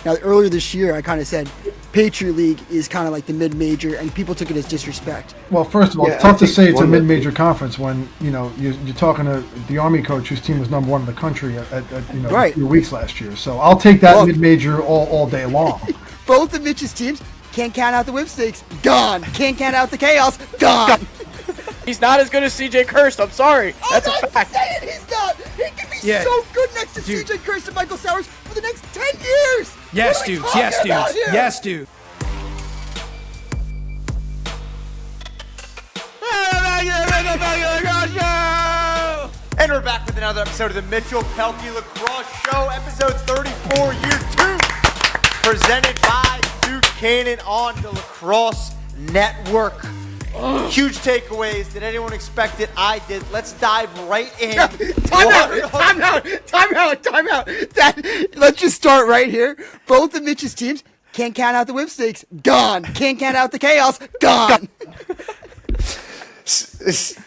Now, earlier this year, I kind of said Patriot League is kind of like the mid-major, and people took it as disrespect. Well, first of all, it's tough to say it's a mid-major conference when you're talking to the Army coach whose team was number 1 in the country at a few weeks last year. So I'll take that mid-major all day long. Both of Mitch's teams can't count out the whip stakes. Gone. Can't count out the chaos. Gone. He's not as good as 𝐶𝐗 𝐋𝐿. I'm sorry. That's a fact. I'm saying he's not. He can be so good next to 𝐶𝐗 𝐋𝐿 and Michael Sowers for the next 10 years. Yes, dudes. Yes, dudes. Yes, dude. And we're back with another episode of the Pehlke Lacrosse Show, episode 34, year 2, presented by 𝐓𝐇𝐄 𝐋𝐀𝐂𝐑𝐎𝐒 on the Lacrosse Network. Huge takeaways. Did anyone expect it? I did. Let's dive right in. Time out. Let's just start right here. Both of Mitch's teams can't count out the whip stakes. Gone. Can't count out the chaos. Gone.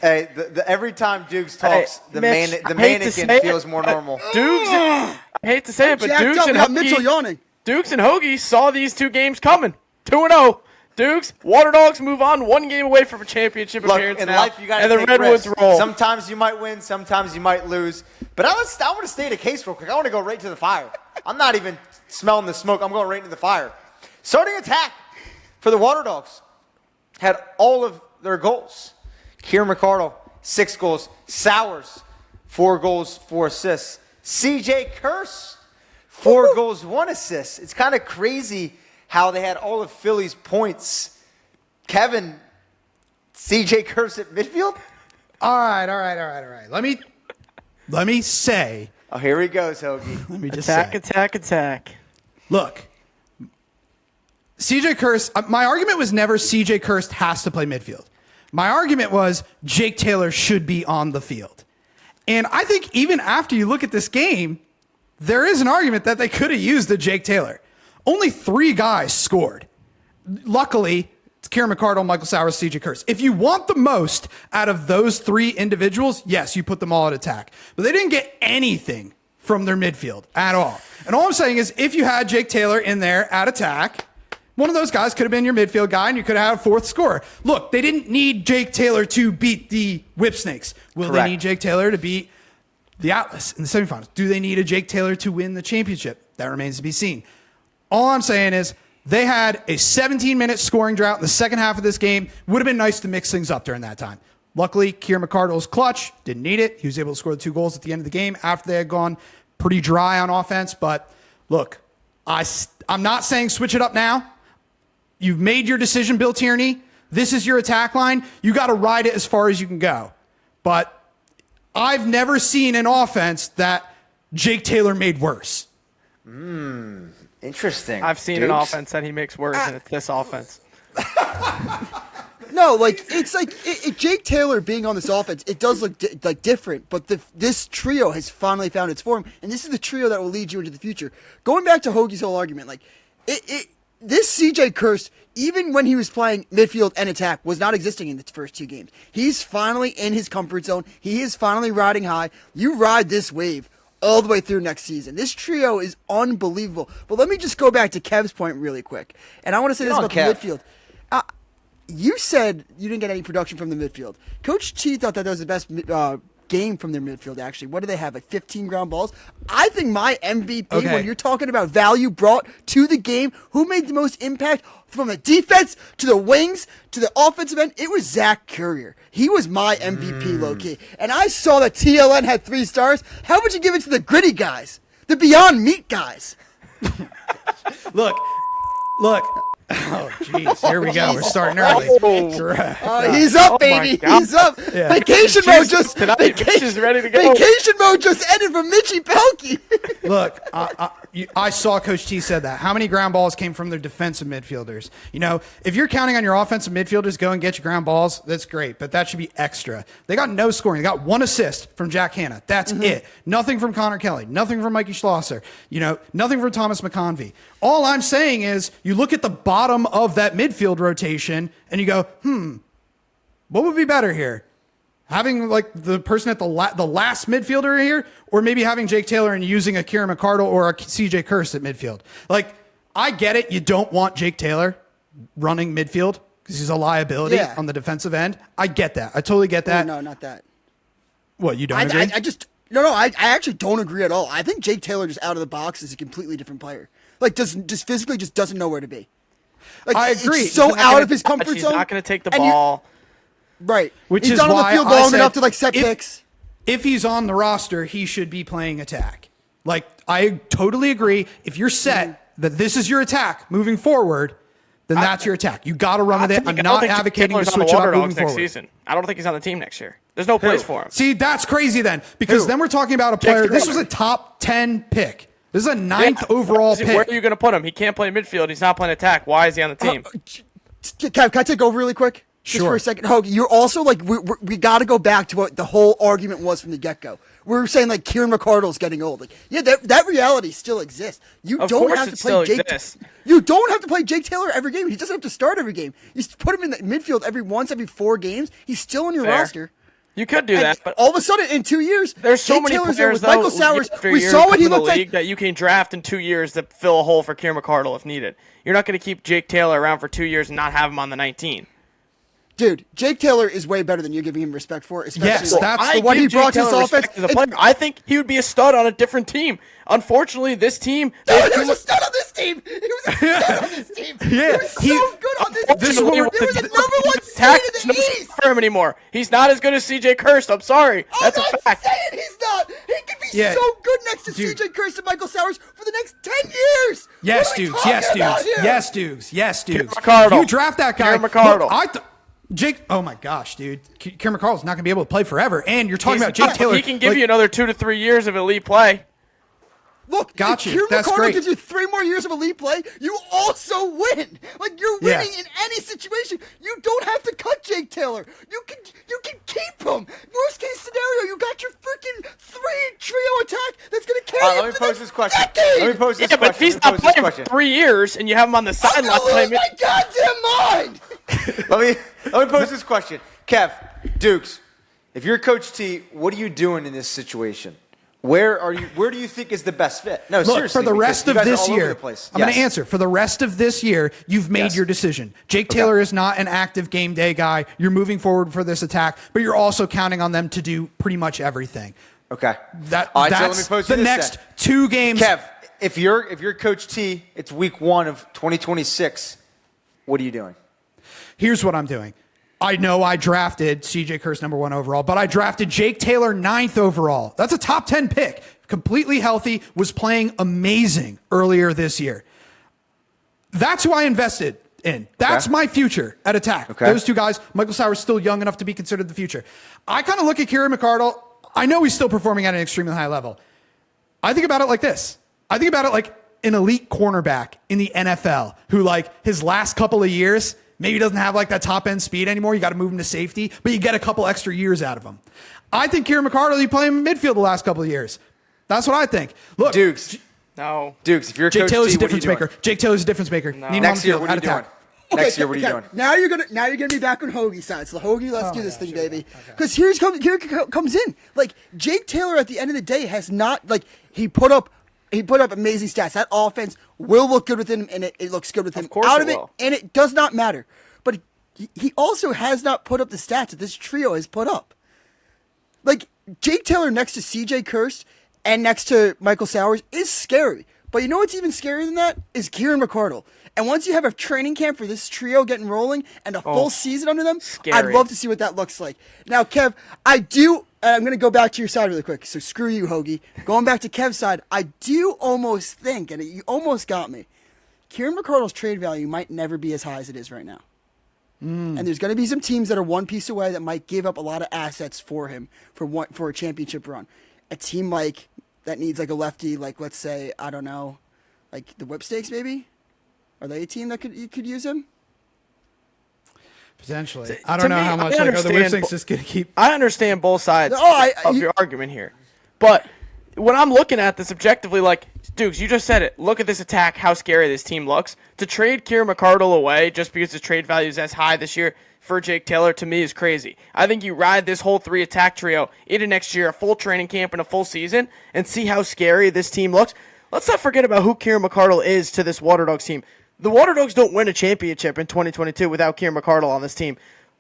Hey, every time Dukes talks, the mannequin feels more normal. Dukes, I hate to say it, but Dukes and Hoagie saw these two games coming. 2-0. Dukes, Waterdogs move on 1 game away from a championship appearance in now, life, you gotta and the take Redwoods risks. roll. Sometimes you might win, sometimes you might lose. But I want to state a case real quick. I want to go right to the fire. I'm not even smelling the smoke. I'm going right into the fire. Starting attack for the Waterdogs had all of their goals. 𝐓𝐇𝐄 𝐋𝐀𝐂𝐑𝐎, 6 goals. Sowers, 4 goals, 4 assists. 𝐶𝐗 𝐋𝐿, 4 goals, 1 assist. It's kind of crazy how they had all of Philly's points. Kevin, 𝐶𝐗 𝐋𝐿 at midfield? All right. Let me say. Oh, here he goes, Hoagie. Let me just attack. Look, 𝐶𝐗 𝐋𝐿, my argument was never 𝐶𝐗 𝐋𝐿 has to play midfield. My argument was Jake Taylor should be on the field. And I think even after you look at this game, there is an argument that they could have used the Jake Taylor. Only 3 guys scored. Luckily, it's 𝐓𝐇𝐄 𝐋𝐿𝐑𝐎, Michael Sowers, 𝐶𝐗 𝐋𝐿. If you want the most out of those 3 individuals, yes, you put them all at attack. But they didn't get anything from their midfield at all. And all I'm saying is if you had Jake Taylor in there at attack, one of those guys could have been your midfield guy, and you could have had a 4th scorer. Look, they didn't need Jake Taylor to beat the Whip Snakes. Will they need Jake Taylor to beat the Atlas in the semifinals? Do they need a Jake Taylor to win the championship? That remains to be seen. All I'm saying is they had a 17-minute scoring drought in the second half of this game. Would have been nice to mix things up during that time. Luckily, 𝐓𝐇𝐄 𝐋𝐿𝐑𝐎 was clutch. Didn't need it. He was able to score the 2 goals at the end of the game after they had gone pretty dry on offense. But look, I'm not saying switch it up now. You've made your decision, Bill Tierney. This is your attack line. You got to ride it as far as you can go. But I've never seen an offense that Jake Taylor made worse. Interesting. I've seen an offense that he makes worse, and it's this offense. No, it's like Jake Taylor being on this offense, it does look different, but this trio has finally found its form, and this is the trio that will lead you into the future. Going back to Hoagie's whole argument, this 𝐶𝐗 𝐋𝐿, even when he was playing midfield and attack, was not existing in the first 2 games. He's finally in his comfort zone. He is finally riding high. You ride this wave all the way through next season. This trio is unbelievable. But let me just go back to Kev's point really quick. And I want to say this about the midfield. You said you didn't get any production from the midfield. Coach T thought that was the best game from their midfield, actually. What do they have, 15 ground balls? I think my MVP, when you're talking about value brought to the game, who made the most impact from the defense to the wings to the offensive end, it was Zach Currier. He was my MVP, low-key. And I saw that TLN had 3 stars. How would you give it to the gritty guys? The Beyond Meat guys? Look. Oh, jeez. Here we go. We're starting early. He's up, baby. He's up. Yeah. Vacation mode just ready to go. Vacation mode just ended for Mitchie Pehlke. Look, I saw Coach T said that. How many ground balls came from their defensive midfielders? If you're counting on your offensive midfielders, go and get your ground balls. That's great, but that should be extra. They got no scoring. They got 1 assist from Jack Hanna. That's it. Nothing from Connor Kelly. Nothing from Mikey Schlosser. Nothing from Thomas McConvey. All I'm saying is you look at the bottom of that midfield rotation and you go, what would be better here? Having the person at the last midfielder here, or maybe having Jake Taylor and using a 𝐓𝐇𝐄 𝐋𝐿𝐑𝐎 or a 𝐶𝐗 𝐋𝐿 at midfield. I get it. You don't want Jake Taylor running midfield because he's a liability on the defensive end. I get that. I totally get that. No, not that. What, you don't agree? I actually don't agree at all. I think Jake Taylor just out of the box is a completely different player. Like, just physically just doesn't know where to be. Like, I agree. It's so out of his comfort zone. He's not going to take the ball. Right. Which he's is not on why the field I long said enough to, like, set picks. If he's on the roster, he should be playing attack. Like, I totally agree. If you're set that this is your attack moving forward, then that's your attack. You got to run with it. I'm not advocating to switch it up moving forward. Season. I don't think he's on the team next year. There's no place for him. See, that's crazy then, because then we're talking about a player. This was a top 10 pick. This is a 9th overall pick. Where are you going to put him? He can't play midfield. He's not playing attack. Why is he on the team? Can I take over really quick? Just for a second. Hoagie, you're also like, we got to go back to what the whole argument was from the get-go. We were saying like Kieran McArdle's getting old. Like, yeah, that reality still exists. You don't have to play Jake. You don't have to play Jake Taylor every game. He doesn't have to start every game. You put him in the midfield every 4 games. He's still on your roster. You could do that, but all of a sudden in 2 years, there's so Jake many Taylor's players there with Michael Sowers. We saw what he looked like that you can draft in 2 years to fill a hole for Kieran McArdle if needed. You're not going to keep Jake Taylor around for 2 years and not have him on the 19. Dude, Jake Taylor is way better than you're giving him respect for. Yes, that's what he brought to this offense. I think he would be a stud on a different team. Unfortunately, this team. No, he was a stud on this team. He was a stud on this team. Yeah, he was so good on this team. He was the number 1 seed in the East. For him anymore. He's not as good as CJ Kirst. I'm sorry. That's a fact. I'm saying he's not. He could be so good next to CJ Kirst and Michael Sowers for the next 10 years. Yes, dudes. Yes, dudes. Yes, dudes. Yes, dudes. You draft that guy. McArdle. Jake, oh my gosh, dude. Kieran McArdle's not going to be able to play forever. And you're talking about Jake Taylor. He can give you another 2 to 3 years of elite play. Look, if Kieran McArdle gives you 3 more years of elite play, you also win. Like, you're winning in any situation. You don't have to cut Jake Taylor. You can keep him. Worst case scenario, you got your freaking 3 trio attack that's going to carry you for the next decade. Let me pose this question. But if he's not playing for 3 years and you have him on the sideline playing, my goddamn mind. Let me pose this question. Kev, Dukes, if you're Coach T, what are you doing in this situation? Where do you think is the best fit? No, look, seriously. For the rest of this year, I'm going to answer. For the rest of this year, you've made your decision. Jake Taylor is not an active game day guy. You're moving forward for this attack, but you're also counting on them to do pretty much everything. Okay. That's so let me pose the next 2 games. Kev, if you're Coach T, it's week 1 of 2026. What are you doing? Here's what I'm doing. I know I drafted CJ Kirst number 1 overall, but I drafted Jake Taylor 9th overall. That's a top 10 pick. Completely healthy, was playing amazing earlier this year. That's who I invested in. That's my future at attack. Okay. Those 2 guys. Michael Sowers still young enough to be considered the future. I kind of look at Kieran McArdle. I know he's still performing at an extremely high level. I think about it like this. I think about it like an elite cornerback in the NFL who, like, his last couple of years maybe doesn't have like that top end speed anymore. You got to move him to safety, but you get a couple extra years out of him. I think Kieran McArdle, you play him in midfield the last couple of years. That's what I think. Look, Dukes, if you're Jake Coach Taylor's T, a difference maker. Jake Taylor's a difference maker. No. Next year, what are you doing? Next year, what are you doing? Now you're gonna be back on Hoagie's side. So Hoagie, let's do this thing, baby. Because here comes in. Like, Jake Taylor at the end of the day has not, like, he put up amazing stats. That offense will look good with him, and it looks good with him out of it, and it does not matter. But he also has not put up the stats that this trio has put up. Like, Jake Taylor next to CJ Kirst and next to Michael Sowers is scary. But you know what's even scarier than that? Is Kieran McArdle. And once you have a training camp for this trio getting rolling and a full season under them, I'd love to see what that looks like. Now, Kev, I'm going to go back to your side really quick. So screw you, Hoagie. Going back to Kev's side, I do almost think, and you almost got me, Kieran McArdle's trade value might never be as high as it is right now. And there's going to be some teams that are one piece away that might give up a lot of assets for him for a championship run. A team like that needs like a lefty, like, let's say, I don't know, like the Whipstakes maybe? Are they a team that could use him? Potentially. I don't know how much like, are the Whipstakes just going to keep... I understand both sides of your argument here. But when I'm looking at this objectively, like, Dukes, you just said it. Look at this attack, how scary this team looks. To trade Kieran McArdle away just because the trade value is as high this year for Jake Taylor, to me, is crazy. I think you ride this whole 3 attack trio into next year, a full training camp and a full season, and see how scary this team looks. let's not forget about who Kieran McArdle is to this Waterdogs team. The Waterdogs don't win a championship in 2022 without Kieran McArdle on this team.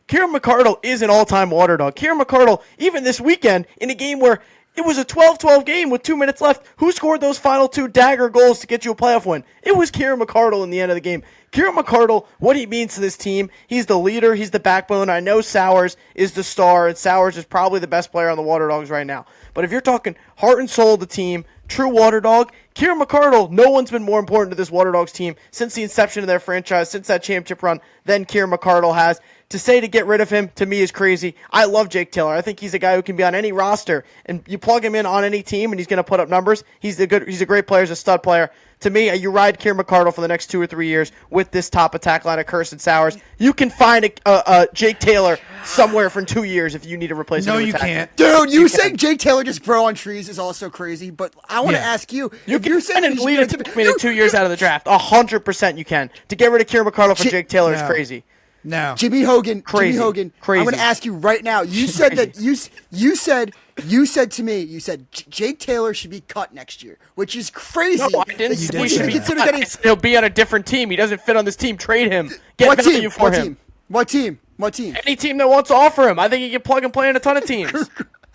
Kieran McArdle is an all-time Waterdog. Kieran McArdle, even this weekend, in a game where it was a 12-12 game with 2 minutes left, who scored those final 2 dagger goals to get you a playoff win? It was Kieran McArdle in the end of the game. Kieran McArdle, what he means to this team, he's the leader, he's the backbone. I know Sowers is the star, and Sowers is probably the best player on the Waterdogs right now. But if you're talking heart and soul of the team, true Waterdog, Kieran McArdle, no one's been more important to this Waterdogs team since the inception of their franchise, since that championship run, than Kieran McArdle has. To say to get rid of him, to me, is crazy. I love Jake Taylor. I think he's a guy who can be on any roster, and you plug him in on any team, and he's going to put up numbers. He's a great player. He's a stud player. To me, you ride Kieran McArdle for the next 2 or 3 years with this top attack line of Kirst and Sowers. You can find a Jake Taylor somewhere for 2 years if you need to replace him. No, you can't. Dude, you saying Jake Taylor just grow on trees is also crazy, but I want to ask you. You can lead a team in 2 years out of the draft. 100% you can. To get rid of Kieran McArdle for Jake Taylor is crazy. No. Jimmy Hogan, Crazy. I'm going to ask you right now. You said that you said to me, you said Jake Taylor should be cut next year, which is crazy. No, I didn't say he should be cut. Getting... He'll be on a different team. He doesn't fit on this team. Trade him. Get value for him. What team? Any team that wants to offer him. I think he can plug and play in a ton of teams.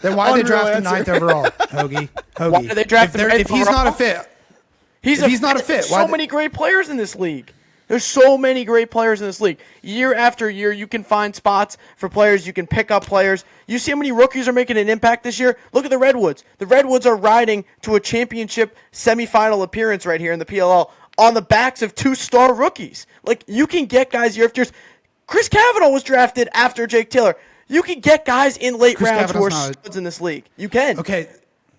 Then why did they draft him 9th overall, Hoagie? Why did they draft him if he's not a fit? He's not a fit. There's so many great players in this league. There's so many great players in this league. Year after year, you can find spots for players. You can pick up players. You see how many rookies are making an impact this year? Look at the Redwoods. The Redwoods are riding to a championship semifinal appearance right here in the PLL on the backs of 2-star rookies. Like, you can get guys year after year. Chris Cavanaugh was drafted after Jake Taylor. You can get guys in late rounds who are studs in this league. You can. Okay.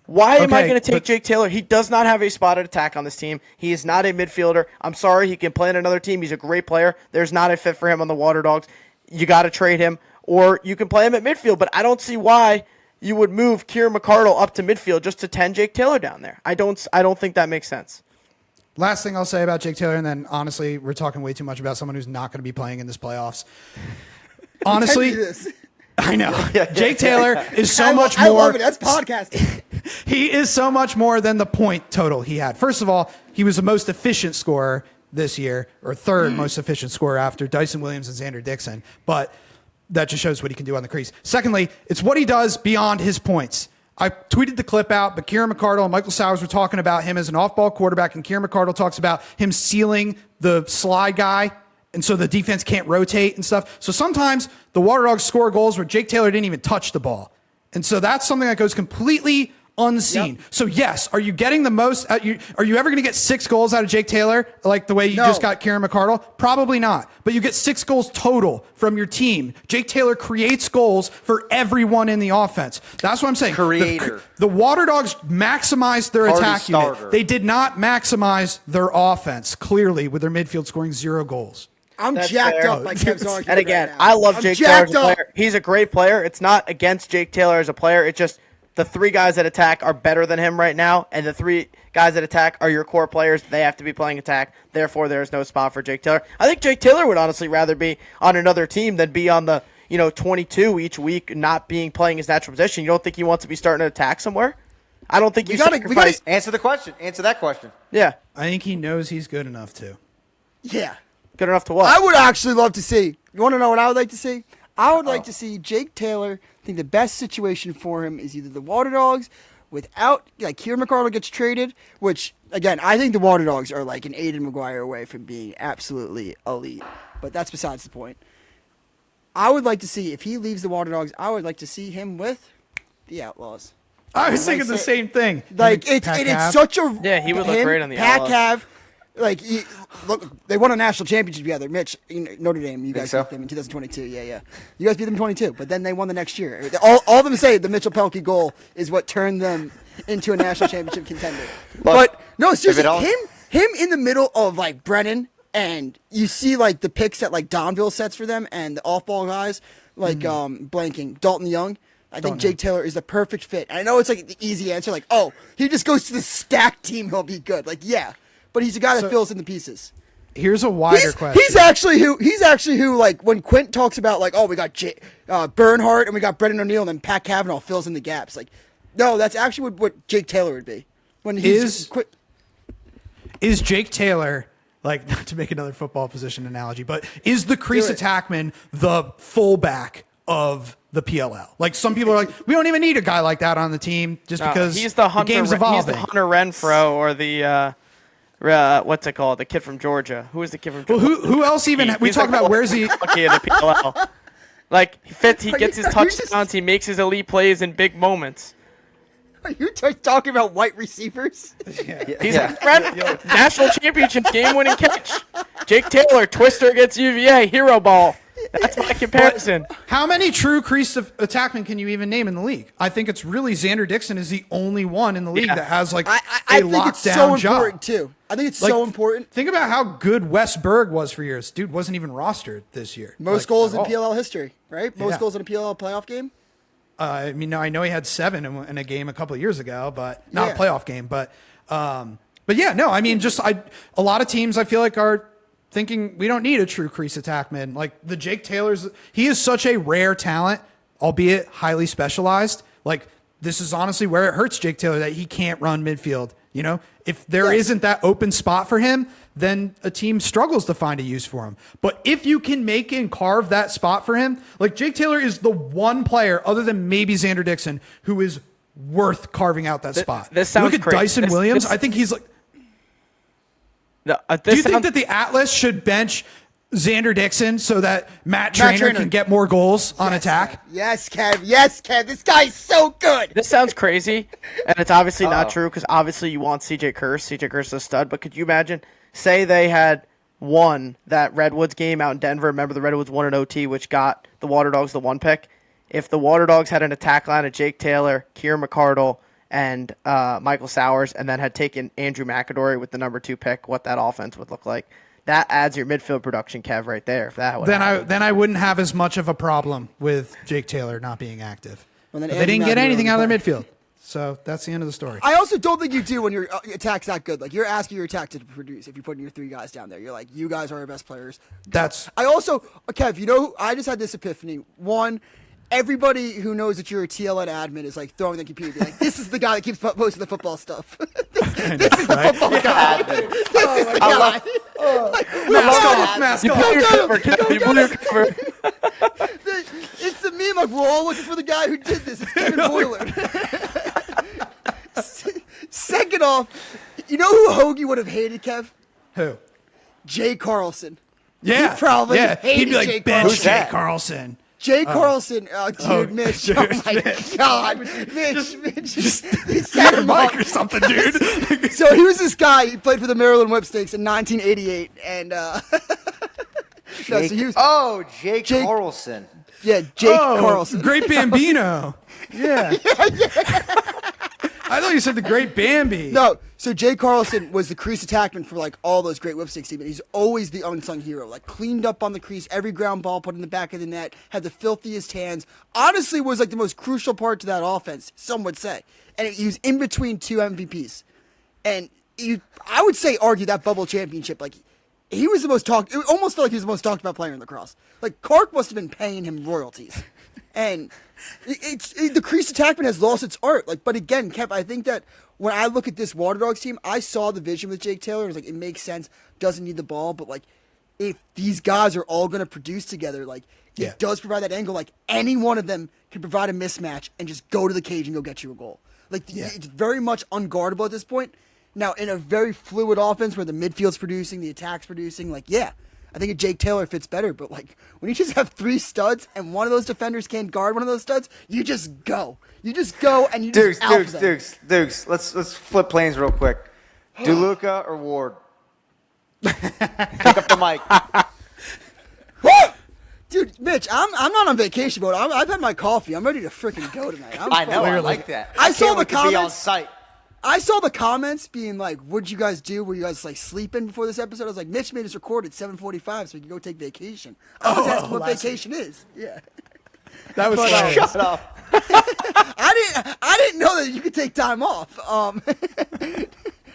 Why am I going to take Jake Taylor? He does not have a spotted attack on this team. He is not a midfielder. I'm sorry. He can play in another team. He's a great player. There's not a fit for him on the Waterdogs. You got to trade him, or you can play him at midfield. But I don't see why you would move Kieran McArdle up to midfield just to 10 Jake Taylor down there. I don't think that makes sense. Last thing I'll say about Jake Taylor, and then honestly, we're talking way too much about someone who's not going to be playing in this playoffs. Honestly, I know. Jake Taylor is so much more. I love it. That's podcasting. He is so much more than the point total he had. First of all, he was the most efficient scorer this year, or third most efficient scorer after Dyson Williams and Xander Dixon. But that just shows what he can do on the crease. Secondly, it's what he does beyond his points. I tweeted the clip out, but Kieran McArdle and Michael Sowers were talking about him as an off-ball quarterback, and Kieran McArdle talks about him sealing the slide guy, and so the defense can't rotate and stuff. So sometimes the Waterdogs score goals where Jake Taylor didn't even touch the ball. And so that's something that goes completely unseen. Yep. So yes, are you getting the most? Are you ever going to get 6 goals out of Jake Taylor like the way you just got Kieran McArdle? Probably not. But you get 6 goals total from your team. Jake Taylor creates goals for everyone in the offense. That's what I'm saying. Creator. The Waterdogs maximized their attack unit. They did not maximize their offense, clearly, with their midfield scoring 0 goals. That's jacked fair. Up by Kev's argument. And again, right I love Jake Taylor as a player. He's a great player. It's not against Jake Taylor as a player. It's just the 3 guys that attack are better than him right now, and the 3 guys that attack are your core players. They have to be playing attack. Therefore, there is no spot for Jake Taylor. I think Jake Taylor would honestly rather be on another team than be on the 22 each week, not playing his natural position. You don't think he wants to be starting to attack somewhere? I don't think we got to answer the question. Answer that question. Yeah, I think he knows he's good enough to. Yeah, good enough to what? I would actually love to see. You want to know what I would like to see? I would like to see Jake Taylor. I think the best situation for him is either the Waterdogs without, like, Kieran McArdle gets traded, which, again, I think the Waterdogs are like an Aiden McGuire away from being absolutely elite. But that's besides the point. I would like to see, if he leaves the Waterdogs, I would like to see him with the Outlaws. I was thinking the same thing. Like, it's such a... Yeah, he would look great on the Outlaws. Pack Like, look, they won a national championship together. Mitch, Notre Dame, you guys beat them in 2022. Yeah. You guys beat them in 22, but then they won the next year. All of them say the Mitchell Pehlke goal is what turned them into a national championship contender. But, no, seriously, him in the middle of, like, Brennan, and you see, like, the picks that, like, Donville sets for them, and the off-ball guys, like, blanking, Dalton Young. I think Jake Taylor is the perfect fit. And I know it's, like, the easy answer, like, oh, he just goes to the stacked team, he'll be good. Like, yeah. But he's a guy that fills in the pieces. Here's a wider question. He's actually who like when Quint talks about like, oh, we got Bernhardt and we got Brendan O'Neill and then Pat Cavanaugh fills in the gaps. Like, no, that's actually what Jake Taylor would be when he's is Jake Taylor, like, not to make another football position analogy, but is the crease attackman the fullback of the PLL? Like, some people are like, we don't even need a guy like that on the team just because he's the Hunter, game's He's evolving. the Hunter Renfro or the what's it called? The kid from Georgia. Who is the kid from Georgia? Well, who else even? We talk about where's he? Okay, the PLL. Like, he gets his touchdowns. He makes his elite plays in big moments. Are you talking about white receivers? He's a national championship game-winning catch. Jake Taylor, twister against UVA, hero ball. That's my comparison. How many true crease attackmen can you even name in the league? I think it's really Xander Dixon is the only one in the league that has like I a think lockdown it's so job. important too. I think it's Like, so important. Think about how good Wes Berg was for years. Dude wasn't even rostered this year. Most goals in PLL history, right? Most Yeah. goals in a PLL playoff game. I mean, I know he had 7 in a game a couple of years ago, but not a playoff game. But yeah, no, I mean, a lot of teams I feel like are thinking we don't need a true crease attackman. Like the Jake Taylor's, he is such a rare talent, albeit highly specialized. Like this is honestly where it hurts Jake Taylor that he can't run midfield. You know, if there isn't that open spot for him, then a team struggles to find a use for him. But if you can make and carve that spot for him, like Jake Taylor is the one player other than maybe Xander Dixon who is worth carving out that spot. This sounds Look at crazy. Dyson Williams. I think he's like, do you think that the Atlas should bench Xander Dixon so that Matt Trainer can get more goals on attack? Yes, Kev. Yes, Kev. This guy's so good. This sounds crazy, and it's obviously not true because obviously you want CJ Kirst. CJ Kirst is a stud, but could you imagine, say they had won that Redwoods game out in Denver. Remember the Redwoods won an OT, which got the Waterdogs the 1 pick. If the Waterdogs had an attack line of Jake Taylor, 𝐓𝐇𝐄 𝐋𝐀𝐂𝐑𝐿, and Michael Sowers, and then had taken Andrew McAdory with the number 2 pick, what that offense would look like. That adds your midfield production, Kev, right there. If that would then I wouldn't have as much of a problem with Jake Taylor not being active. Well, then But they Andrew didn't get McAdory anything out of their would play. midfield. So that's the end of the story. I also don't think you do when your attack's that good. Like, you're asking your attack to produce if you're putting your 3 guys down there. You're like, you guys are our best players. I also, Kev, you know, I just had this epiphany. One, everybody who knows that you're a TLN admin is like throwing the computer, be like, this is the guy that keeps posting the football stuff. this is the football guy. This is the guy. Mask You off. blew your cover, Kev. You blew your cover. It's the meme, like, we're all looking for the guy who did this. It's Kevin Boiler. Second off, you know who Hoagie would have hated, Kev? Who? Jay Carlson. Yeah. He probably hated He'd be like, Jay bench Carlson. Jay Carlson. Jay Carlson, dude, Mitch, oh my God, Mitch, he set him up. Or something, dude. So he was this guy, he played for the Maryland Whipstakes in 1988, and, no, so he was, Jake Carlson. yeah, Jake Carlson. Great Bambino. Yeah. I thought you said the Great Bambi. No, so Jay Carlson was the crease attackman for like all those great whipsticks teams. He's always the unsung hero. Like cleaned up on the crease, every ground ball put in the back of the net, had the filthiest hands. Honestly, was like the most crucial part to that offense. Some would say, and he was in between 2 MVPs, and I would say argue that bubble championship. Like he was the most talked. It almost felt like he was the most talked about player in lacrosse. Like Clark must have been paying him royalties, and. The crease attackman has lost its art. Like, but again, Kev, I think that when I look at this Waterdogs team, I saw the vision with Jake Taylor. It was like, it makes sense. Doesn't need the ball, but like, if these guys are all going to produce together, like, it does provide that angle. Like, any one of them can provide a mismatch and just go to the cage and go get you a goal. Like, it's very much unguardable at this point. Now, in a very fluid offense where the midfield's producing, the attack's producing, like, I think a Jake Taylor fits better, but like when you just have 3 studs and one of those defenders can't guard one of those studs, you just go. You just go and you just alpha them. Dukes. Let's flip planes real quick. DeLuca or Ward? Pick up the mic. Dude, Mitch, I'm not on vacation mode. I've had my coffee. I'm ready to freaking go tonight. I know. I like that. I saw can't the wait to be on comments. site. I saw the comments being like, "What'd you guys do? Were you guys like sleeping before this episode?" I was like, "Mitch made us record at 7:45 so we can go take vacation." I was asking what vacation is. Yeah, That was Shut up. I didn't know that you could take time off.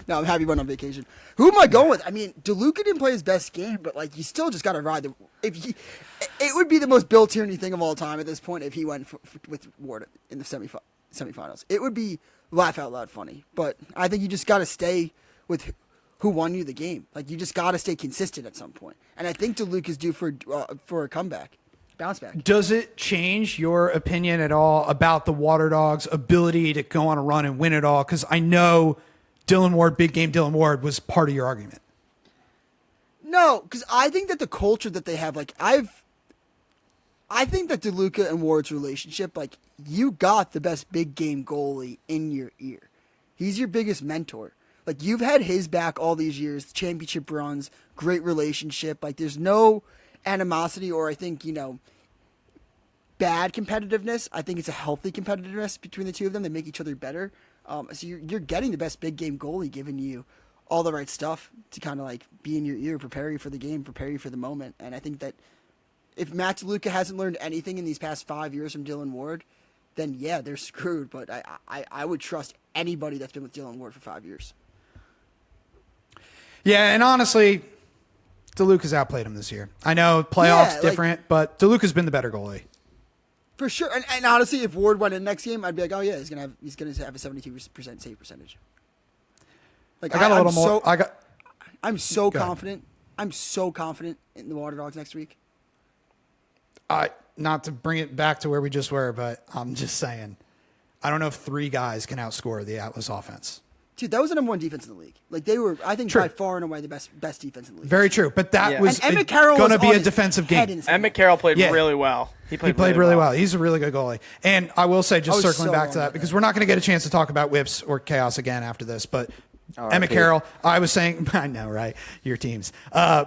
No, I'm happy when on vacation. Who am I going with? I mean, DeLuca didn't play his best game, but like you still just got to ride the. It would be the most Bill Tierney thing of all time at this point if he went with Ward in the semifinals. It would be laugh out loud funny, but I think you just got to stay with who won you the game. Like, you just got to stay consistent at some point. And I think DeLuca is due for a comeback, bounce back. Does it change your opinion at all about the Waterdogs' ability to go on a run and win it all? Because I know Dylan Ward, big game Dylan Ward, was part of your argument. No, because I think that the culture that they have, like, I think that DeLuca and Ward's relationship, like, you got the best big game goalie in your ear. He's your biggest mentor. Like, you've had his back all these years, championship runs, great relationship. Like, there's no animosity or, I think, bad competitiveness. I think it's a healthy competitiveness between the two of them. They make each other better. So you're getting the best big game goalie, giving you all the right stuff to kind of, like, be in your ear, prepare you for the game, prepare you for the moment. And I think that if Matt DeLuca hasn't learned anything in these past 5 years from Dylan Ward, then, yeah, they're screwed. But I would trust anybody that's been with Dylan Ward for 5 years. Yeah, and honestly, DeLuca's outplayed him this year. I know playoffs different, but DeLuca's been the better goalie. For sure. And honestly, if Ward went in next game, I'd be like, oh, yeah, he's gonna have a 72% save percentage. Like, I got a little more. I'm so confident. I'm so confident in the Waterdogs next week. Not to bring it back to where we just were, but I'm just saying, I don't know if 3 guys can outscore the Atlas offense. Dude, that was the number 1 defense in the league. Like, they were, I think, by far and away the best defense in the league. Very true, but that was going to be a defensive game. Emmett Carroll played really well. He played really well. He's a really good goalie. And I will say, just circling back to that, because we're not going to get a chance to talk about whips or chaos again after this, but Emmett Carroll, I was saying, I know, right? Your teams.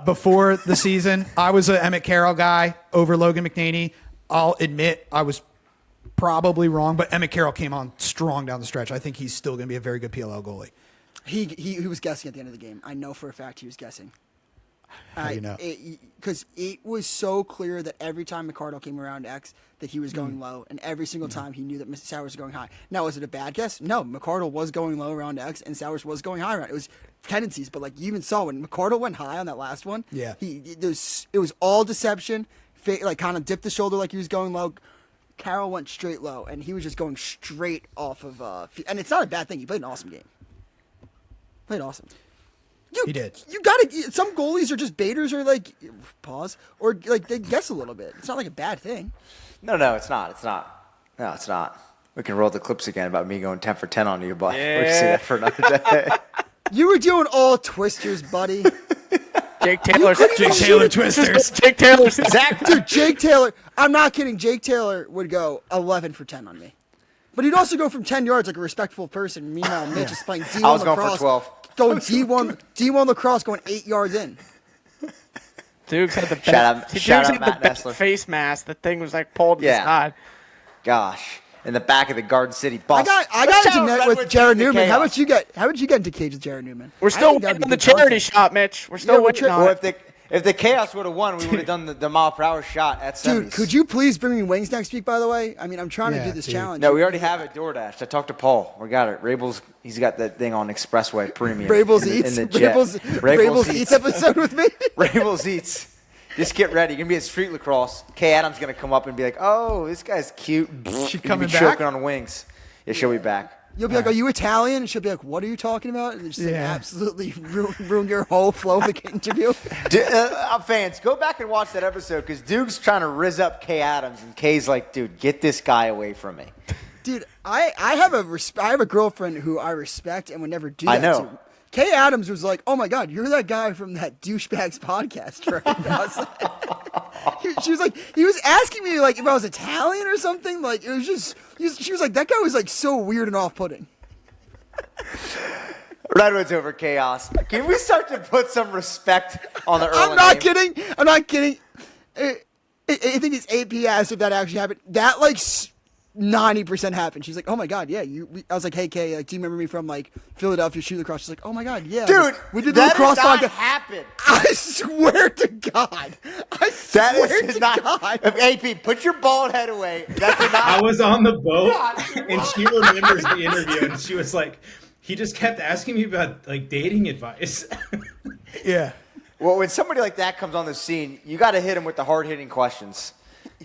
Before the season, I was an Emmett Carroll guy over Logan McNaney. I'll admit I was probably wrong, but Emmett Carroll came on strong down the stretch. I think he's still going to be a very good PLL goalie. He was guessing at the end of the game. I know for a fact he was guessing. How do you know? Because it was so clear that every time McCardle came around X that he was going low, and every single time he knew that Mr. Sowers was going high. Now, was it a bad guess? No, McCardle was going low around X, and Sowers was going high around. It was tendencies, but like you even saw when McCardle went high on that last one. Yeah, it was all deception. Like kind of dipped the shoulder like he was going low. Carroll went straight low, and he was just going straight off of. And it's not a bad thing. He played an awesome game. Played awesome. He did. You gotta. Some goalies are just baiters, or like pause, or like they guess a little bit. It's not like a bad thing. No, it's not. No, it's not. We can roll the clips again about me going 10 for 10 on you, but we can see that for another day. You were doing all twisters, buddy. Jake Taylor twisters. Jake Taylor. Dude, Jake Taylor. I'm not kidding. Jake Taylor would go 11 for 10 on me. But he'd also go from 10 yards like a respectful person. Meanwhile, Mitch is playing D1 I was lacrosse. going for 12. Going D1 lacrosse going 8 yards in. Dukes had the best face mask. The thing was like pulled to the side. Gosh. In the back of the Garden City bus. I got into net with Jared Newman. How about you get into cage with Jared Newman? We're still waiting on the charity shot, Mitch. We're still waiting on it. If the Chaos would have won, we would have done the mile per hour shot at 70s. Dude, could you please bring me wings next week, by the way? I mean, I'm trying to do this challenge. No, we already have it DoorDash. I talked to Paul. We got it. Rabel's, he's got that thing on Expressway Premium. Rabel's Eats? Rabel's Eats episode with me? Rabel's Eats. Just get ready. You're going to be at Street Lacrosse. Kay Adams going to come up and be like, oh, this guy's cute. She coming back? Choking on wings. Yeah, she'll be back. You'll be like, are you Italian? And she'll be like, what are you talking about? And just like, absolutely ruin your whole flow of the interview. Fans, go back and watch that episode because Duke's trying to rizz up Kay Adams. And Kay's like, dude, get this guy away from me. Dude, I have a girlfriend who I respect and would never do that I know. to. Kay Adams was like, oh my God, you're that guy from that Douchebags podcast, right? I was like, she was like, he was asking me like if I was Italian or something. Like, it was just, she was like, that guy was like so weird and off-putting. Redwoods over Chaos. Can we start to put some respect on the early I'm not kidding. I think it's APS if that actually happened. That like 90% happened. She's like, oh my God, yeah. I was like, hey Kay, like, do you remember me from like Philadelphia Shoot Lacrosse? She's like, oh my God, yeah. Dude, we did the lacrosse podcast. Happen. I swear to God. AP, put your bald head away. That did not. I was on the boat, and she remembers the interview, and she was like, he just kept asking me about like dating advice. Yeah. Well, when somebody like that comes on the scene, you got to hit him with the hard-hitting questions.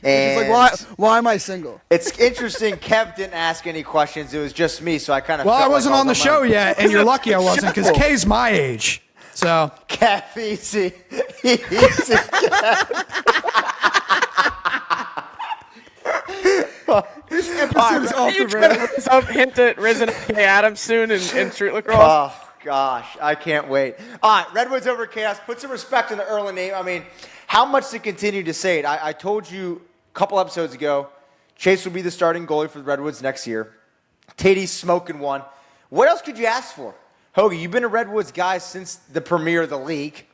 And it's like, why am I single? It's interesting. Kev didn't ask any questions. It was just me, so I kind of. Well, I wasn't on the show yet, and you're lucky I wasn't because Kay's my age. So Calf easy. Easy. This episode is off the rails. Some hint at Risen K. Adams soon in street lacrosse. Oh, gosh. I can't wait. All right, Redwoods over Chaos. Put some respect in the Erlen name. I mean, how much to continue to say it? I told you a couple episodes ago, Chase will be the starting goalie for the Redwoods next year. Taty's smoking one. What else could you ask for? Hoagie, you've been a Redwoods guy since the premiere of the league.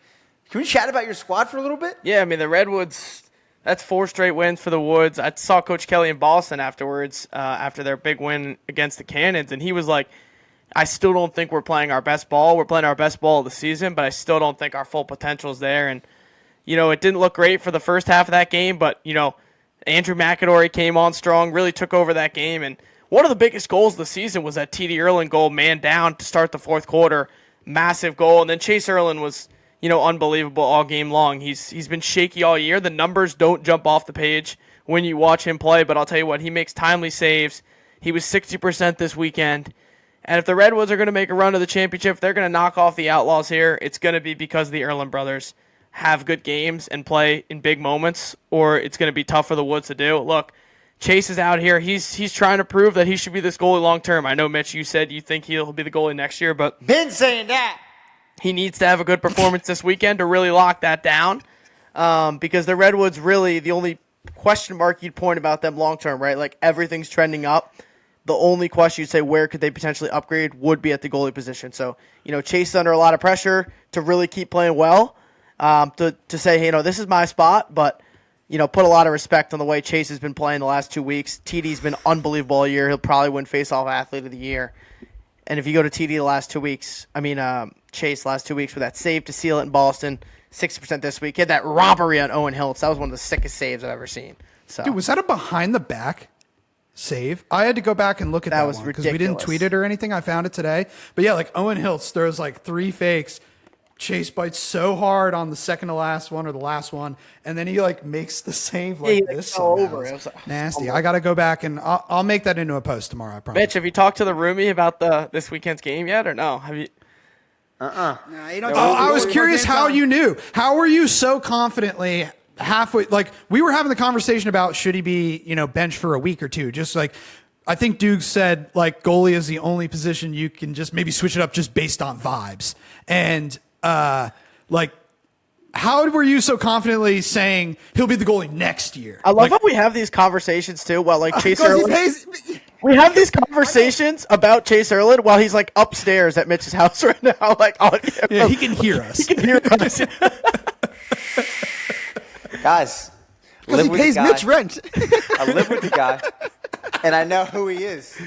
Can we chat about your squad for a little bit? Yeah, I mean, the Redwoods, that's 4 straight wins for the Woods. I saw Coach Kelly in Boston afterwards, after their big win against the Cannons, and he was like, I still don't think we're playing our best ball. We're playing our best ball of the season, but I still don't think our full potential is there. And, it didn't look great for the first half of that game, but, Andrew McAdory came on strong, really took over that game, and one of the biggest goals of the season was that TD Erlen goal, man down to start the fourth quarter. Massive goal. And then Chase Erlen was, unbelievable all game long. He's been shaky all year. The numbers don't jump off the page when you watch him play, but I'll tell you what, he makes timely saves. He was 60% this weekend. And if the Redwoods are going to make a run to the championship, if they're going to knock off the Outlaws here, it's going to be because the Erlen brothers have good games and play in big moments, or it's going to be tough for the Woods to do. Look, Chase is out here. He's trying to prove that he should be this goalie long term. I know, Mitch, you said you think he'll be the goalie next year, but Been saying that. he needs to have a good performance this weekend to really lock that down. Because the Redwoods really, the only question mark you'd point about them long term, right? Like everything's trending up. The only question you'd say where could they potentially upgrade would be at the goalie position. So, Chase is under a lot of pressure to really keep playing well. To say, hey, this is my spot, but put a lot of respect on the way Chase has been playing the last 2 weeks. TD's been unbelievable all year. He'll probably win Face-Off Athlete of the Year. And if you go to TD the last 2 weeks, Chase last 2 weeks with that save to seal it in Boston, 60% this week. He had that robbery on Owen Hiltz. That was one of the sickest saves I've ever seen. So, dude, was that a behind the back save? I had to go back and look at that was one because we didn't ridiculous. tweet it or anything. I found it today. But yeah, like Owen Hiltz throws like 3 fakes. Chase bites so hard on the second to last one or the last one, and then he makes the save like this. fell somehow. over. It's It was like, nasty. I got to go back and I'll make that into a post tomorrow. I promise. Mitch, have you talked to the roomie about this weekend's game yet, or no? Have you? Nah, you don't I was curious how you knew. How were you so confidently halfway? Like we were having the conversation about should he be benched for a week or two? Just like I think Duke said, like goalie is the only position you can just maybe switch it up just based on vibes and. How were you so confidently saying he'll be the goalie next year? I love how we have these conversations too. While Chase Because he Erlen, pays. we have these conversations about Chase Erlen while he's upstairs at Mitch's house right now. Yeah, he can hear us. He can hear us. Guys, Because he pays Mitch rent. I live with the guy, and I know who he is.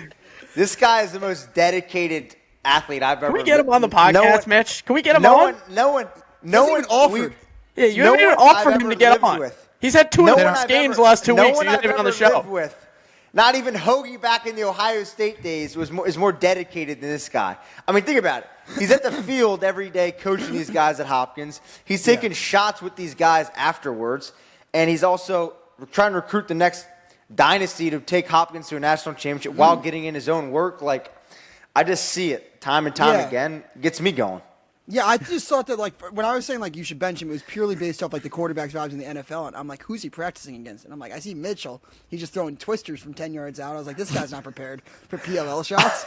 This guy is the most dedicated athlete I've ever. Can we get him on the podcast, Mitch? Can we get him on? No one even offered. Yeah, you no haven't even one offered I've him to ever get lived on. with. He's had 2 No of one his I've games ever- the last 2 no weeks. one He's not I've even on the ever show. lived with. Not even Hoagie back in the Ohio State days is more dedicated than this guy. I mean, think about it. He's at the field every day coaching these guys at Hopkins. He's taking shots with these guys afterwards, and he's also trying to recruit the next dynasty to take Hopkins to a national championship while getting in his own work. I just see it time and time again. It gets me going. Yeah, I just thought that when I was saying you should bench him, it was purely based off the quarterback's vibes in the NFL, and I'm like, who's he practicing against? And I'm like, I see Mitchell. He's just throwing twisters from 10 yards out. I was like, this guy's not prepared for PLL shots.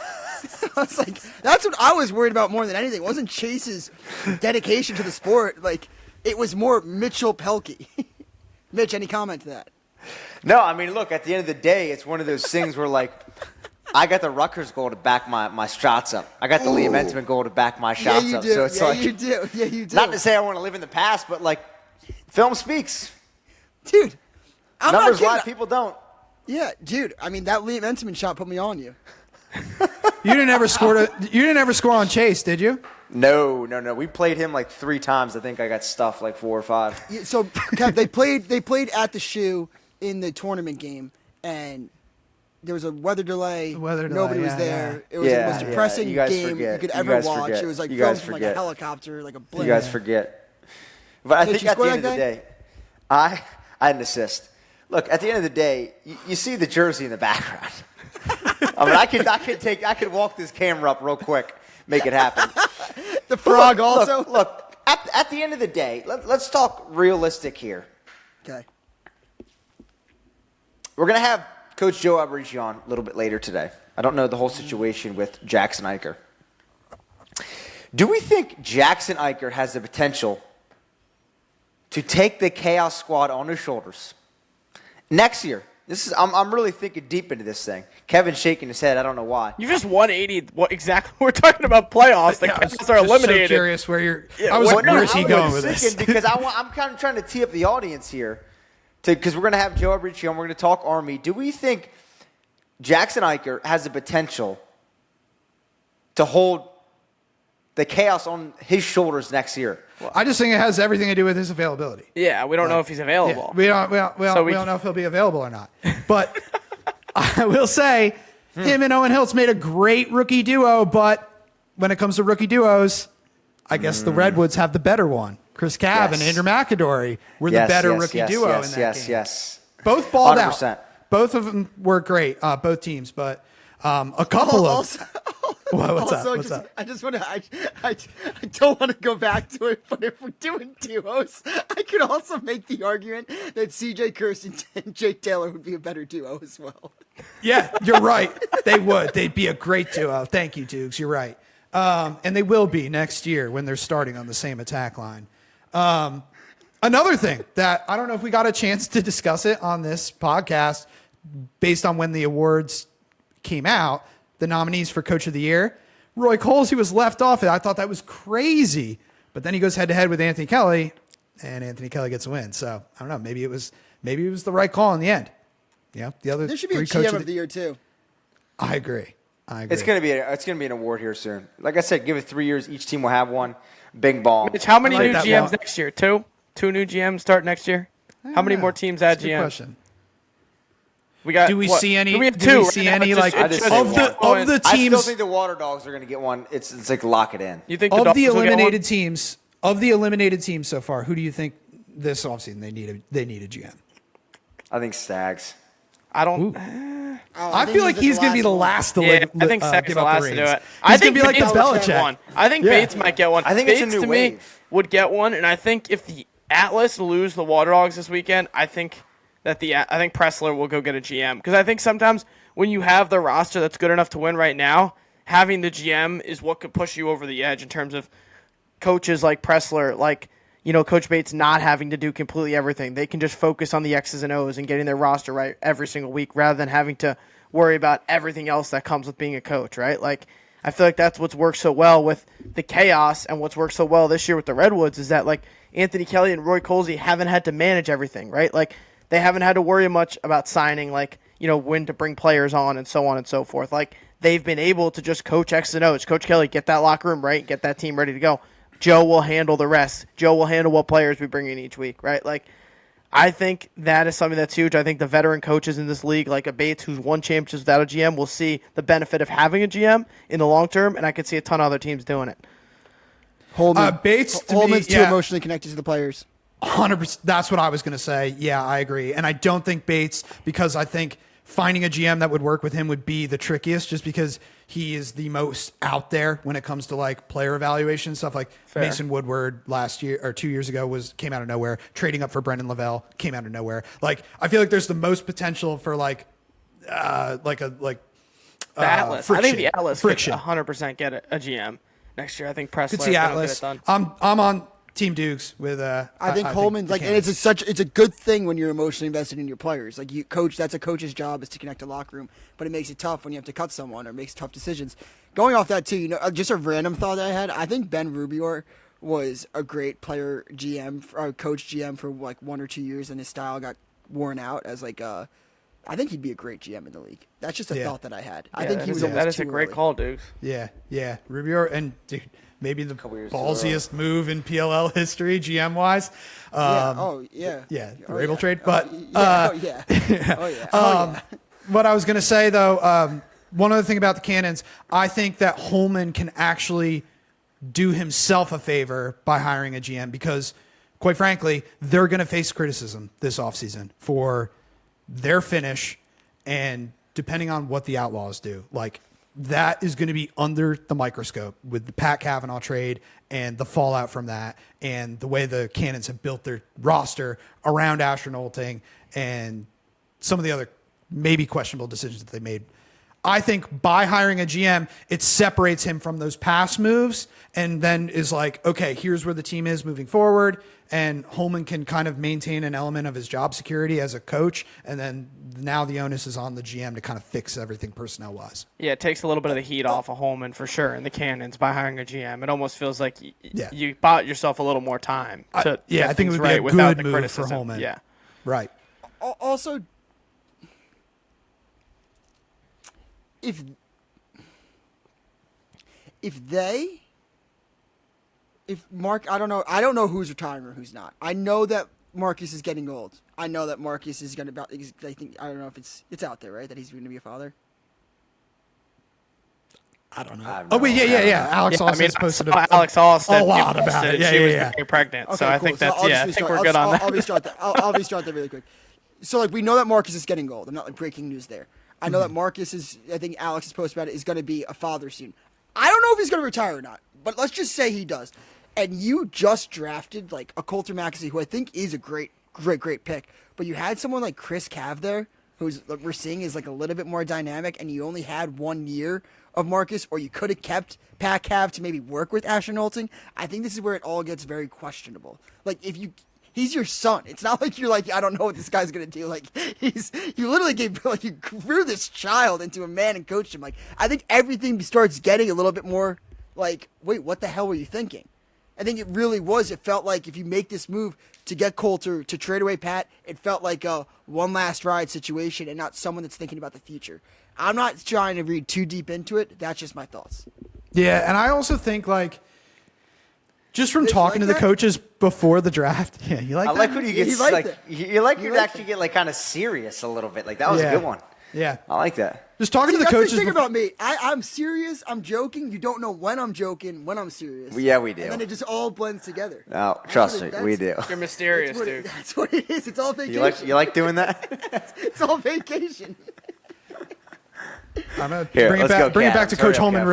I was like, that's what I was worried about more than anything. It wasn't Chase's dedication to the sport. It was more Mitchell Pehlke. Mitch, any comment to that? No, I mean, look, at the end of the day, it's one of those things where I got the Rutgers goal to back my shots up. I got the Liam Entman goal to back my shots up. Do. So it's you do. Yeah, you do. Not to say I want to live in the past, but film speaks. Dude, I'm Numbers not lie, kidding. people don't. Yeah, dude. I mean, that Liam Entman shot put me on you. You didn't ever score on Chase, did you? No. We played him 3 times. I think I got stuffed 4 or 5. Yeah, so Kev, they played at the Shoe in the tournament game, and there was a weather delay. Nobody was there. It was the most depressing game you could ever watch. It was filmed from a helicopter, a blimp. You guys forget. But I think you at the score end of the day, I had an assist. Look, at the end of the day, you see the jersey in the background. I mean, I could walk this camera up real quick, make it happen. The frog also. Look, at the end of the day, let's talk realistic here. Okay. We're going to have Coach Joe Alberici on a little bit later today. I don't know the whole situation with Jackson Eicher. Do we think Jackson Eicher has the potential to take the Chaos squad on his shoulders next year? I'm really thinking deep into this thing. Kevin's shaking his head. I don't know why. You just 180. What exactly? We're talking about playoffs. The Chaos are eliminated. So curious where you're. Yeah, I was like, no, where is he going with this? Because I'm kind of trying to tee up the audience here, because we're going to have Joe Alberici on. We're going to talk Army. Do we think Jackson Eicher has the potential to hold the Chaos on his shoulders next year? I just think it has everything to do with his availability. Yeah, we don't know if he's available. Yeah, we don't know if he'll be available or not. But I will say, him and Owen Hiltz made a great rookie duo. But when it comes to rookie duos, I guess the Redwoods have the better one. Chris Cav and Andrew McAdory were the better rookie duo in that game. Yes. Both balled 100%. out. Both of them were great, both teams. But a couple of. What's up? I just want to. I don't want to go back to it, but if we're doing duos, I could also make the argument that CJ Kirst and Jake Taylor would be a better duo as well. Yeah, you're right. They would. They'd be a great duo. Thank you, Dukes. You're right. And they will be next year when they're starting on the same attack line. Another thing that I don't know if we got a chance to discuss it on this podcast based on when the awards came out. The nominees for Coach of the Year. Roy Coles, he was left off it. I thought that was crazy. But then he goes head-to-head with Anthony Kelly, and Anthony Kelly gets a win. So, I don't know. Maybe it was the right call in the end. Yeah, the other there should be a GM of the year, too. I agree. It's gonna be an award here soon. Like I said, give it 3 years. Each team will have one. Bing bong. Mitch, how many new GMs next year? Two new GMs start next year? How many more teams add GMs? Good question. We got. Do we see any? We have do two. we see any like of the I still teams? think the Waterdogs are going to get one. It's like lock it in. You think Of the Dogs will get one? eliminated teams so far, who do you think this offseason they need a GM? I think Stags. I don't. I feel like he's going to be the last to Yeah, I think Stags give the up last the to reins. do it. He's I think going to be like the Bates might get Belichick. one. I think Bates might get one. I think Bates, it's a new to wave. me, would get one, and I think if the Atlas lose the Waterdogs this weekend, I think Pressler will go get a GM, because I think sometimes when you have the roster that's good enough to win right now, having the GM is what could push you over the edge in terms of coaches like Pressler, like Coach Bates not having to do completely everything. They can just focus on the X's and O's and getting their roster right every single week rather than having to worry about everything else that comes with being a coach, right? Like, I feel like that's what's worked so well with the Chaos, and what's worked so well this year with the Redwoods is that, like, Anthony Kelly and Roy Colsey haven't had to manage everything, right? Like, they haven't had to worry much about signing, like, when to bring players on and so on and so forth. Like, they've been able to just coach X's and O's. Coach Kelly, get that locker room right, get that team ready to go. Joe will handle the rest. Joe will handle what players we bring in each week, right? Like, I think that is something that's huge. I think the veteran coaches in this league, like a Bates who's won championships without a GM, will see the benefit of having a GM in the long term, and I could see a ton of other teams doing it. Bates, Holman's too emotionally connected to the players. 100%. That's what I was going to say. Yeah, I agree. And I don't think Bates, because I think finding a GM that would work with him would be the trickiest, just because he is the most out there when it comes to like player evaluation stuff. Like Fair. Mason Woodward last year or 2 years ago came out of nowhere. Trading up for Brendan Lavelle came out of nowhere. Like, I feel like there's the most potential for the Atlas. friction. I think the Atlas friction. could 100% get a GM next year. I think Pressler Could see Atlas. I'm on Team Dukes with I think Holman's like, and it's a good thing when you're emotionally invested in your players. Like, that's a coach's job, is to connect a locker room, but it makes it tough when you have to cut someone or makes tough decisions. Going off that too, just a random thought that I had. I think Ben Rubior was a great player GM or coach GM for like 1 or 2 years, and his style got worn out as like I think he'd be a great GM in the league. That's just a thought that I had. I think he was almost that is too a great early. call, Dukes. Yeah. Rubior, and dude, maybe the ballsiest move in PLL history, GM wise. The Rabel trade. But what I was going to say though, one other thing about the Cannons, I think that Holman can actually do himself a favor by hiring a GM, because quite frankly, they're going to face criticism this offseason for their finish, and depending on what the Outlaws do. Like, that is going to be under the microscope with the Pat Kavanaugh trade and the fallout from that and the way the Cannons have built their roster around Asher Nolting and some of the other maybe questionable decisions that they made. I think by hiring a GM, it separates him from those past moves and then is like, okay, here's where the team is moving forward. And Holman can kind of maintain an element of his job security as a coach. And then now the onus is on the GM to kind of fix everything personnel-wise. Yeah, it takes a little bit of the heat off of Holman for sure and the Cannons by hiring a GM. It almost feels like you bought yourself a little more time to I think it would be a good move for Holman. Yeah. Right. Also, if Mark, I don't know who's retiring or who's not. I know that Marcus is getting old. I know that Marcus is going to I don't know if it's out there, right? That he's going to be a father. I don't know. Yeah. Alex Austin posted Alex Austin a lot about it. She was getting pregnant. Okay, so I cool. think that's, I think we're good on that. I'll restart that. I'll restart that really quick. So, like, we know that Marcus is getting old. I'm not, like, breaking news there. I know that Marcus is, I think Alex's post about it, is going to be a father soon. I don't know if he's going to retire or not, but let's just say he does. And you just drafted, like, a Coulter Maxey, who I think is a great pick. But you had someone like Chris Cav there, who's, like, we're seeing is, like, a little bit more dynamic, and you only had 1 year of Marcus, or you could have kept Pat Cav to maybe work with Asher Nolting. I think this is where it all gets very questionable. Like, he's your son. It's not like you're like, I don't know what this guy's gonna do. Like, you literally you grew this child into a man and coached him. Like, I think everything starts getting a little bit more like, wait, what the hell were you thinking? I think it really was. It felt like if you make this move to get Coulter, to trade away Pat, it felt like a one last ride situation and not someone that's thinking about the future. I'm not trying to read too deep into it. That's just my thoughts. Yeah, and I also think, like, just from talking to the coaches before the draft, you like that? I like when you get you like actually get like kind of serious a little bit. Like that was a good one. Yeah, I like that. Just talking to the that's coaches. The thing about me, I'm serious. I'm joking. You don't know when I'm joking, when I'm serious. Yeah, we do. And then it just all blends together. No, trust me, we do. You're mysterious, dude. That's what it is. It's all vacation. You like doing that? It's all vacation. I'm gonna bring it back to Coach Holman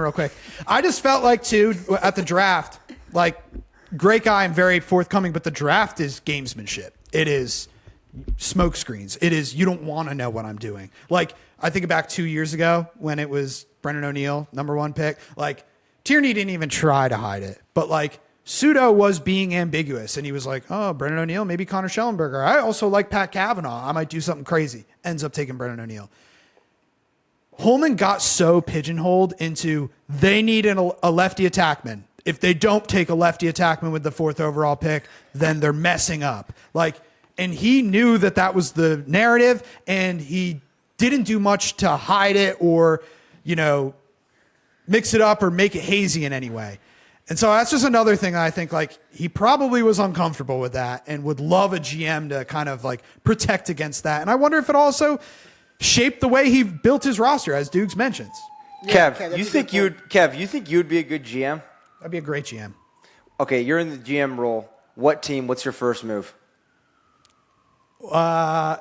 real quick. I just felt like too at the draft, like, great guy and very forthcoming, but the draft is gamesmanship. It is smoke screens. It is, you don't want to know what I'm doing. Like, I think back 2 years ago when it was Brendan O'Neill, #1 pick. Like, Tierney didn't even try to hide it, but like, Pseudo was being ambiguous, and he was like, oh, Brendan O'Neill, maybe Connor Schellenberger. I also like Pat Kavanaugh. I might do something crazy. Ends up taking Brendan O'Neill. Holman got so pigeonholed into they need a lefty attackman. If they don't take a lefty attackman with the 4th overall pick, then they're messing up. Like, and he knew that was the narrative, and he didn't do much to hide it or, mix it up or make it hazy in any way. And so that's just another thing that I think, like, he probably was uncomfortable with that and would love a GM to kind of, like, protect against that. And I wonder if it also shaped the way he built his roster, as Dukes mentions. Yeah, Kev, you think you'd be a good GM? I'd be a great GM. Okay, you're in the GM role. What team? What's your first move? I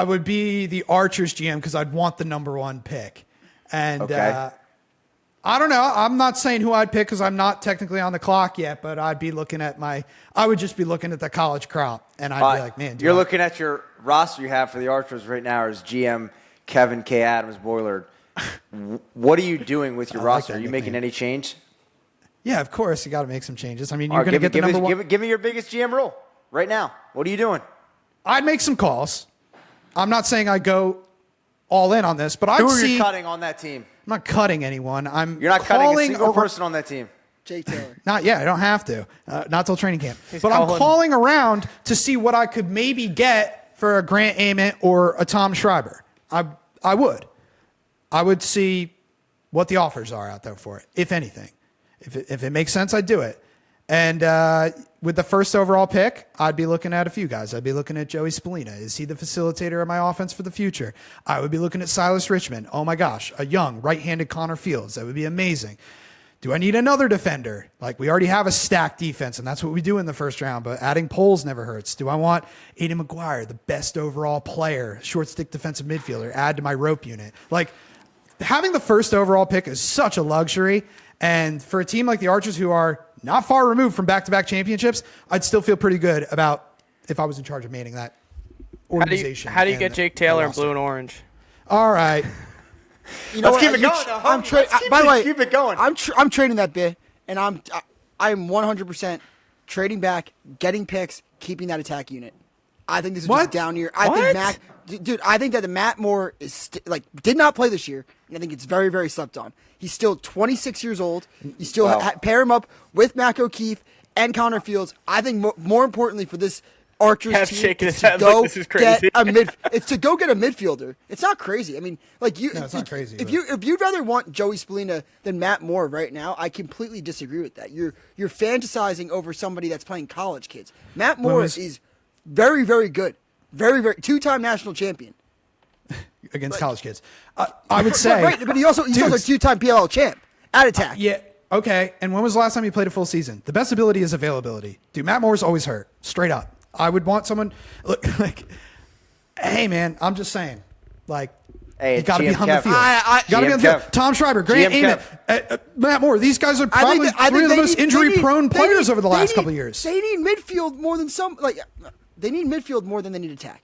would be the Archers GM because I'd want the #1 pick. And okay. I don't know. I'm not saying who I'd pick because I'm not technically on the clock yet, but I'd be looking at I would just be looking at the college crop, and I'd be like, man. You're looking at your roster you have for the Archers right now as GM Kevin K. Adams Boilard. What are you doing with your roster? Are you making any change? Yeah, of course. You got to make some changes. I mean, you're going to get the #1. Give me your biggest GM role right now. What are you doing? I'd make some calls. I'm not saying I go all in on this, but Who are you cutting on that team? I'm not cutting anyone. You're not cutting a single person on that team. Jake Taylor. Not yet. I don't have to. Not till training camp. But I'm calling around to see what I could maybe get for a Grant Ament or a Tom Schreiber. I would. I would see what the offers are out there for it, if anything. If it makes sense, I'd do it. And with the 1st overall pick, I'd be looking at a few guys. I'd be looking at Joey Spallina. Is he the facilitator of my offense for the future? I would be looking at Silas Richmond. Oh my gosh, a young right-handed Connor Fields. That would be amazing. Do I need another defender? Like, we already have a stacked defense, and that's what we do in the first round, but adding Poles never hurts. Do I want Aiden McGuire, the best overall player, short stick defensive midfielder, add to my rope unit? Like, having the first overall pick is such a luxury, and for a team like the Archers, who are not far removed from back-to-back championships, I'd still feel pretty good about if I was in charge of manning that organization. How do you get Jake Taylor in blue and orange? All right. You know Let's what? keep it going. By the way, keep it going. I'm trading that bit, and I'm 100% trading back, getting picks, keeping that attack unit. I think this is just a down year. I think that the Matt Moore is did not play this year, and I think it's very, very slept on. He's still 26 years old. You still pair him up with Mac O'Keefe and Connor Fields. I think more importantly for this Archer's team, it's to go get a midfielder. It's not crazy. I mean, it's not crazy. If you'd rather want Joey Spallina than Matt Moore right now, I completely disagree with that. You're fantasizing over somebody that's playing college kids. Matt Moore is very, very good. Very, very two-time national champion against college kids. I would say, right, but he's also a two-time PLL champ at Attack. Yeah. Okay. And when was the last time you played a full season? The best ability is availability. Dude, Matt Moore's always hurt. Straight up. I would want someone hey man, I'm just saying, you got to be on the field. You got to be on the field. Tom Schreiber, Grant Ament, Matt Moore. These guys are probably three of the most injury-prone players over the last couple of years. They need midfield more than they need midfield more than they need attack.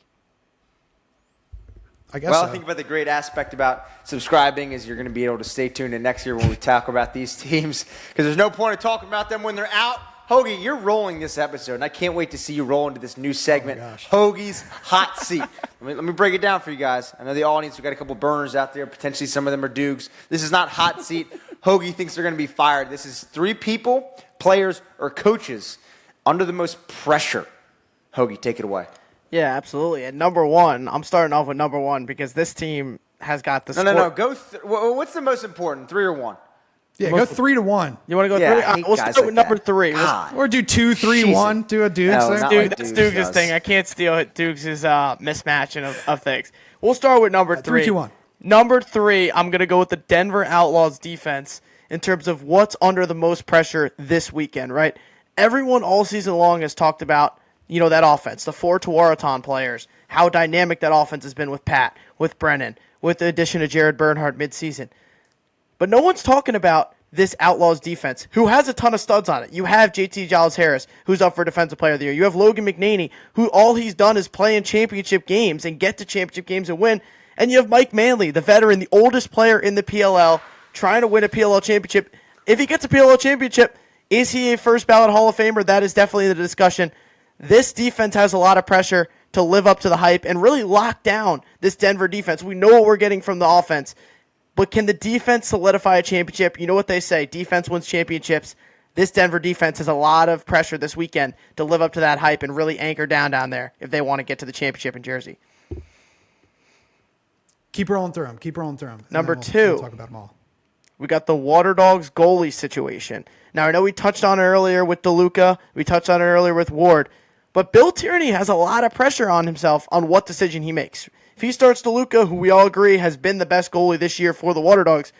I guess. Well, I think about the great aspect about subscribing is you're going to be able to stay tuned in next year when we talk about these teams, because there's no point of talking about them when they're out. Hoagie, you're rolling this episode, and I can't wait to see you roll into this new segment, Hoagie's Hot Seat. Let me break it down for you guys. I know the audience, we've got a couple burners out there. Potentially some of them are Dukes. This is not Hot Seat. Hoagie thinks they're going to be fired. This is 3 people, players, or coaches under the most pressure. Hoagie, take it away. Yeah, absolutely. And number one, I'm starting off with number one because this team has got the No. Go. What's the most important, 3 or 1? Yeah, go 3-1. You want to go 3? We'll start with number 3. Or do 2-3-1. Do a Dukes there. That's Dukes' thing. I can't steal Dukes' mismatching of things. We'll start with number 3. 3-2-1. Number 3, I'm going to go with the Denver Outlaws defense in terms of what's under the most pressure this weekend, right? Everyone all season long has talked about, that offense, the 4 Tuaraton players, how dynamic that offense has been with Pat, with Brennan, with the addition of Jared Bernhardt midseason. But no one's talking about this Outlaws defense, who has a ton of studs on it. You have JT Giles-Harris, who's up for Defensive Player of the Year. You have Logan McNaney, who all he's done is play in championship games and get to championship games and win. And you have Mike Manley, the veteran, the oldest player in the PLL, trying to win a PLL championship. If he gets a PLL championship, is he a first ballot Hall of Famer? That is definitely the discussion. This defense has a lot of pressure to live up to the hype and really lock down this Denver defense. We know what we're getting from the offense. But can the defense solidify a championship? You know what they say, defense wins championships. This Denver defense has a lot of pressure this weekend to live up to that hype and really anchor down there if they want to get to the championship in Jersey. Keep rolling through them. Number 2, we'll talk about them all. We got the Waterdogs goalie situation. Now, I know we touched on it earlier with DeLuca. We touched on it earlier with Ward. But Bill Tierney has a lot of pressure on himself on what decision he makes. If he starts DeLuca, who we all agree has been the best goalie this year for the Waterdogs,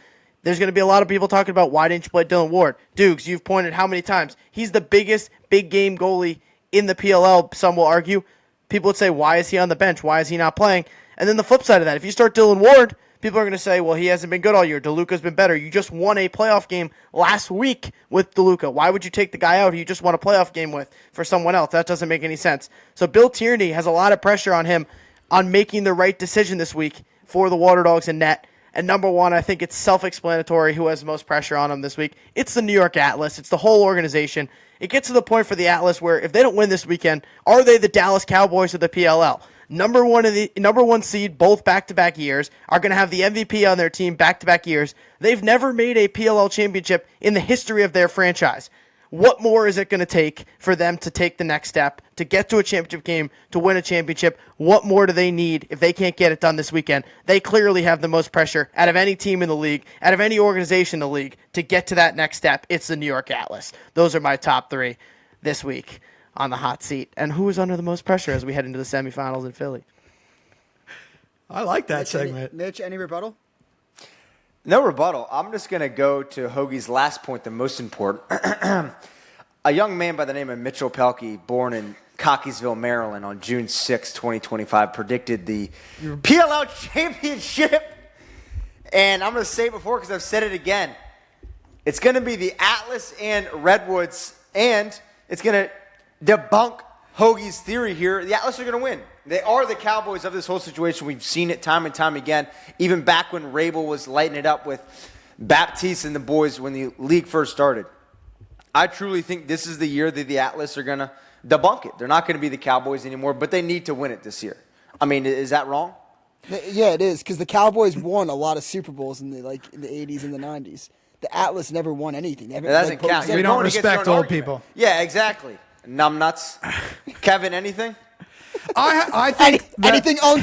there's going to be a lot of people talking about why didn't you play Dylan Ward? Dukes, you've pointed how many times? He's the biggest big game goalie in the PLL, some will argue. People would say, why is he on the bench? Why is he not playing? And then the flip side of that, if you start Dylan Ward, people are going to say, well, he hasn't been good all year. DeLuca's been better. You just won a playoff game last week with DeLuca. Why would you take the guy out who you just won a playoff game with for someone else? That doesn't make any sense. So Bill Tierney has a lot of pressure on him on making the right decision this week for the Waterdogs and net. And number 1, I think it's self-explanatory who has the most pressure on him this week. It's the New York Atlas. It's the whole organization. It gets to the point for the Atlas where if they don't win this weekend, are they the Dallas Cowboys of the PLL? Number 1 seed, both back-to-back years, are going to have the MVP on their team back-to-back years. They've never made a PLL championship in the history of their franchise. What more is it going to take for them to take the next step, to get to a championship game, to win a championship? What more do they need if they can't get it done this weekend? They clearly have the most pressure out of any team in the league, out of any organization in the league, to get to that next step. It's the New York Atlas. Those are my top 3 this week on the hot seat. And who is under the most pressure as we head into the semifinals in Philly? I like that segment. Mitch, any rebuttal? No rebuttal. I'm just going to go to Hoagie's last point, the most important. A young man by the name of Mitchell Pehlke, born in Cockeysville, Maryland on June 6, 2025, predicted the PLL championship. And I'm going to say it before because I've said it again. It's going to be the Atlas and Redwoods, and it's going to debunk Hoagie's theory here. The Atlas are going to win. They are the Cowboys of this whole situation. We've seen it time and time again, even back when Rabel was lighting it up with Baptiste and the boys when the league first started. I truly think this is the year that the Atlas are going to debunk it. They're not going to be the Cowboys anymore, but they need to win it this year. I mean, is that wrong? Yeah, it is, because the Cowboys won a lot of Super Bowls in the 80s and the 90s. The Atlas never won anything. That doesn't count. We don't respect old people. Yeah, exactly. Numbnuts. Kevin, anything? I think anything on.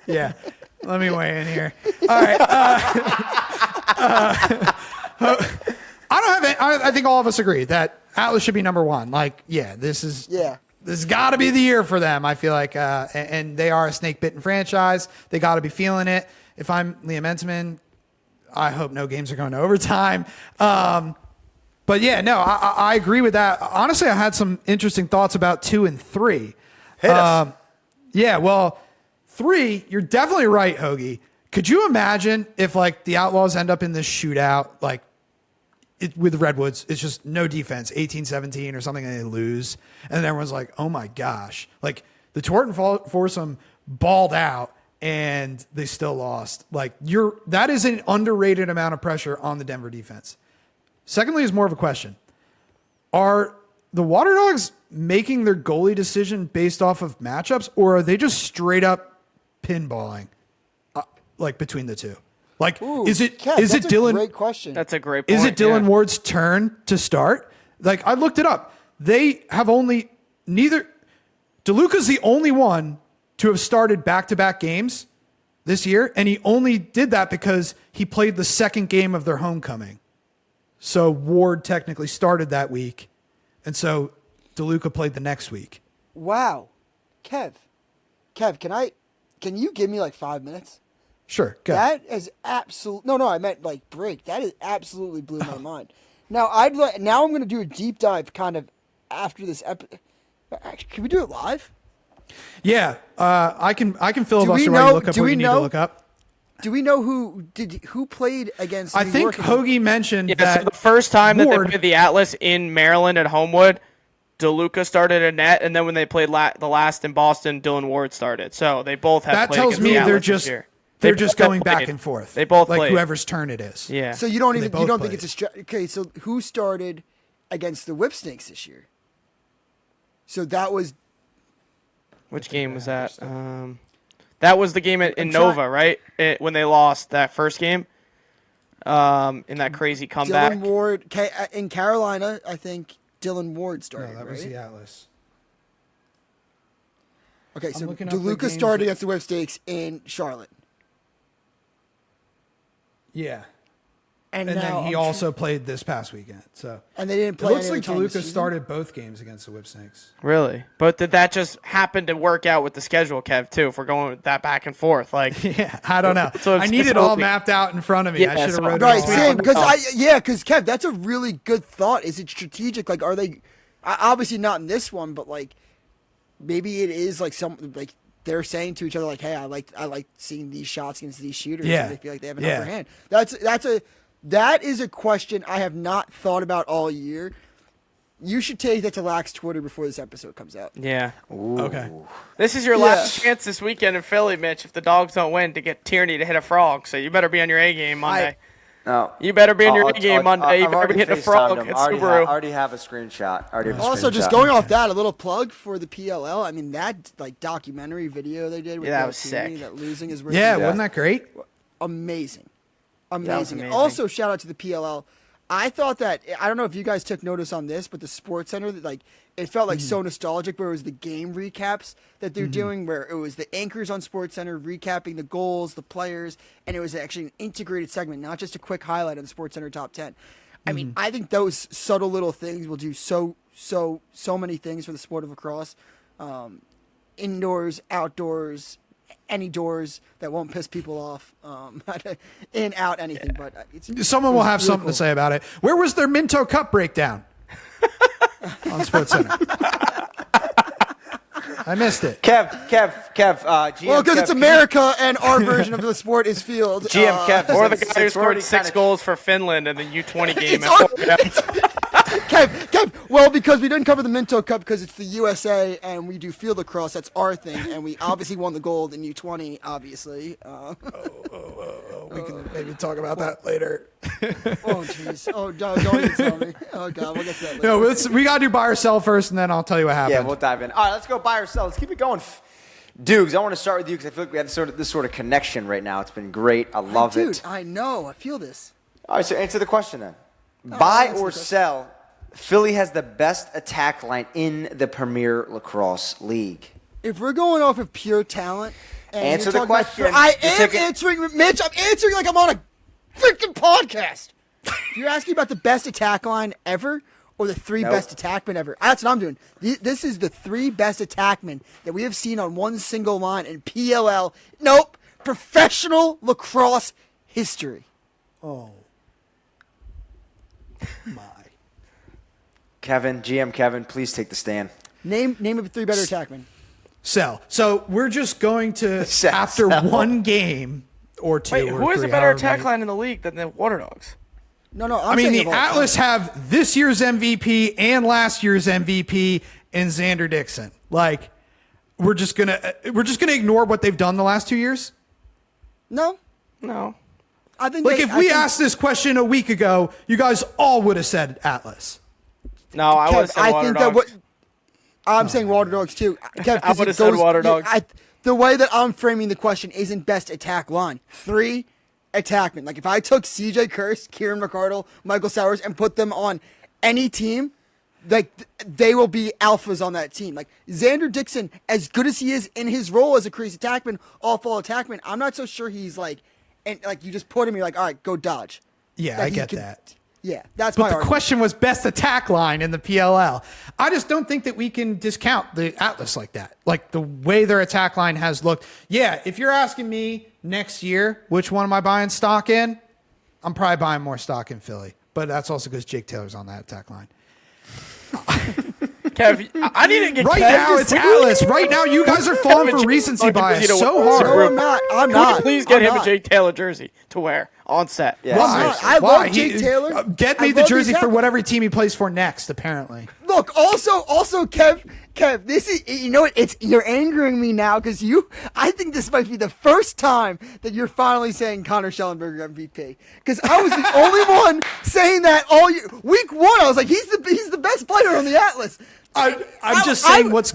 Yeah, let me weigh in here. All right. I don't have it. I think all of us agree that Atlas should be number one. Like, this has got to be the year for them. I feel like, and they are a snake-bitten franchise. They got to be feeling it. If I'm Liam Entenmann, I hope no games are going to overtime. But yeah, no, I agree with that. Honestly, I had some interesting thoughts about 2 and 3. Hit us. Yeah, well, 3, you're definitely right, Hoagie. Could you imagine if the Outlaws end up in this shootout, with Redwoods, it's just no defense, 18-17 or something, and they lose, and then everyone's like, oh my gosh, the Torton foursome balled out and they still lost. That is an underrated amount of pressure on the Denver defense. Secondly, is more of a question. Are the Waterdogs making their goalie decision based off of matchups, or are they just straight up pinballing between the two? Ooh, is it Kev, is it that's a Dylan? Great question. That's a great point. Is it Dylan Ward's turn to start? I looked it up. They have DeLuca's the only one to have started back-to-back games this year, and he only did that because he played the second game of their homecoming. So Ward technically started that week, and so DeLuca played the next week. Wow. Kev, can you give me 5 minutes? Sure. Go. That is absolutely no. I meant break. That is absolutely blew my mind. Now I'm going to do a deep dive kind of after this episode. Can we do it live? Yeah, I can filibuster while you look up what you need to look up. Do we know who played against? I think Hoagie mentioned that so the first time Ward, that they played the Atlas in Maryland at Homewood, DeLuca started a net, and then when they played the last in Boston, Dylan Ward started. So they both have. That tells me they're just going back and forth. They both played. Whoever's turn it is. Yeah. So you don't think it's okay? So who started against the Whipsnakes this year? So that was. Which game was that? That was the game in Nova, right? When they lost that first game. In that crazy comeback. Dylan Ward in Carolina, I think Dylan Ward started. No, that was the Atlas. Okay, so DeLuca started against the Whipsnakes in Charlotte. Yeah. And then he also played this past weekend. So and they didn't play. It looks like DeLuca started both games against the Whipsnakes. Really? But did that just happen to work out with the schedule, Kev, too, if we're going with that back and forth? Yeah, I don't know. I need it all mapped out in front of me. Yeah, I should have wrote it right, all same. out. Because Kev, that's a really good thought. Is it strategic? Are they obviously not in this one, but maybe it is they're saying to each other hey, I like seeing these shots against these shooters. Yeah. They feel like they have an upper hand. That is a question I have not thought about all year. You should take that to Lax Twitter before this episode comes out. Yeah. Ooh. Okay. This is your last chance this weekend in Philly, Mitch, if the Dogs don't win, to get Tierney to hit a frog. So you better be on your A game Monday. You better be on your A game Monday. You better be hitting a frog at Subaru. I already have a screenshot. Also, just going off that, a little plug for the PLL. I mean, that documentary video they did with that was Tierney, sick. that losing his wasn't that great? Amazing. Amazing. Also, shout out to the PLL. I thought that, I don't know if you guys took notice on this, but the Sports Center, it felt so nostalgic where it was the game recaps that they're doing, where it was the anchors on Sports Center recapping the goals, the players, and it was actually an integrated segment, not just a quick highlight of the Sports Center top 10. I mean, I think those subtle little things will do so many things for the sport of lacrosse. Indoors, outdoors, any doors that won't piss people off, in, out, anything. But someone will have something to say about it. Where was their Minto Cup breakdown on SportsCenter? I missed it. Kev, GM. Well, because it's America and our version of the sport is field. GM Kev. Or the guy who scored 6 goals for Finland in the U20 game. Kev, well, because we didn't cover the Minto Cup because it's the USA and we do field lacrosse. That's our thing. And we obviously won the gold in U20, obviously. We can maybe talk about that later. Oh, jeez. Oh, don't even tell me. Oh, God. We'll get to that later. No, we got to do buy or sell first, and then I'll tell you what happened. Yeah, we'll dive in. All right, let's go buy or sell. Let's keep it going. Dukes, I want to start with you because I feel like we have this sort of connection right now. It's been great. I love it. Dude, I know. I feel this. All right, so answer the question then. Buy or sell, Philly has the best attack line in the Premier Lacrosse League. If we're going off of pure talent, and answer the question. I am answering, Mitch. I'm answering like I'm on a freaking podcast. If you're asking about the best attack line ever or the 3 best attackmen ever, that's what I'm doing. This is the 3 best attackmen that we have seen on one single line in PLL. Nope, professional lacrosse history. Oh my. GM Kevin, please take the stand. Name of 3 better attackmen. Sell. So we're just going to, after one game or 2 Wait, or who 3, has a better attack line in the league than the Waterdogs? No, I mean, the Atlas have this year's MVP and last year's MVP in Xander Dixon. Like, we're just gonna ignore what they've done the last 2 years. No. I think if we asked this question a week ago, you guys all would have said Atlas. No, I would have said Waterdogs. I'm saying Waterdogs too. Kev, I would have said Waterdogs. The way that I'm framing the question isn't best attack line. 3 attackmen. Like if I took CJ Kirst, Kieran McArdle, Michael Sowers, and put them on any team, like they will be alphas on that team. Like Xander Dixon, as good as he is in his role as a crease attackman, all-fall attackman, I'm not so sure he's like, and like you just put him, you're like, all right, go dodge. Yeah, like, I get that. Yeah, that's but my the argument. question was best attack line in the PLL. I just don't think that we can discount the Atlas like that. Like the way their attack line has looked. Yeah, if you're asking me next year, which one am I buying stock in? I'm probably buying more stock in Philly. But that's also because Jake Taylor's on that attack line. Kev, I need to get right now. It's Atlas. Right now, you guys are falling for recency bias so hard. No, I'm not. I'm not. Please get him a Jake Taylor jersey to wear on set. Yeah. Why? I love Jake Taylor. Get me the jersey for whatever team he plays for next. Apparently. Look. Also, Kev. This is, you know what? You're angering me now because I think this might be the first time that you're finally saying Connor Schellenberger MVP. Because I was the only one saying that all year. Week 1, I was like, he's the best player on the Atlas. I'm just saying what's.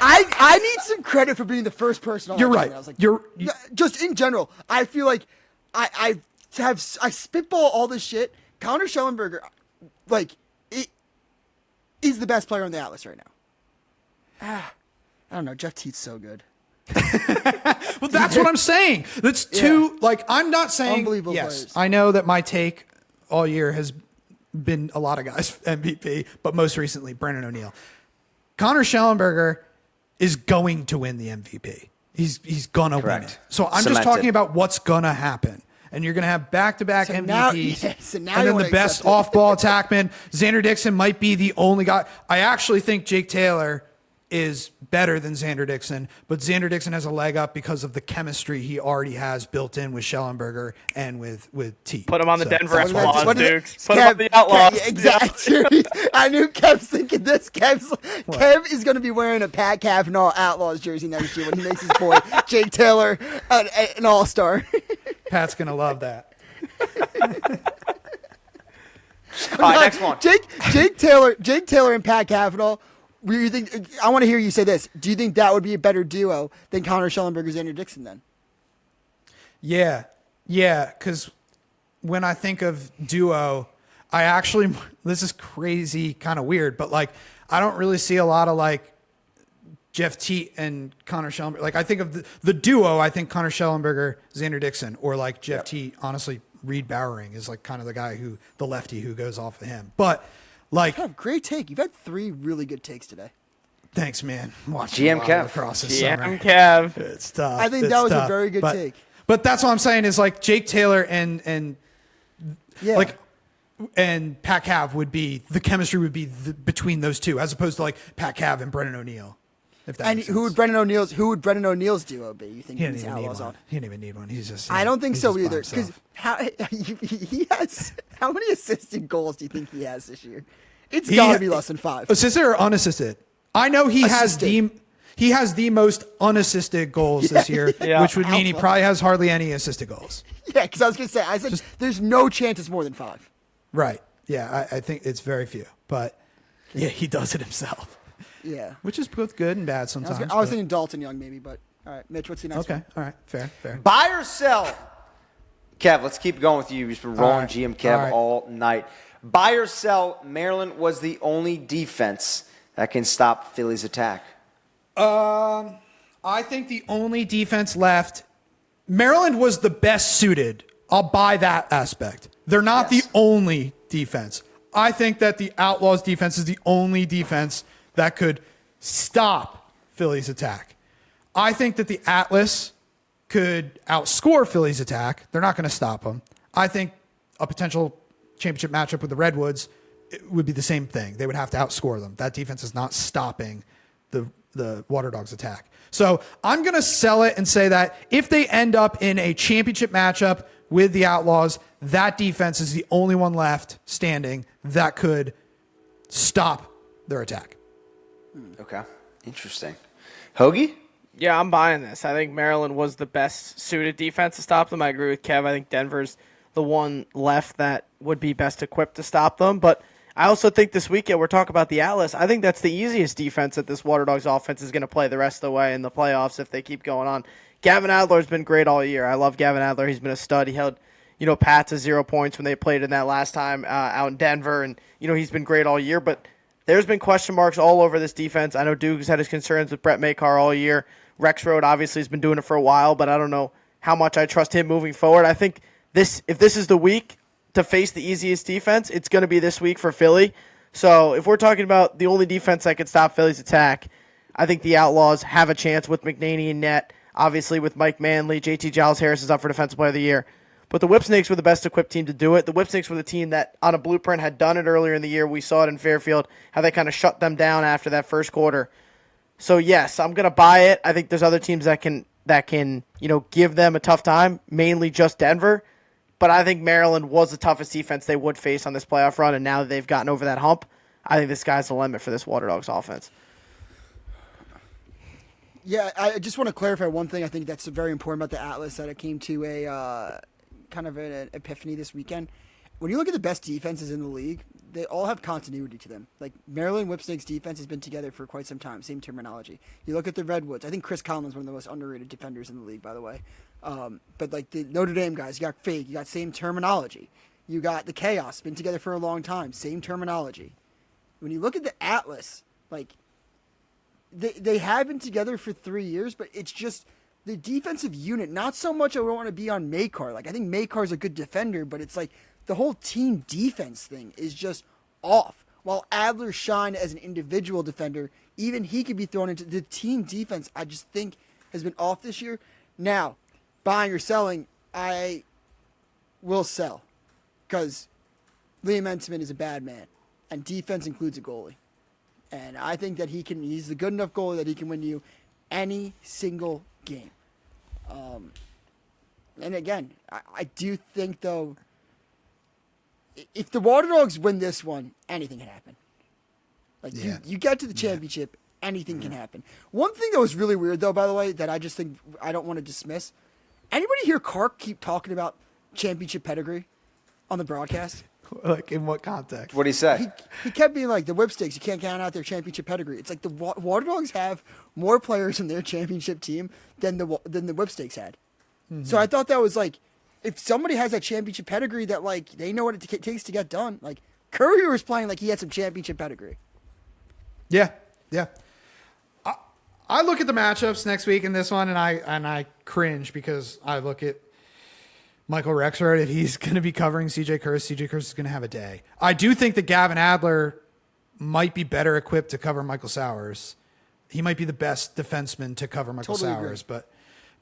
I need some credit for being the first person on You're that right. team. I was like, You're just in general. I feel like I spitball all this shit. Connor Schellenberger, like, is the best player on the Atlas right now. I don't know. Jeff Teet's so good. Well, that's what I'm saying. That's two. Like, I'm not saying. Unbelievable yes, players. I know that my take all year has been a lot of guys MVP, but most recently Brandon O'Neill. Connor Schellenberger is going to win the MVP. He's gonna win it. So I'm just talking about what's gonna happen. And you're going to have back-to-back MVPs. Now and then the best off-ball attackman. Xander Dixon might be the only guy. I actually think Jake Taylor is better than Xander Dixon, but Xander Dixon has a leg up because of the chemistry he already has built in with Schellenberger and with T. Put him on the Denver Outlaws, Dukes. Put Kev, him on the Outlaws. Exactly. I knew Kev's thinking this. Kev is going to be wearing a Pat Cavanaugh Outlaws jersey next year when he makes his boy Jake Taylor an all-star. Pat's going to love that. All right, next one. Jake Taylor and Pat Cavanaugh. I want to hear you say this. Do you think that would be a better duo than Connor Schellenberger, Xander Dixon then? Yeah, because when I think of duo, I actually, this is crazy, kind of weird, but like I don't really see a lot of like Jeff Teat and Connor Schellenberger. Like I think of the duo, I think Connor Schellenberger, Xander Dixon, or like Jeff Teat. Honestly, Reed Bowering is like kind of the guy the lefty who goes off of him. But like, great take. You've had 3 really good takes today. Thanks, man. Watching GM a lot Kev. of lacrosse this summer. GM Kev. It's tough. I think It's that was a tough. very good take. But that's what I'm saying is like Jake Taylor and Yeah. like and Pat Cav would be the chemistry would be between those two as opposed to like Pat Cav and Brennan O'Neill. If that and makes who sense. would Brennan O'Neill's duo be? You think He he's didn't even need Outlaws one. off? He didn't even need one. He's just. I don't think he's so just by either. Because himself. he has how many assisted goals do you think he has this year? It's got to be less than 5. Assisted or unassisted? I know he Assisted. has the most unassisted goals this year, Yeah. which would mean he probably has hardly any assisted goals. Yeah, because I was going to say, I said there's no chance it's more than 5. Right. Yeah, I think it's very few, but yeah, he does it himself, Yeah. which is both good and bad I was, sometimes. I was thinking Dalton Young maybe, but all right, Mitch, what's the next okay, one? all right, fair. Buy or sell? Kev, let's keep going with you. You've been rolling right. GM Kev all night. Buy or sell? Maryland was the only defense that can stop Philly's attack. I think the only defense left, Maryland was the best suited. I'll buy that aspect. They're not Yes. the only defense. I think that the Outlaws defense is the only defense that could stop Philly's attack. I think that the Atlas could outscore Philly's attack. They're not going to stop them. I think a potential championship matchup with the Redwoods it would be the same thing. They would have to outscore them. That defense is not stopping the Waterdogs attack. So I'm going to sell it and say that if they end up in a championship matchup with the Outlaws, that defense is the only one left standing that could stop their attack. Okay, interesting. Hoagie? Yeah, I'm buying this. I think Maryland was the best suited defense to stop them. I agree with Kev. I think Denver's the one left that would be best equipped to stop them. But I also think this weekend we're talking about the Atlas. I think that's the easiest defense that this Waterdogs offense is going to play the rest of the way in the playoffs if they keep going on. Gavin Adler's been great all year. I love Gavin Adler. He's been a stud. He held, Pat to 0 points when they played in that last time out in Denver. And, he's been great all year. But there's been question marks all over this defense. I know Duke's had his concerns with Brett Makar all year. Rexroad obviously has been doing it for a while, but I don't know how much I trust him moving forward. I think if this is the week to face the easiest defense, it's going to be this week for Philly. So if we're talking about the only defense that could stop Philly's attack, I think the Outlaws have a chance with McNaney in net, obviously with Mike Manley. JT Giles Harris is up for Defensive Player of the Year. But the Whipsnakes were the best equipped team to do it. The Whipsnakes were the team that on a blueprint had done it earlier in the year. We saw it in Fairfield, how they kind of shut them down after that first quarter. So yes, I'm gonna buy it. I think there's other teams that can give them a tough time, mainly just Denver. But I think Maryland was the toughest defense they would face on this playoff run, and now that they've gotten over that hump, I think the sky's the limit for this Waterdogs offense. Yeah, I just want to clarify one thing. I think that's very important about the Atlas, that it came to a kind of an epiphany this weekend. When you look at the best defenses in the league, they all have continuity to them. Like Maryland Whipsnakes defense has been together for quite some time. Same terminology. You look at the Redwoods. I think Chris Conlon's one of the most underrated defenders in the league, by the way. But like the Notre Dame guys, you got Fake, you got same terminology. You got the Chaos, been together for a long time, same terminology. When you look at the Atlas, like they have been together for 3 years, but it's just the defensive unit. Not so much I don't want to be on Makar. Like I think Makar's a good defender, but it's like the whole team defense thing is just off. While Adler shined as an individual defender, even he could be thrown into the team defense. I just think has been off this year. Now, buying or selling, I will sell because Liam Entenmann is a bad man, and defense includes a goalie. And I think that he's the good enough goalie that he can win you any single game. And again, I do think, though, if the Waterdogs win this one, anything can happen. Like, you get to the championship, anything can happen. One thing that was really weird, though, by the way, that I just think I don't want to dismiss. Anybody hear Kark keep talking about championship pedigree on the broadcast? Like, in what context? What did he say? He kept being like, the Whipstakes, you can't count out their championship pedigree. It's like the Waterdogs have more players in their championship team than the Whipstakes had. Mm-hmm. So I thought that was like, if somebody has that championship pedigree that like they know what it takes to get done, like Curry was playing like he had some championship pedigree. Yeah. I look at the matchups next week in this one, and I cringe because I look at Michael Rexroad. If he's going to be covering CJ Kirst is going to have a day. I do think that Gavin Adler might be better equipped to cover Michael Sowers. he might be the best defenseman to cover Michael Totally Sowers.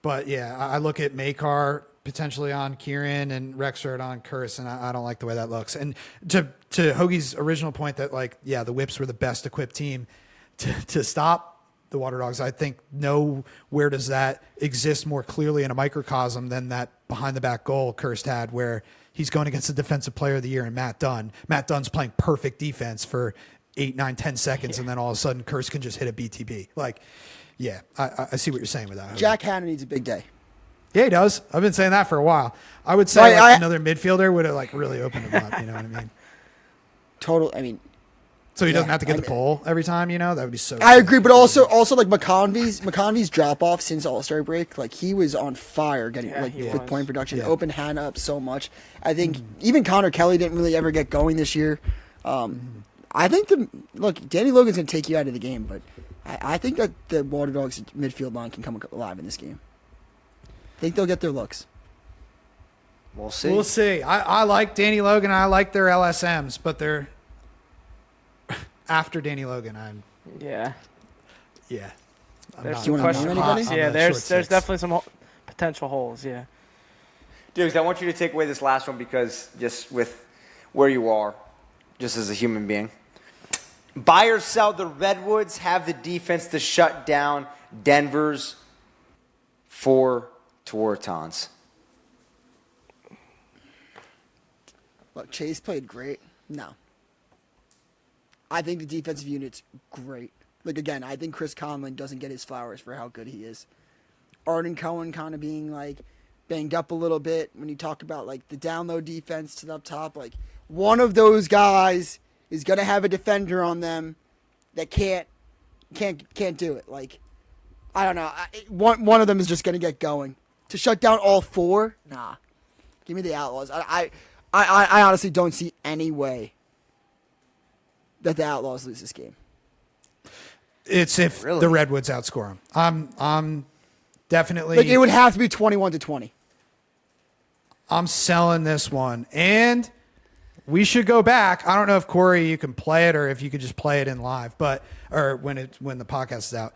But yeah, I look at Makar potentially on Kieran and Rexford on Kirst, and I don't like the way that looks. And to Hoagie's original point that, like, yeah, the Whips were the best equipped team to stop the Waterdogs, I think nowhere does that exist more clearly in a microcosm than that behind the back goal Kirst had, where he's going against the defensive player of the year and Matt Dunn. Matt Dunn's playing perfect defense for 8, 9, 10 seconds, and then all of a sudden Kirst can just hit a BTB. Like, yeah, I see what you're saying with that. Jack Hanna needs a big day. Yeah, he does. I've been saying that for a while. I would say another midfielder would have like really opened him up. You know what I mean? Total. I mean, so he doesn't have to get the pole every time. You know, that would be so. I agree, but also like McConvey's drop off since All-Star break, like he was on fire getting with point production, opened Hanna up so much. I think even Connor Kelly didn't really ever get going this year. I think Danny Logan's gonna take you out of the game, but I think that the Waterdogs midfield line can come alive in this game. I think they'll get their looks. We'll see. We'll see. I like Danny Logan. I like their LSMs, but they're after Danny Logan. Yeah. Do There's you some want to name anybody? Yeah, there's definitely some potential holes. Yeah. Dukes, I want you to take away this last one because just with where you are, just as a human being. Buy or sell, the Redwoods have the defense to shut down Denver's 4 Tortons. Look, Chase played great. No. I think the defensive unit's great. Like, again, I think Chris Conlon doesn't get his flowers for how good he is. Arden Cohen kind of being, like, banged up a little bit when you talk about, like, the down-low defense to the up top. Like, one of those guys is going to have a defender on them that can't do it. Like, I don't know. One of them is just going to get going. To shut down all 4? Nah. Give me the Outlaws. I honestly don't see any way that the Outlaws lose this game. It's if the Redwoods outscore them. I'm definitely... Like, it would have to be 21-20. I'm selling this one. And we should go back. I don't know if, Corey, you can play it or if you could just play it in live, or when the podcast is out.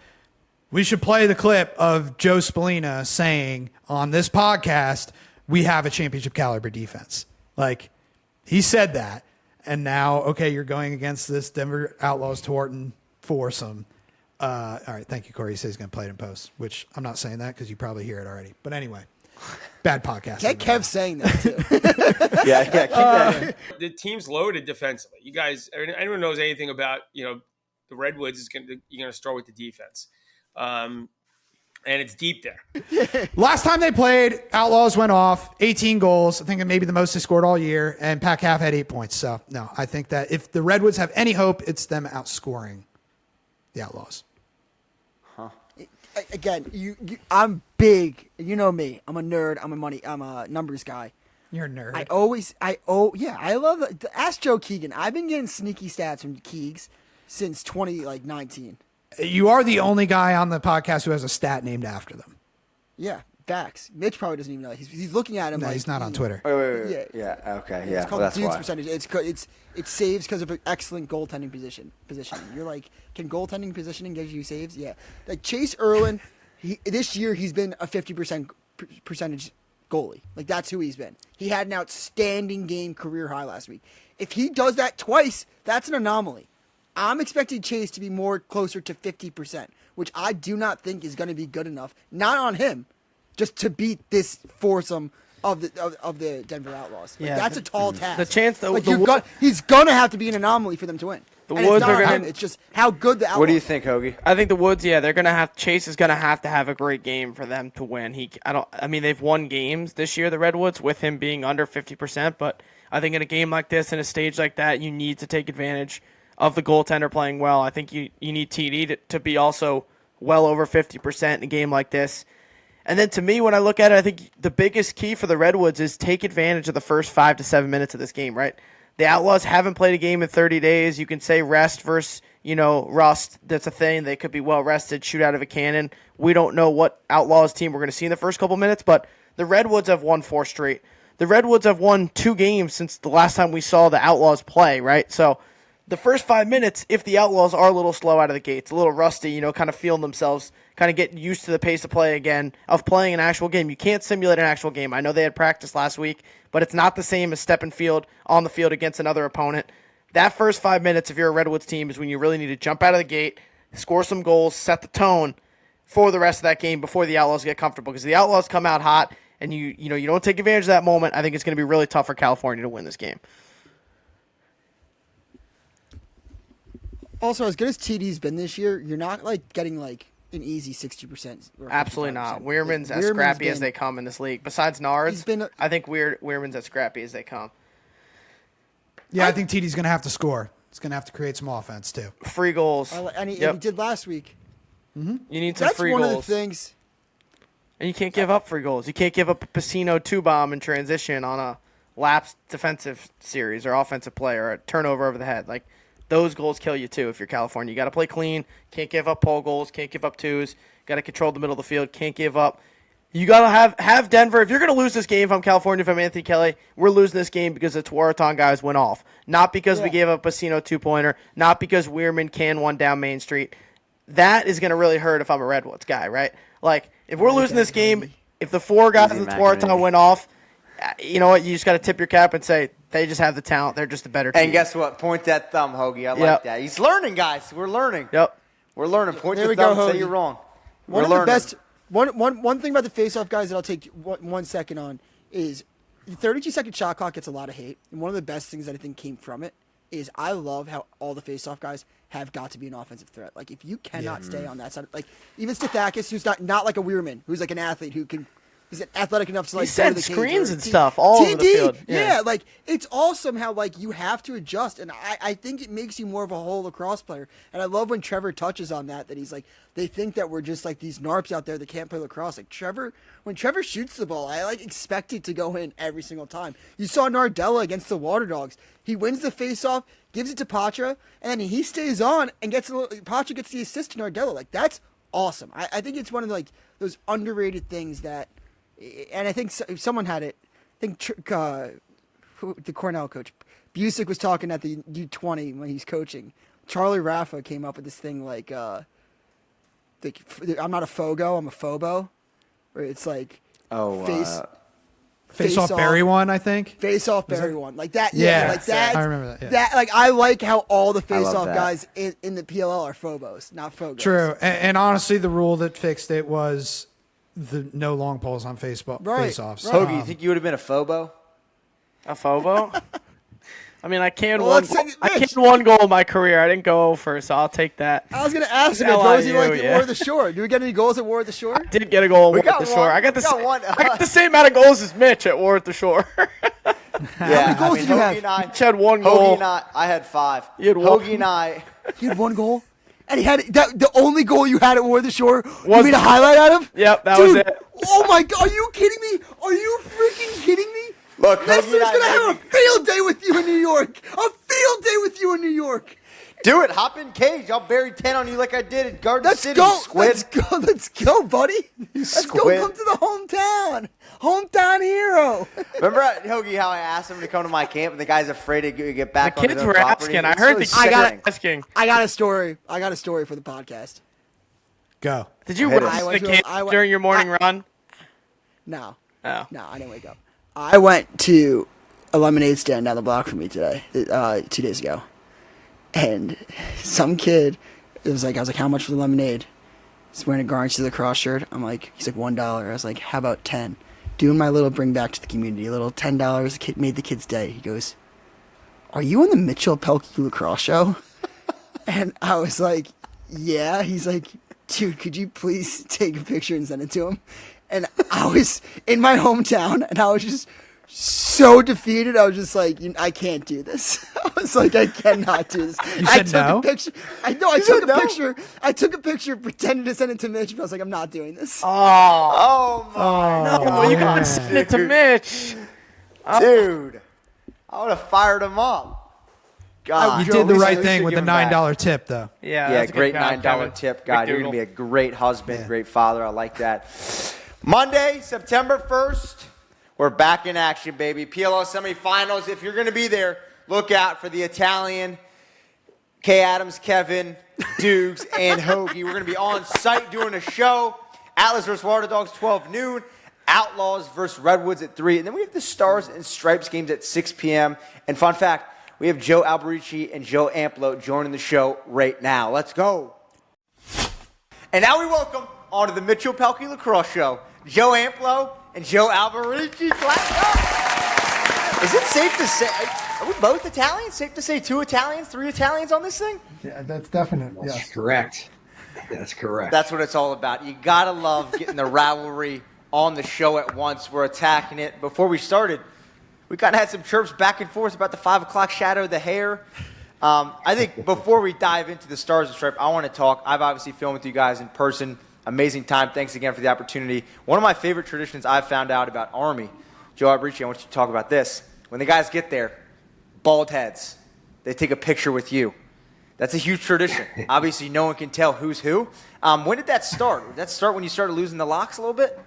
We should play the clip of Joe Spallina saying on this podcast, we have a championship caliber defense. Like, he said that. And now, okay, you're going against this Denver Outlaws Torton foursome. All right, thank you, Corey. He says he's going to play it in post, which I'm not saying that because you probably hear it already. But anyway, bad podcast. Get Kev saying that, too. yeah, keep that in. The team's loaded defensively. You guys, anyone knows anything about, the Redwoods you're going to start with the defense. And it's deep there. Last time they played, Outlaws went off, 18 goals. I think maybe the most they scored all year, and Pack Half had 8 points. So, no, I think that if the Redwoods have any hope, it's them outscoring the Outlaws. Huh. Again, I'm big. You know me. I'm a nerd. I'm a numbers guy. You're a nerd. I love it. Ask Joe Keegan. I've been getting sneaky stats from Keegs since 2019. You are the only guy on the podcast who has a stat named after them. Yeah, facts. Mitch probably doesn't even know. He's looking at him. No, like, he's not on Twitter. Wait. Yeah. Okay. Yeah. It's called that's Duke's why. percentage. It saves because of an excellent goaltending positioning. You're like, can goaltending positioning give you saves? Yeah. Like Chase Erlin, this year he's been a 50% percentage goalie. Like that's who he's been. He had an outstanding game career high last week. If he does that twice, that's an anomaly. I'm expecting Chase to be more closer to 50%, which I do not think is going to be good enough. Not on him, just to beat this foursome of the Denver Outlaws. Like, that's a tall task. The chance he's going to have to be an anomaly for them to win. The Woods are going to. It's just how good the Outlaws. What do you think, Hoagie? I think the Woods. Yeah, they're going to have. Chase is going to have a great game for them to win. They've won games this year, the Redwoods, with him being under 50%. But I think in a game like this, in a stage like that, you need to take advantage of the goaltender playing well. I think you need TD to be also well over 50% in a game like this. And then to me, when I look at it, I think the biggest key for the Redwoods is take advantage of the first 5 to 7 minutes of this game, right? The Outlaws haven't played a game in 30 days. You can say rest versus, rust. That's a thing. They could be well rested, shoot out of a cannon. We don't know what Outlaws team we're going to see in the first couple minutes, but the Redwoods have won 4 straight. The Redwoods have won 2 games since the last time we saw the Outlaws play, right? So the first 5 minutes, if the Outlaws are a little slow out of the gates, a little rusty, kind of feeling themselves, kind of getting used to the pace of play again, of playing an actual game. You can't simulate an actual game. I know they had practice last week, but it's not the same as stepping on the field against another opponent. That first 5 minutes, if you're a Redwoods team, is when you really need to jump out of the gate, score some goals, set the tone for the rest of that game before the Outlaws get comfortable. Because the Outlaws come out hot, and you don't take advantage of that moment, I think it's going to be really tough for California to win this game. Also, as good as TD's been this year, you're not getting an easy 60%. Absolutely not. Weirman's as scrappy as they come in this league. Besides Nards, I think Weirman's as scrappy as they come. Yeah, I think TD's going to have to score. He's going to have to create some offense too. Free goals. And he did last week. Mm-hmm. You need some free goals. That's one of the things. And you can't give up free goals. You can't give up a Pacino 2-bomb in transition on a lapsed defensive series or offensive play or a turnover over the head. Those goals kill you too if you're California. You got to play clean. Can't give up pole goals. Can't give up twos. Got to control the middle of the field. Can't give up. You got to have Denver. If you're going to lose this game, if I'm California, if I'm Anthony Kelly, we're losing this game because the Tuaraton guys went off. Not because we gave up a Pacino 2-pointer. Not because Weirman canned one down Main Street. That is going to really hurt if I'm a Redwoods guy, right? If we're losing this game, if the 4 guys in the Tuaraton went off, you know what? You just got to tip your cap and say, they just have the talent. They're just a better team. And guess what? Point that thumb, Hoagie. I like that. He's learning, guys. We're learning. Yep. We're learning. Point there the thumb and say you're wrong. One of the best. One thing about the face-off, guys, that I'll take 1 second on is the 32-second shot clock gets a lot of hate. And one of the best things that I think came from it is I love how all the face-off guys have got to be an offensive threat. If you cannot stay on that side, even Stathakis, who's not like a Weirman, who's an athlete who can. He's athletic enough to he go to the screens cage and stuff all over the field. Yeah, it's all somehow you have to adjust, and I think it makes you more of a whole lacrosse player. And I love when Trevor touches on that he's they think that we're just these narps out there that can't play lacrosse. When Trevor shoots the ball, I expect it to go in every single time. You saw Nardella against the Waterdogs. He wins the face-off, gives it to Patra, and then he stays on and Patra gets the assist to Nardella. That's awesome. I think it's one of those underrated things that. And I think someone had it. I think the Cornell coach, Busick, was talking at the U20 when he's coaching. Charlie Raffa came up with this thing I'm not a Fogo, I'm a Fobo. Where it's face off Barry one, I think. Face off Barry one. That. Yeah. That. I remember that. Yeah. That I like how all the face off guys in the PLL are Phobos, not Fogos. True. And honestly, the rule that fixed it was the no long poles on face-offs. Right. Hoagie, you think you would have been a Phobo? A Phobo? I mean, I canned one goal in my career. I didn't go over, so I'll take that. I was going to ask him, goes he at War of the Shore? Do we get any goals at War of the Shore? I did get a goal at War of the Shore. I got the same amount of goals as Mitch at War of the Shore. How many goals did you have? Mitch had 1 goal. Hoagie and I had 5. You had Hoagie and I. You had 1 goal? And he had the only goal you had at War of the Shore. You made a highlight out of? Yep, that was it. Oh my God! Are you kidding me? Are you freaking kidding me? Look, Nestor's gonna have a field day with you in New York. A field day with you in New York. Do it. Hop in cage. I'll bury 10 on you like I did in Garden City. Squid. Let's go, buddy. Let's go. Come to the hometown. Hometown hero. Remember, Hoagie, how I asked him to come to my camp, and the guy's afraid to get back on his own property? Asking. I heard the kids asking. I got a story. I got a story for the podcast. Go. Did you roast the kids during your morning run? No. Oh. No, I didn't wake up. I went to a lemonade stand down the block from me today, 2 days ago. And some kid, I was like, how much for the lemonade? He's wearing a Garnish to the Cross shirt. He's like $1. I was like, how about 10? Doing my little bring back to the community, a little $10 made the kid's day. He goes, are you on the Mitchell Pehlke Lacrosse show? And I was like, yeah. He's like, dude, could you please take a picture and send it to him? And I was in my hometown, and I was just so defeated. I was just like, I can't do this. I was like, I cannot do this. You said no? A picture. I took a picture. I took a picture, pretended to send it to Mitch, but I was like, I'm not doing this. Oh my God. You gotta send it to Mitch. Dude, I would have fired him up. God. You did the right thing with the $9 tip, though. Yeah, great $9 tip, God. You're going to be a great husband, great father. I like that. Monday, September 1st, we're back in action, baby. PLO semifinals. If you're going to be there, look out for the Italian Adams, Kevin, Dukes, and Hoagie. We're going to be on site doing a show. Atlas versus Waterdogs, 12 noon. Outlaws versus Redwoods at 3. And then we have the Stars and Stripes games at 6 p.m. And fun fact, we have Joe Alberici and Joe Amplo joining the show right now. Let's go. And now we welcome onto the 𝐓𝐇𝐄 Lacrosse Show, Joe Amplo and Joe Alberici. Let's go. Is it safe to say, are we both Italians? Safe to say 2 Italians, 3 Italians on this thing? Yeah, that's definite. That's yes. correct. That's correct. That's what it's all about. You got to love getting the rivalry on the show at once. We're attacking it. Before we started, we kind of had some chirps back and forth about the 5 o'clock shadow of the hair. I think before we dive into the Stars and Stripes, I want to talk. I've obviously filmed with you guys in person. Amazing time. Thanks again for the opportunity. One of my favorite traditions I've found out about Army, Joe Alberici, I want you to talk about this. When the guys get there, bald heads, they take a picture with you. That's a huge tradition. Obviously, no one can tell who's who. When did that start? Did that start when you started losing the locks a little bit?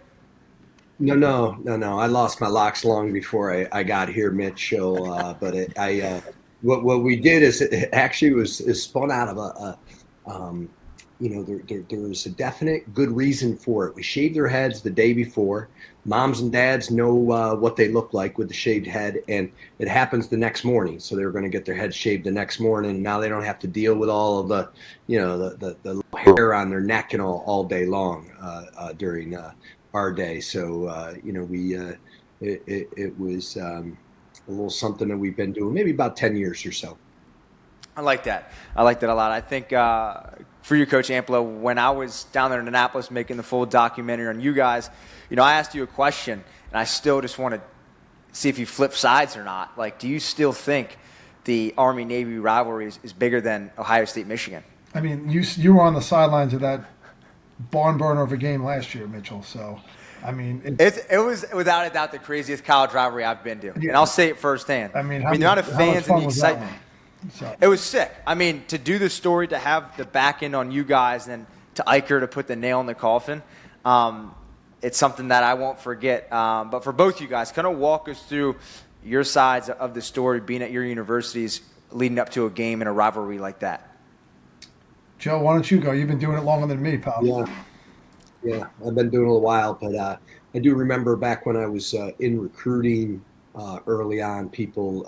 No. I lost my locks long before I got here, Mitch. So, what we did is it actually was spun out of there was a definite good reason for it. We shaved their heads the day before. Moms and dads know what they look like with the shaved head, and it happens the next morning. So they were going to get their heads shaved the next morning. Now they don't have to deal with all of the hair on their neck and all day long during our day. So it was a little something that we've been doing maybe about 10 years or so. I like that. I like that a lot. I think for you, Coach Amplo, when I was down there in Annapolis making the full documentary on you guys, I asked you a question, and I still just want to see if you flip sides or not. Like, do you still think the Army-Navy rivalry is bigger than Ohio State-Michigan? I mean, you were on the sidelines of that barn burner of a game last year, Mitchell. So, I mean, it was without a doubt the craziest college rivalry I've been to, and I'll say it firsthand. I mean, the amount of fans and the excitement. So. It was sick. I mean, to do the story, to have the back end on you guys, and then to Iker to put the nail in the coffin, it's something that I won't forget. But for both you guys, kind of walk us through your sides of the story, being at your universities, leading up to a game and a rivalry like that. Joe, why don't you go? You've been doing it longer than me, pal. Yeah, I've been doing it a while, but I do remember back when I was in recruiting early on.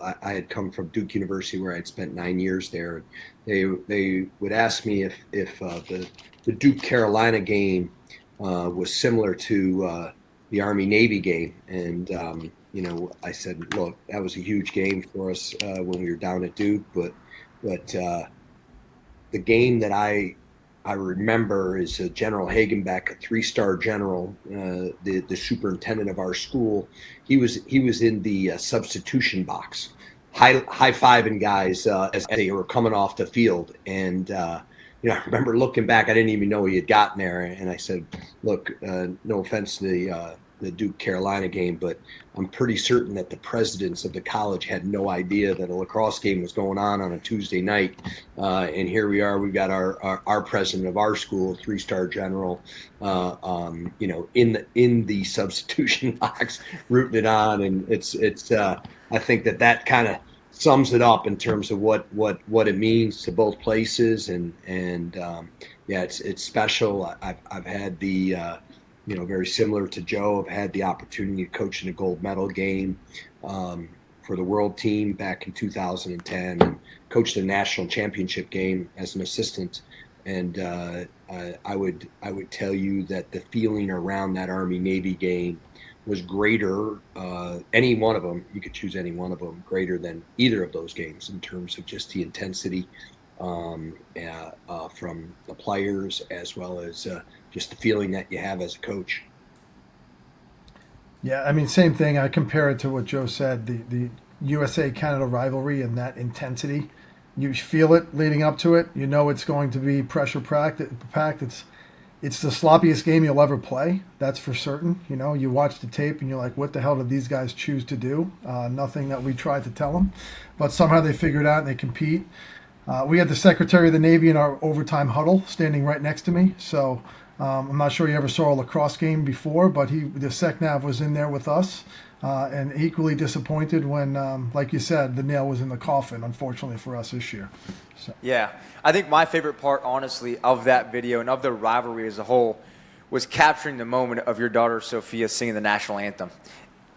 I had come from Duke University where I'd spent 9 years there. They would ask me if the Duke Carolina game was similar to the Army-Navy game, and I said, look, that was a huge game for us when we were down at Duke, but the game that I remember is General Hagenbeck, a 3-star general, the superintendent of our school. He was in the substitution box, high-fiving guys as they were coming off the field. And I remember looking back, I didn't even know he had gotten there. And I said, look, no offense to the Duke Carolina game, but I'm pretty certain that the presidents of the college had no idea that a lacrosse game was going on a Tuesday night. And here we are, we've got our president of our school, 3-star general, in the substitution box, rooting it on. And it's I think that kind of sums it up in terms of what it means to both places. And it's special. I've had the, very similar to Joe, I've had the opportunity to coach in a gold medal game for the world team back in 2010, and coached the national championship game as an assistant. And I would tell you that the feeling around that Army-Navy game was greater, any one of them, you could choose any one of them, greater than either of those games in terms of just the intensity from the players, as well as just the feeling that you have as a coach. Yeah, I mean, same thing. I compare it to what Joe said, the USA-Canada rivalry and that intensity. You feel it leading up to it. You know it's going to be pressure packed. It's the sloppiest game you'll ever play. That's for certain. You watch the tape and you're like, what the hell did these guys choose to do? Nothing that we tried to tell them. But somehow they figure it out and they compete. We had the Secretary of the Navy in our overtime huddle standing right next to me. So I'm not sure you ever saw a lacrosse game before, but the SecNav was in there with us, and equally disappointed when, like you said, the nail was in the coffin, unfortunately for us this year. So. Yeah, I think my favorite part, honestly, of that video and of the rivalry as a whole was capturing the moment of your daughter Sophia singing the national anthem.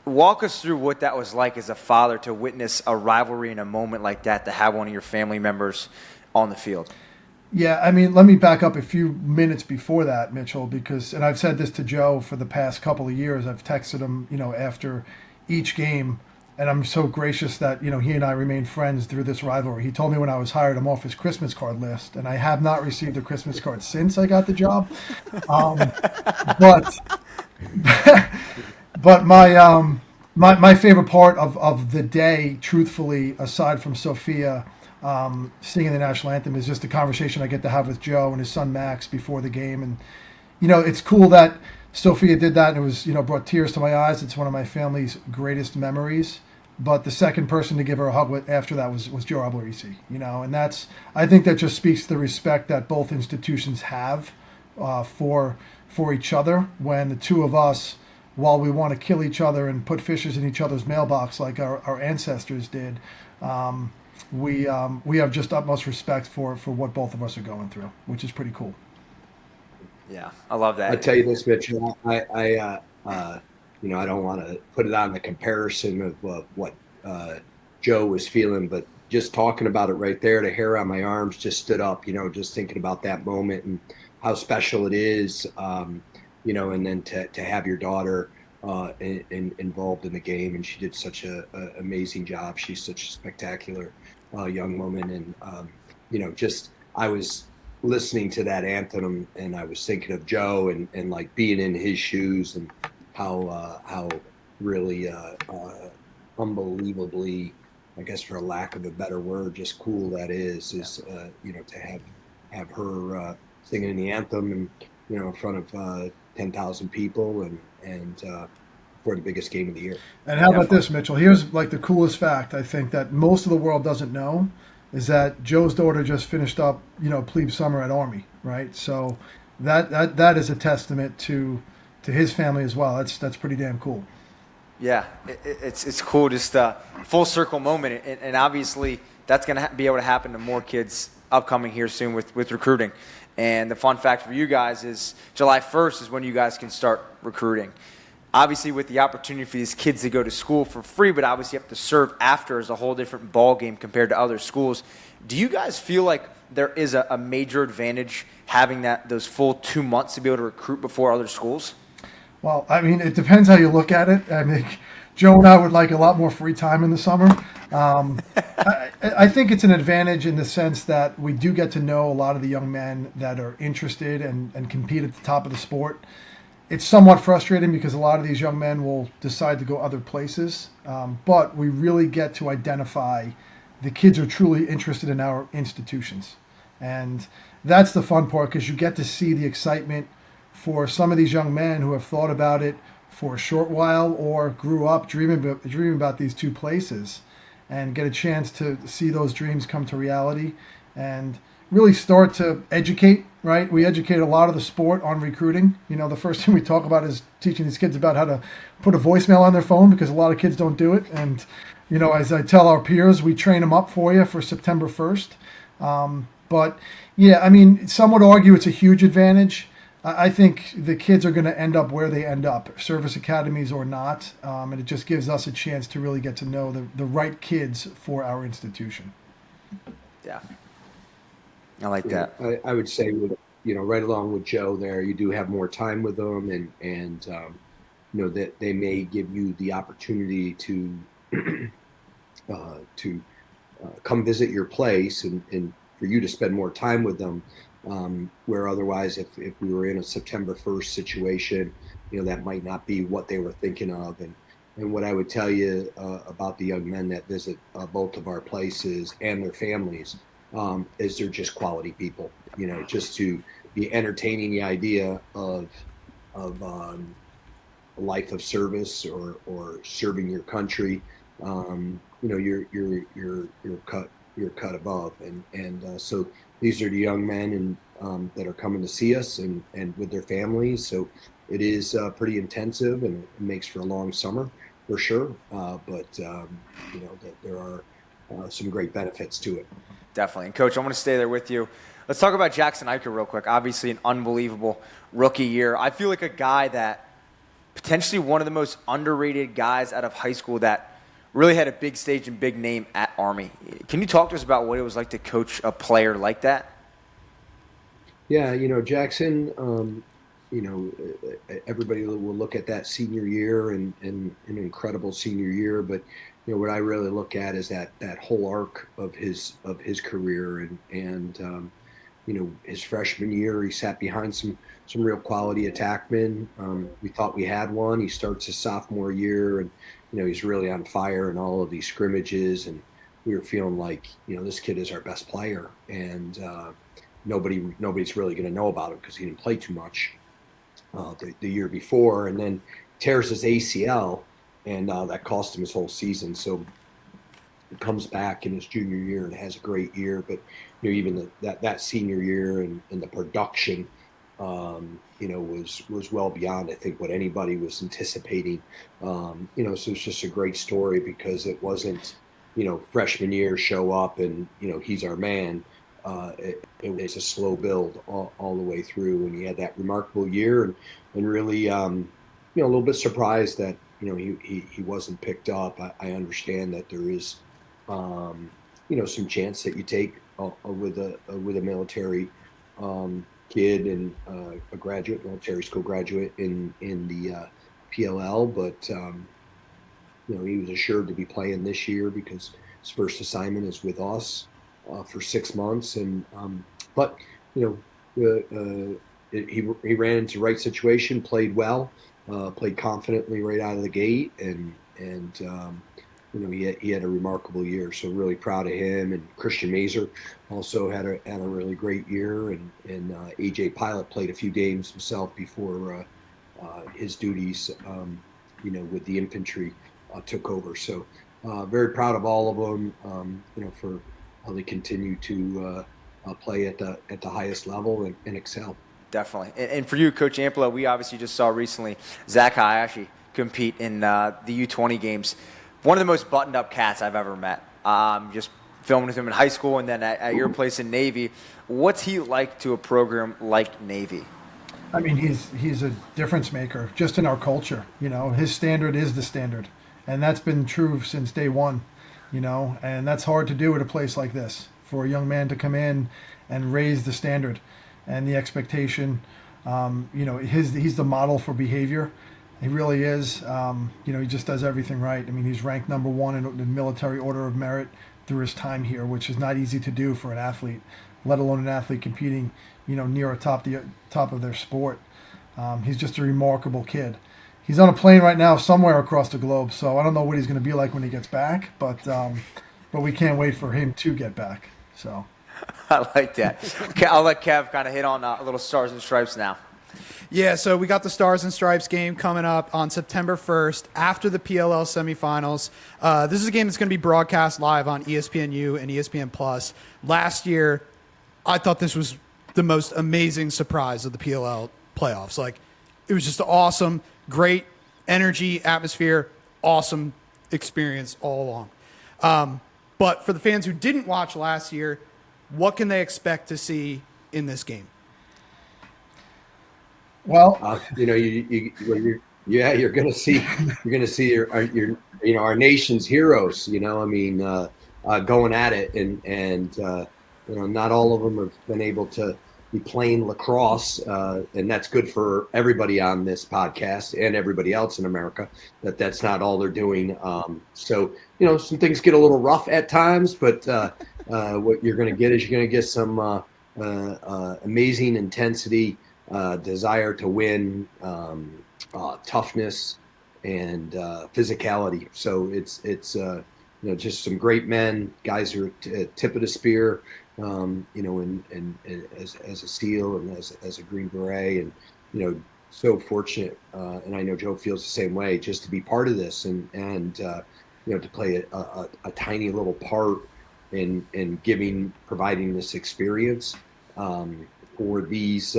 Walk us through what that was like as a father to witness a rivalry in a moment like that, to have one of your family members on the field. Yeah, I mean, let me back up a few minutes before that, Mitchell, because, and I've said this to Joe for the past couple of years, I've texted him, after each game, and I'm so gracious that, he and I remain friends through this rivalry. He told me when I was hired, I'm off his Christmas card list, and I have not received a Christmas card since I got the job. But my favorite part of the day, truthfully, aside from Sophia singing the national anthem, is just the conversation I get to have with Joe and his son Max before the game. And it's cool that Sophia did that, and it was brought tears to my eyes. It's one of my family's greatest memories. But the second person to give her a hug after that was Joe Alberici. And I think that just speaks to the respect that both institutions have for each other. When the two of us, while we want to kill each other and put fishes in each other's mailbox like our ancestors did, we have just utmost respect for what both of us are going through, which is pretty cool. Yeah, I love that. I tell you this, Mitchell. I don't want to put it on the comparison of what Joe was feeling, but just talking about it right there, the hair on my arms just stood up. Just thinking about that moment and how special it is. And then to have your daughter involved in the game, and she did such a amazing job. She's such a spectacular young woman, and I was listening to that anthem, and I was thinking of Joe and like being in his shoes, and how really unbelievably, I guess for a lack of a better word, just cool that is to have her singing the anthem and in front of 10,000 people and for the biggest game of the year. And how about this, Mitchell? Here's like the coolest fact I think that most of the world doesn't know is that Joe's daughter just finished up, plebe summer at Army, right? So that is a testament to his family as well. That's pretty damn cool. Yeah, it's cool, just a full circle moment, and obviously that's going to be able to happen to more kids upcoming here soon with recruiting. And the fun fact for you guys is July 1st is when you guys can start recruiting. Obviously, with the opportunity for these kids to go to school for free, but obviously you have to serve after is a whole different ball game compared to other schools. Do you guys feel like there is a major advantage having those full 2 months to be able to recruit before other schools? Well, I mean, it depends how you look at it. I mean, Joe and I would like a lot more free time in the summer. I think it's an advantage in the sense that we do get to know a lot of the young men that are interested and compete at the top of the sport. It's somewhat frustrating because a lot of these young men will decide to go other places, but we really get to identify the kids are truly interested in our institutions. And that's the fun part, because you get to see the excitement for some of these young men who have thought about it for a short while or grew up dreaming about these two places, and get a chance to see those dreams come to reality and really start to educate, right? We educate a lot of the sport on recruiting. The first thing we talk about is teaching these kids about how to put a voicemail on their phone, because a lot of kids don't do it. And, as I tell our peers, we train them up for you for September 1st. But yeah, I mean, some would argue it's a huge advantage. I think the kids are going to end up where they end up, service academies or not, and it just gives us a chance to really get to know the right kids for our institution. Yeah, I like that. I would say, right along with Joe there, you do have more time with them, and that they may give you the opportunity to come visit your place and for you to spend more time with them. Where otherwise, if we were in a September 1st situation, that might not be what they were thinking of. And what I would tell you about the young men that visit both of our places and their families is they're just quality people. Just to be entertaining the idea of a life of service or serving your country. You're you're cut above. And so these are the young men and that are coming to see us and with their families. So it is pretty intensive, and it makes for a long summer for sure. But that there are some great benefits to it. Definitely. And Coach, I want to stay there with you. Let's talk about Jackson Eicher real quick. Obviously an unbelievable rookie year. I feel like a guy that potentially one of the most underrated guys out of high school that really had a big stage and big name at Army. Can you talk to us about what it was like to coach a player like that? Yeah, Jackson, everybody will look at that senior year and an incredible senior year, but what I really look at is that whole arc of his career and his freshman year, he sat behind some real quality attackmen. We thought we had one. He starts his sophomore year, and he's really on fire in all of these scrimmages, and we were feeling like this kid is our best player, and nobody's really going to know about him because he didn't play too much the year before, and then tears his ACL, and that cost him his whole season. So he comes back in his junior year and has a great year, but even that senior year and the production, was well beyond I think what anybody was anticipating. So it's just a great story because it wasn't freshman year show up and he's our man. It was a slow build all the way through, and he had that remarkable year, and really a little bit surprised that he wasn't picked up. I understand that there is some chance that you take with a military kid and a graduate, military school graduate in the PLL, but he was assured to be playing this year because his first assignment is with us for 6 months, and but he ran into the right situation, played well, played confidently right out of the gate, and he had a remarkable year. So really proud of him. And Christian Mazer also had a really great year, and AJ Pilot played a few games himself before his duties with the infantry took over. So very proud of all of them, for how they continue to play at the highest level and excel. Definitely. And for you, Coach Amplo, we obviously just saw recently Zach Hayashi compete in the U20 games. One of the most buttoned-up cats I've ever met. Just filming with him in high school and then at your place in Navy. What's he like to a program like Navy? I mean, he's a difference maker just in our culture. His standard is the standard, and that's been true since day one. And that's hard to do at a place like this, for a young man to come in and raise the standard and the expectation. He's the model for behavior. He really is. He just does everything right. I mean, he's ranked number one in the military order of merit through his time here, which is not easy to do for an athlete, let alone an athlete competing, near the top of their sport. He's just a remarkable kid. He's on a plane right now somewhere across the globe, so I don't know what he's going to be like when he gets back, but we can't wait for him to get back. So I like that. Okay, I'll let Kev kind of hit on a little Stars and Stripes now. Yeah, so we got the Stars and Stripes game coming up on September 1st after the PLL semifinals. This is a game that's going to be broadcast live on ESPNU and ESPN+. Last year, I thought this was the most amazing surprise of the PLL playoffs. It was just awesome, great energy, atmosphere, awesome experience all along. But for the fans who didn't watch last year, what can they expect to see in this game? Well, you're going to see our nation's heroes. Going at it, and not all of them have been able to be playing lacrosse, and that's good for everybody on this podcast and everybody else in America. That's not all they're doing. So some things get a little rough at times, but what you're going to get is you're going to get some amazing intensity, desire to win, toughness, and physicality. So it's just some great men, guys who are at tip of the spear, and as a SEAL and as a Green Beret, and so fortunate, and I know Joe feels the same way, just to be part of this and to play a tiny little part in providing this experience for these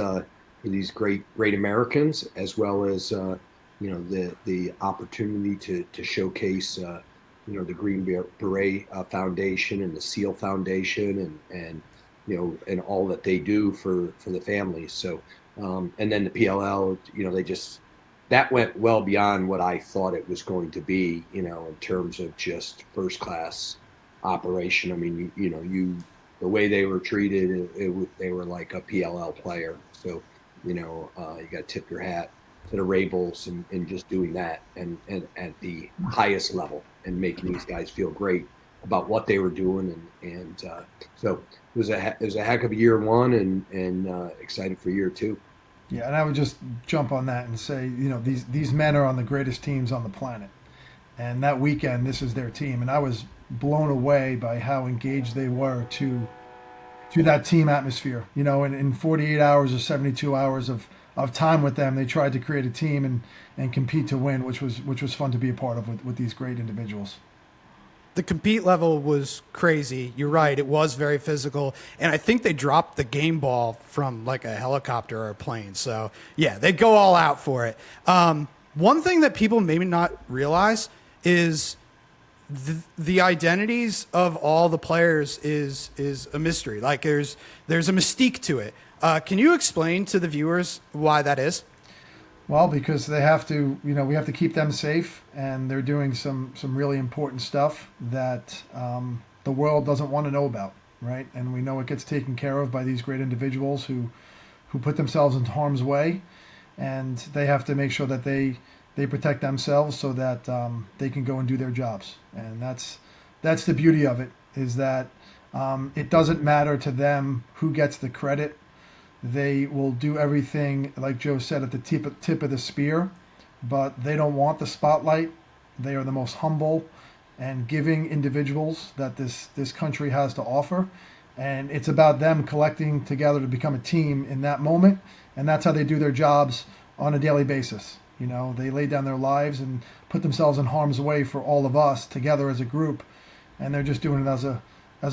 great Americans, as well as the opportunity to showcase the Green Beret Foundation and the SEAL Foundation and all that they do for the families. So and then the PLL, that went well beyond what I thought it was going to be, in terms of just first class operation. I mean, the way they were treated, they were like a PLL player. So, you got to tip your hat to the Rebels and just doing that and at the highest level and making these guys feel great about what they were doing. And so it was a heck of a year one and excited for year two. Yeah, and I would just jump on that and say, these men are on the greatest teams on the planet. And that weekend, this is their team. And I was blown away by how engaged they were to that team atmosphere. In 48 hours or 72 hours of time with them, they tried to create a team and compete to win, which was fun to be a part of with these great individuals. The compete level was crazy. You're right. It was very physical. And I think they dropped the game ball from like a helicopter or a plane. So, yeah, they go all out for it. One thing that people maybe not realize is the identities of all the players is a mystery. Like there's a mystique to it. Can you explain to the viewers why that is? Well, because they have to, we have to keep them safe, and they're doing some really important stuff that the world doesn't want to know about, right? And we know it gets taken care of by these great individuals who put themselves in harm's way, and they have to make sure that they protect themselves so that they can go and do their jobs. And that's the beauty of it, is that it doesn't matter to them who gets the credit. They will do everything, like Joe said, at the tip of the spear, but they don't want the spotlight. They are the most humble and giving individuals that this country has to offer. And it's about them collecting together to become a team in that moment. And that's how they do their jobs on a daily basis. They lay down their lives and put themselves in harm's way for all of us together as a group. And they're just doing it as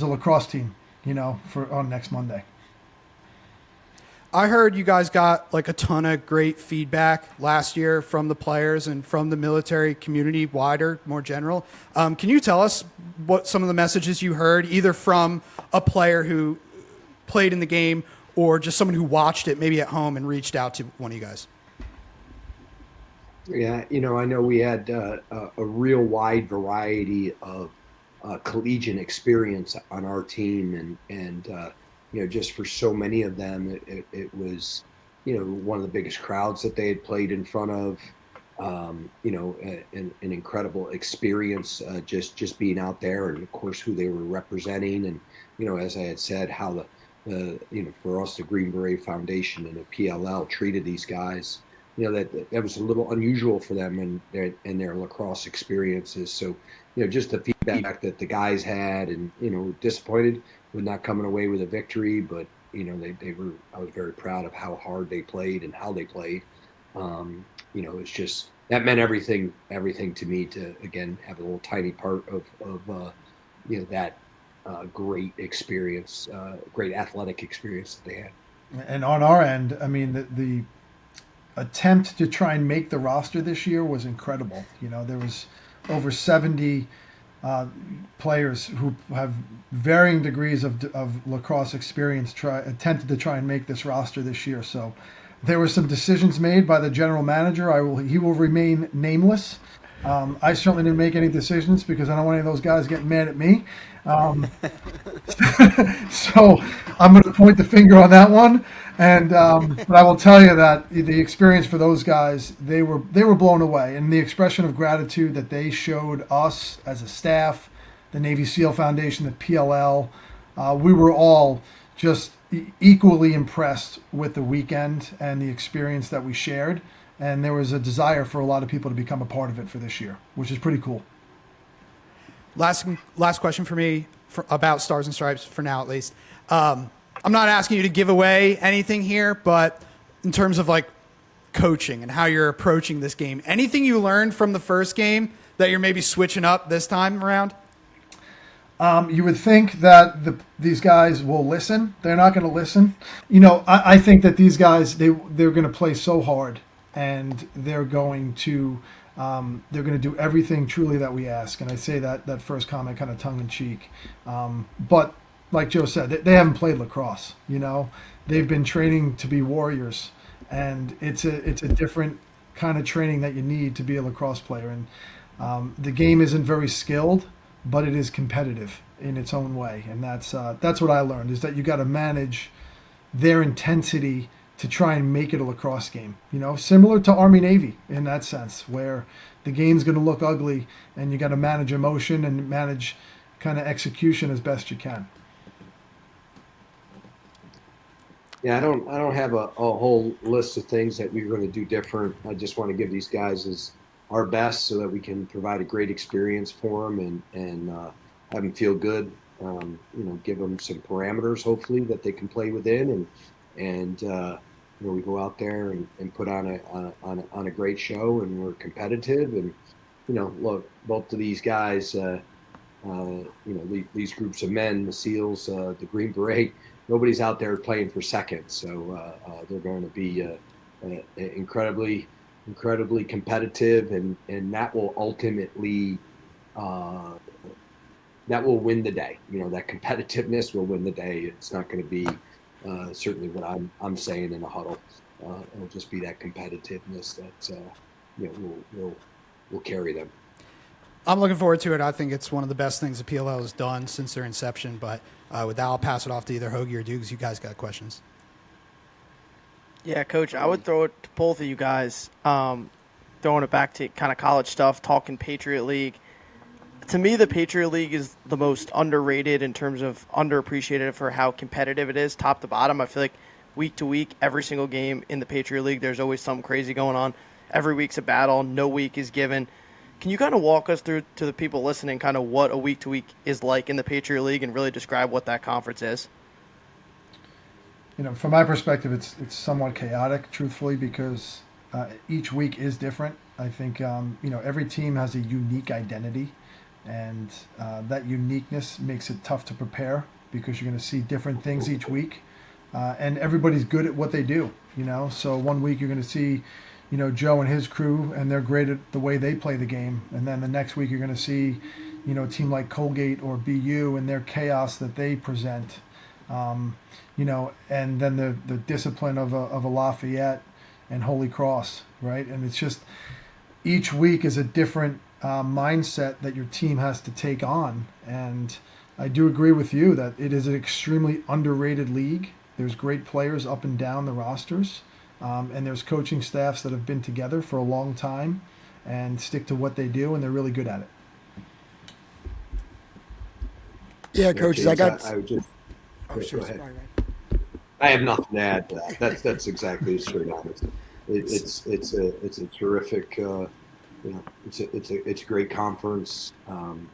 a lacrosse team, on next Monday. I heard you guys got like a ton of great feedback last year from the players and from the military community wider, more general. Can you tell us what some of the messages you heard, either from a player who played in the game or just someone who watched it maybe at home and reached out to one of you guys? Yeah, I know we had a real wide variety of collegiate experience on our team, and just for so many of them, it was, one of the biggest crowds that they had played in front of, an incredible experience, just being out there, and of course who they were representing, and as I had said, how for us the Green Beret Foundation and the PLL treated these guys. That was a little unusual for them in their lacrosse experiences. So, just the feedback that the guys had, and disappointed with not coming away with a victory, but they were. I was very proud of how hard they played and how they played. It's just that meant everything to me to again have a little tiny part of that great experience, great athletic experience that they had. And on our end, I mean the attempt to try and make the roster this year was incredible. There was over 70 players who have varying degrees of lacrosse experience attempted to try and make this roster this year. So there were some decisions made by the general manager. He will remain nameless. I certainly didn't make any decisions because I don't want any of those guys getting mad at me. So I'm going to point the finger on that one. And but I will tell you that the experience for those guys, they were blown away, and the expression of gratitude that they showed us as a staff, the Navy SEAL Foundation, the PLL, we were all just equally impressed with the weekend and the experience that we shared. And there was a desire for a lot of people to become a part of it for this year, which is pretty cool. Last question for me about Stars and Stripes, for now at least. I'm not asking you to give away anything here, but in terms of like coaching and how you're approaching this game, anything you learned from the first game that you're maybe switching up this time around? You would think that these guys will listen. They're not going to listen. I think that these guys they're going to play so hard, and they're going to do everything truly that we ask. And I say that first comment kind of tongue in cheek, but like Joe said, they haven't played lacrosse. They've been training to be warriors, and it's a different kind of training that you need to be a lacrosse player. And the game isn't very skilled, but it is competitive in its own way. And that's what I learned, is that you got to manage their intensity to try and make it a lacrosse game, similar to Army Navy in that sense, where the game's going to look ugly and you got to manage emotion and manage kind of execution as best you can. Yeah, I don't have a whole list of things that we're going to do different. I just want to give these guys our best so that we can provide a great experience for them and have them feel good. Give them some parameters, hopefully, that they can play within, and we go out there and put on a great show, and we're competitive. And look, both of these guys, these groups of men, the SEALs, the Green Beret, nobody's out there playing for second, so they're going to be incredibly competitive, and that will ultimately that will win the day. That competitiveness will win the day. It's not going to be certainly what I'm saying in a huddle. It'll just be that competitiveness that will carry them. I'm looking forward to it. I think it's one of the best things the PLL has done since their inception. But with that, I'll pass it off to either 𝐓𝐇𝐄 or Dukes. You guys got questions? Yeah, Coach, I would throw it to both of you guys, throwing it back to kind of college stuff, talking Patriot League. To me, the Patriot League is the most underrated in terms of underappreciated for how competitive it is, top to bottom. I feel like week to week, every single game in the Patriot League, there's always something crazy going on. Every week's a battle. No week is given. Can you kind of walk us through, to the people listening, kind of what a week to week is like in the Patriot League and really describe what that conference is? From my perspective, it's somewhat chaotic, truthfully, because each week is different. I think every team has a unique identity, and that uniqueness makes it tough to prepare because you're going to see different things each week, and everybody's good at what they do. So one week you're going to see Joe and his crew, and they're great at the way they play the game, and then the next week you're going to see a team like Colgate or BU and their chaos that they present. And then the discipline of a Lafayette and Holy Cross, right? And it's just each week is a different mindset that your team has to take on. And I do agree with you that it is an extremely underrated league. There's great players up and down the rosters, and there's coaching staffs that have been together for a long time and stick to what they do, and they're really good at it. Yeah, coaches, James, I would just. Oh, sure. Go ahead. Sorry, I have nothing to add to that. That's exactly straight on. It's a terrific, it's a great conference, and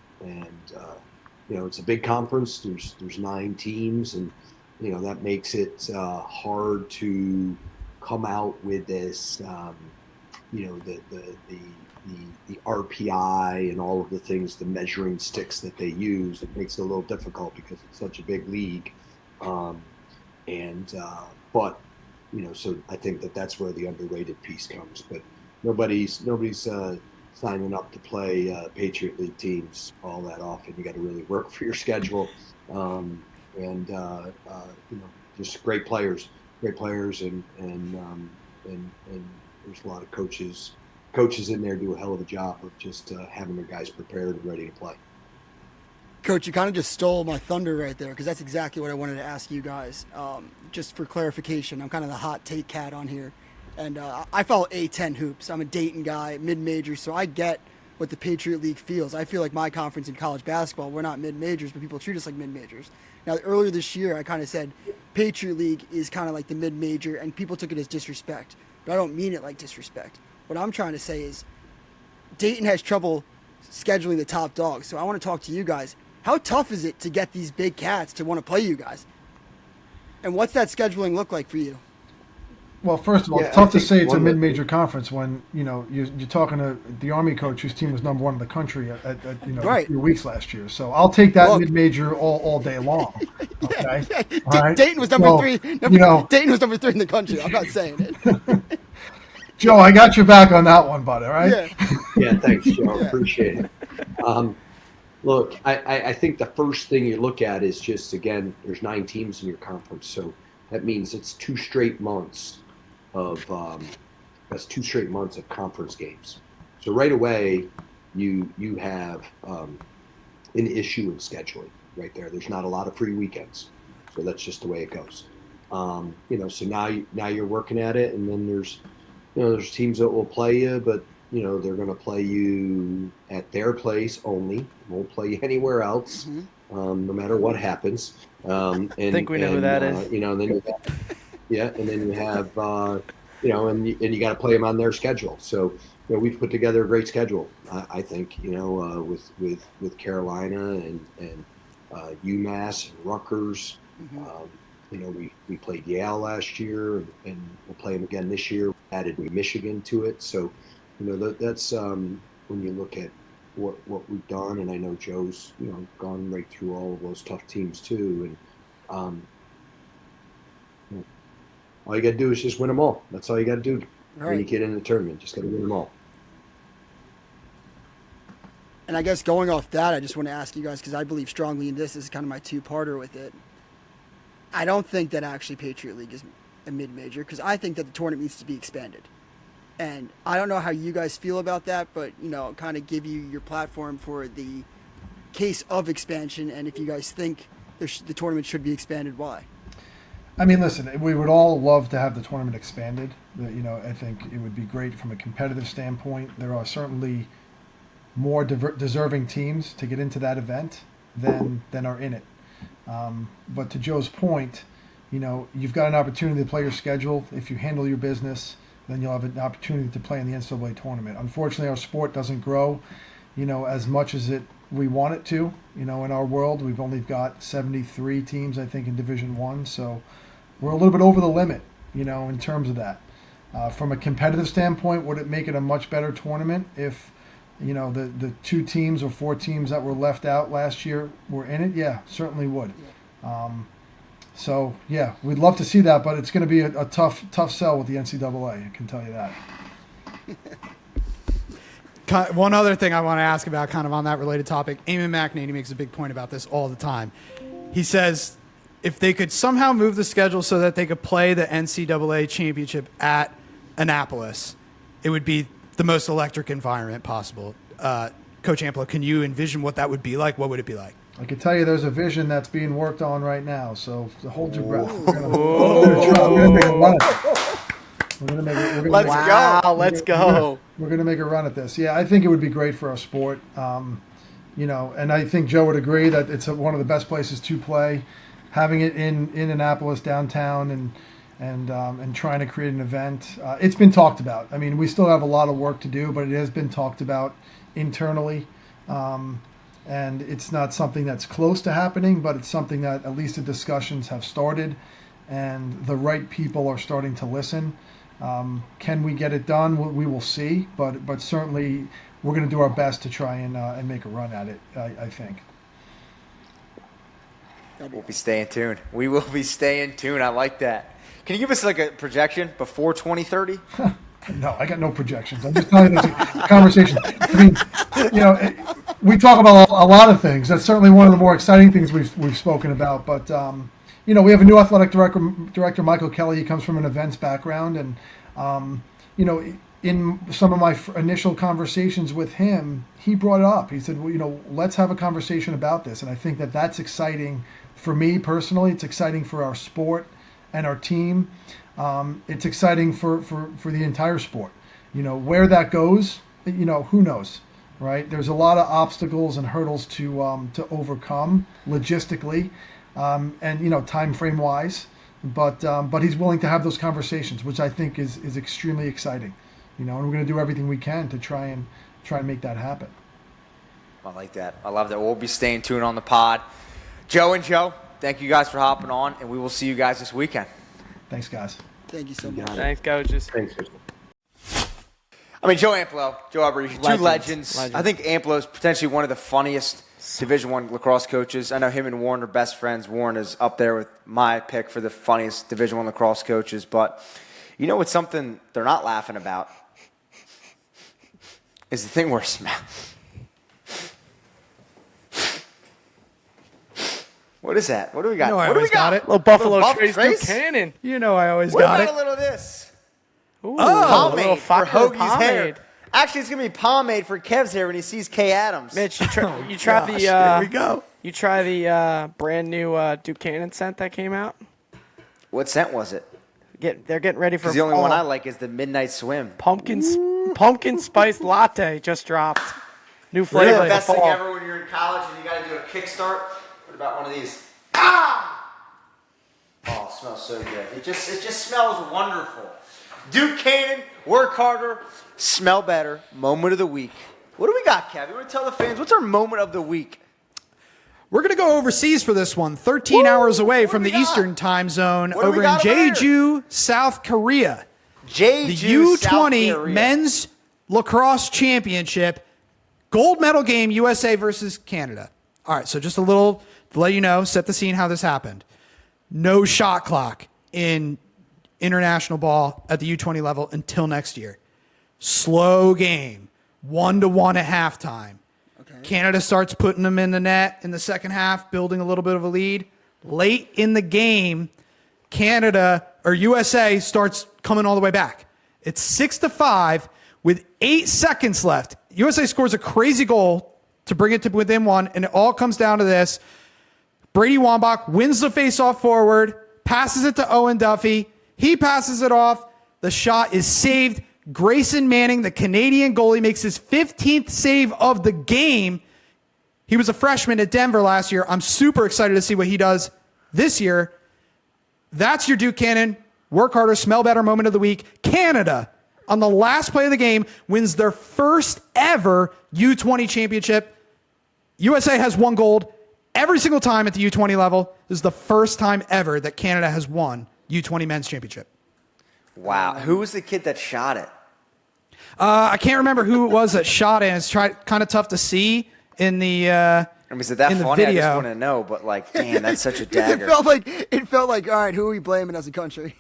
it's a big conference. There's 9 teams, and that makes it hard to come out with this, the RPI and all of the things, the measuring sticks that they use. It makes it a little difficult because it's such a big league. But so I think that's where the underrated piece comes. But nobody's signing up to play Patriot League teams all that often. You got to really work for your schedule, just great players, and there's a lot of coaches in there do a hell of a job of just having their guys prepared and ready to play. Coach, you kind of just stole my thunder right there, because that's exactly what I wanted to ask you guys. Just for clarification, I'm kind of the hot take cat on here, and I follow A10 hoops. I'm a Dayton guy, mid-major, so I get what the Patriot League feels. I feel like my conference in college basketball, we're not mid-majors, but people treat us like mid-majors. Now, earlier this year, I kind of said Patriot League is kind of like the mid-major, and people took it as disrespect, but I don't mean it like disrespect. What I'm trying to say is Dayton has trouble scheduling the top dogs, so I want to talk to you guys. How tough is it to get these big cats to want to play you guys? And what's that scheduling look like for you? Well, first of all, Yeah, it's tough I to think say it's a one of the- mid-major conference when you're talking to the Army coach whose team was number 1 in the country at Right. a few weeks last year. So I'll take that Look. mid-major all day long. Okay, All right? Dayton was number So, 3. Dayton was number 3 in the country. I'm not saying it. Joe, I got your back on that one, bud. All right. Yeah. Yeah, thanks, Joe. Appreciate it. Look, I think the first thing you look at is just, again, there's 9 teams in your conference, so that means it's 2 straight months of conference games. So right away, you have an issue in scheduling right there. There's not a lot of free weekends, so that's just the way it goes. So now you're working at it, and then there's teams that will play you, but they're going to play you at their place only. Won't play you anywhere else, no matter what happens. I think we know who that is. And then you have and you got to play them on their schedule. So we've put together a great schedule. I think with Carolina and UMass and Rutgers. We played Yale last year, and we'll play them again this year. Added Michigan to it, so that's when you look at what we've done. And I know Joe's gone right through all of those tough teams too. And all you got to do is just win them all. That's all you got to do when you get in the tournament. Just got to win them all. And I guess going off that, I just want to ask you guys, because I believe strongly in this. This is kind of my two-parter with it. I don't think that actually Patriot League is a mid-major, because I think that the tournament needs to be expanded. And I don't know how you guys feel about that, but, kind of give you your platform for the case of expansion, and if you guys think the tournament should be expanded, why? I mean, listen, we would all love to have the tournament expanded. I think it would be great from a competitive standpoint. There are certainly more deserving teams to get into that event than are in it. But to Joe's point, you've got an opportunity to play your schedule. If you handle your business, then you'll have an opportunity to play in the NCAA tournament. Unfortunately, our sport doesn't grow, as much as we want it to. In our world, we've only got 73 teams, I think, in Division I. So we're a little bit over the limit, in terms of that. From a competitive standpoint, would it make it a much better tournament if, the 2 teams or 4 teams that were left out last year were in it? Yeah, certainly would. So, yeah, we'd love to see that, but it's going to be a tough sell with the NCAA, I can tell you that. One other thing I want to ask about, kind of on that related topic, Eamon McNaney makes a big point about this all the time. He says if they could somehow move the schedule so that they could play the NCAA championship at Annapolis, it would be the most electric environment possible. Coach Amplo, can you envision what that would be like? What would it be like? I can tell you there's a vision that's being worked on right now, so hold your breath. Let's go. We're going to make a run at this. Yeah, I think it would be great for our sport. And I think Joe would agree that it's one of the best places to play. Having it in Annapolis downtown and trying to create an event. It's been talked about. I mean, we still have a lot of work to do, but it has been talked about internally. And it's not something that's close to happening, but it's something that at least the discussions have started, and the right people are starting to listen. Can we get it done? We will see, but certainly we're going to do our best to try and make a run at it, I think. We'll be staying tuned. We will be staying tuned. I like that. Can you give us like a projection before 2030? No, I got no projections. I'm just telling you this conversation. I mean, we talk about a lot of things. That's certainly one of the more exciting things we've spoken about. But we have a new athletic director, Michael Kelly. He comes from an events background, and in some of my initial conversations with him, he brought it up. He said, well, let's have a conversation about this. And I think that that's exciting for me personally. It's exciting for our sport and our team. It's exciting for the entire sport. Where that goes, who knows, right? There's a lot of obstacles and hurdles to overcome logistically, and time frame wise. But he's willing to have those conversations, which I think is extremely exciting. And we're going to do everything we can to try and make that happen. I like that. I love that. We'll be staying tuned on the pod. Joe and Joe, thank you guys for hopping on, and we will see you guys this weekend. Thanks, guys. Thank you so much. Thanks, coaches. Thanks. I mean, Joe Amplo, Joe Alberici, two Legends. legends. I think Amplo is potentially one of the funniest Division I lacrosse coaches. I know him and Warren are best friends. Warren is up there with my pick for the funniest Division I lacrosse coaches. But you know what's something they're not laughing about? Is the thing where What is that? What do we got? You know I what do we always got got? it. Little Buffalo Buff Trace Trace? Buchanan. You know I always What got about it. a little of this? Ooh, Pomade little for Faco Hoagie's hair. pomade. Actually, it's gonna be pomade for Kev's hair when he sees Kay Adams. Mitch, you try Gosh, the here we go. you try the brand new Buchanan scent that came out. What scent was it? They're getting ready for Because the only fall. one I like is the Midnight Swim. pumpkin spice latte just dropped. New flavor. The for best thing fall. ever when you're in college and you got to do a kickstart. What about one of these? Ah! Oh, it smells so good. It just smells wonderful. Duke Cannon, work harder, smell better. Moment of the week. What do we got, Kev? You want to tell the fans what's our moment of the week? We're going to go overseas for this one, 13 hours away from do the we got? Eastern time zone What do we over in got over there? Jeju, South Korea. The Jeju, South U20 Korea. Men's Lacrosse Championship, gold medal game, USA versus Canada. All right, so just a little to let you know, set the scene how this happened. No shot clock in international ball at the U20 level until next year. Slow game, 1-1 at halftime. Canada starts putting them in the net in the second half, building a little bit of a lead. Late in the game, USA starts coming all the way back. It's 6-5 with 8 seconds left. USA scores a crazy goal to bring it to within one, and it all comes down to this. Brady Wambach wins the faceoff forward, passes it to Owen Duffy. He passes it off. The shot is saved. Grayson Manning, the Canadian goalie, makes his 15th save of the game. He was a freshman at Denver last year. I'm super excited to see what he does this year. That's your Duke Cannon. Work harder, smell better moment of the week. Canada, on the last play of the game, wins their first ever U20 championship. USA has won gold every single time at the U20 level. This is the first time ever that Canada has won U20 men's championship. Wow. Who was the kid that shot it? I can't remember who it was that shot it. It's kind of tough to see in the I mean, is it that in the funny? I just video. want to know, but like, damn, that's such a dagger. It felt like, all right, who are we blaming as a country?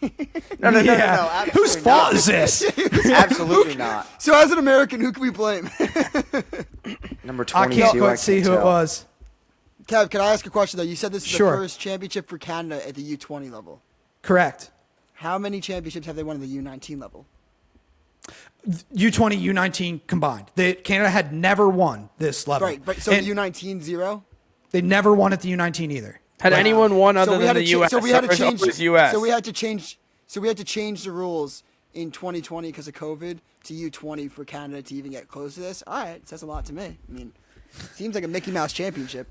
No. Yeah. Whose fault is this? Absolutely not. So as an American, who can we blame? Number I 22. can't quite see who it tell. was. Kev, can I ask a question, though? You said this is Sure. the first championship for Canada at the U20 level. Correct. How many championships have they won at the U19 level? U20, U19 combined. Canada had never won this level. Right, but so And U19 0? they never won at the U19 either. Had anyone won other So we than had the to U.S.? so we had to It was change. always U.S. So we had to change. So we had to change the rules in 2020 because of COVID to U20 for Canada to even get close to this. All right, says a lot to me. I mean, seems like a Mickey Mouse championship.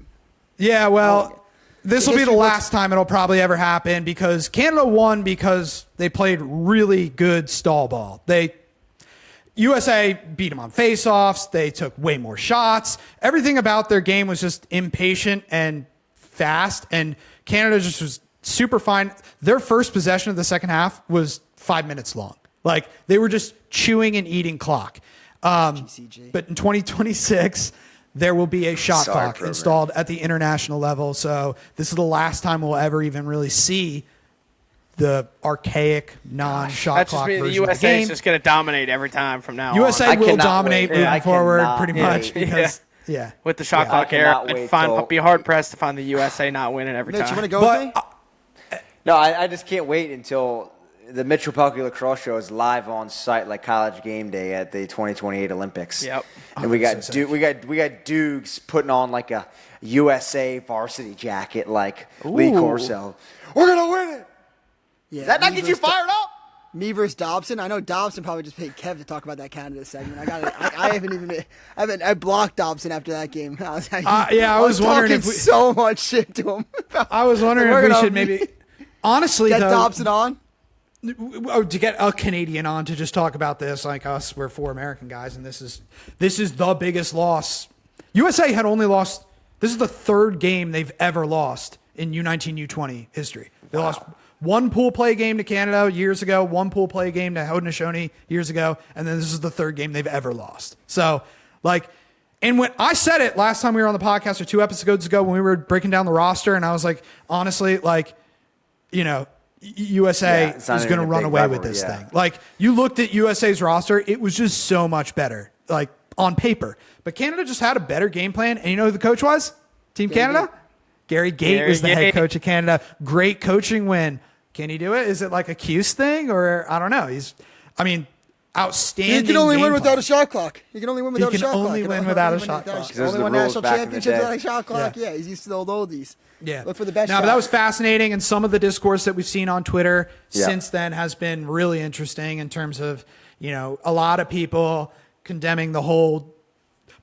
Yeah, well, this will be the history last time it'll probably ever happen because Canada won because they played really good stall ball. USA beat them on faceoffs. They took way more shots. Everything about their game was just impatient and fast, and Canada just was super fine. Their first possession of the second half was 5 minutes long. Like, they were just chewing and eating clock. GCG. But in 2026, there will be a shot Sorry, clock program. installed at the international level. So this is the last time we'll ever even really see the archaic non-shot That just clock means the version of the USA is game. just going to dominate every time from now USA on. I will cannot dominate wait. moving I forward cannot pretty wait. much because, yeah. With the shot clock I era, cannot wait I'd till- be hard-pressed to find the USA not winning every Mitch, you time. want to go But with me? No, I just can't wait until the Mitchell Pehlke Lacrosse Show is live on site like College Game Day at the 2028 Olympics. Yep. And we got we got Dukes putting on like a USA varsity jacket like Lee Corso. We're gonna win it. Yeah, Does that not me get you versus fired up? Me versus Dobson. I know Dobson probably just paid Kev to talk about that Canada segment. I blocked Dobson after that game. I was wondering talking if we- so much shit to him. I was wondering We're if we gonna should maybe, honestly, get though, Dobson on. to get a Canadian on to just talk about this, like us, we're 4 American guys, and this is the biggest loss. USA had only lost. This is the 3rd game they've ever lost in U19, U20 history. They lost one pool play game to Canada years ago, one pool play game to Haudenosaunee years ago, and then this is the third game they've ever lost. So, like, and when I said it last time we were on the podcast or 2 episodes ago when we were breaking down the roster, and I was like, honestly, like, you know, USA is going to run away with this thing. Like, you looked at USA's roster, it was just so much better, like, on paper. But Canada just had a better game plan, and you know who the coach was? Team Canada? Gary Gait was the head coach of Canada. Great coaching win. Can he do it? Is it like a Kirst thing, or I don't know? Outstanding. He can only win without a shot clock. He can only win without a shot clock. He can only win without a shot clock. He's only won national championships without a shot clock. Yeah, he's used to the old oldies. Yeah. Look for the best shot. But that was fascinating, and some of the discourse that we've seen on Twitter since then has been really interesting in terms of, you know, a lot of people condemning the whole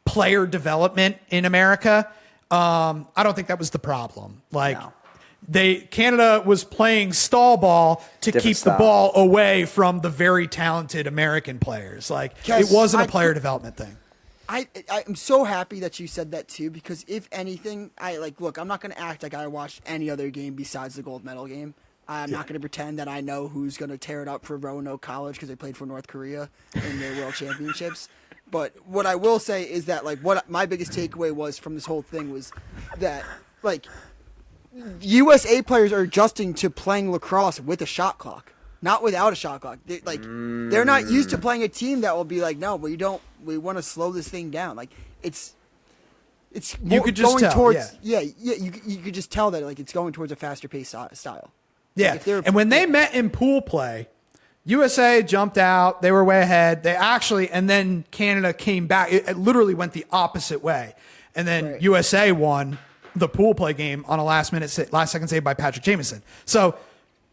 player development in America. I don't think that was the problem. Like, Canada was playing stall ball to keep the ball away from the very talented American players. Like, it wasn't a player development thing. I'm so happy that you said that too, because if anything, look, I'm not going to act like I watched any other game besides the gold medal game. I'm not going to pretend that I know who's going to tear it up for Roanoke College because they played for North Korea in their World Championships. But what I will say is that, like, what my biggest takeaway was from this whole thing was that, like, USA players are adjusting to playing lacrosse with a shot clock, not without a shot clock. They're not used to playing a team that will be like, no, we want to slow this thing down. Like, it's you could just going tell, towards you could just tell that, like, it's going towards a faster paced style. Yeah, like, and when they met in pool play, USA jumped out. They were way ahead. And then Canada came back. It literally went the opposite way. And then USA won the pool play game on a last second save by Patrick Jamieson. So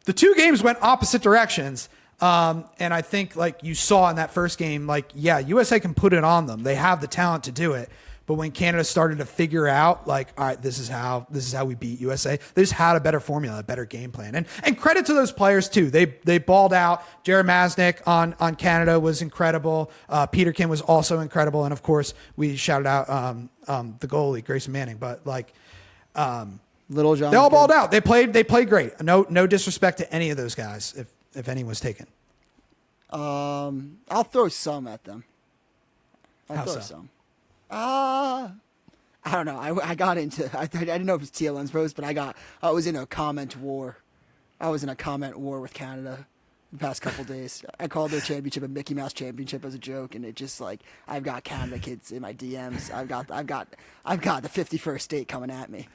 the two games went opposite directions. And I think, like you saw in that first game, like, yeah, USA can put it on them. They have the talent to do it. But when Canada started to figure out, like, all right, this is how we beat USA, they just had a better formula, a better game plan. And credit to those players too. They balled out. Jared Masnick on Canada was incredible. Peterkin was also incredible. And of course, we shouted out the goalie, Grayson Manning. But, like, Little John, they all balled out. They played great. No disrespect to any of those guys, if any was taken. I'll throw some at them. I'll throw some. I don't know. I got into. I didn't know if it was TLN's post, but I was in a comment war. I was in a comment war with Canada the past couple days. I called their championship a Mickey Mouse championship as a joke, and it just, like, I've got Canada kids in my DMs. I've got the 51st state coming at me.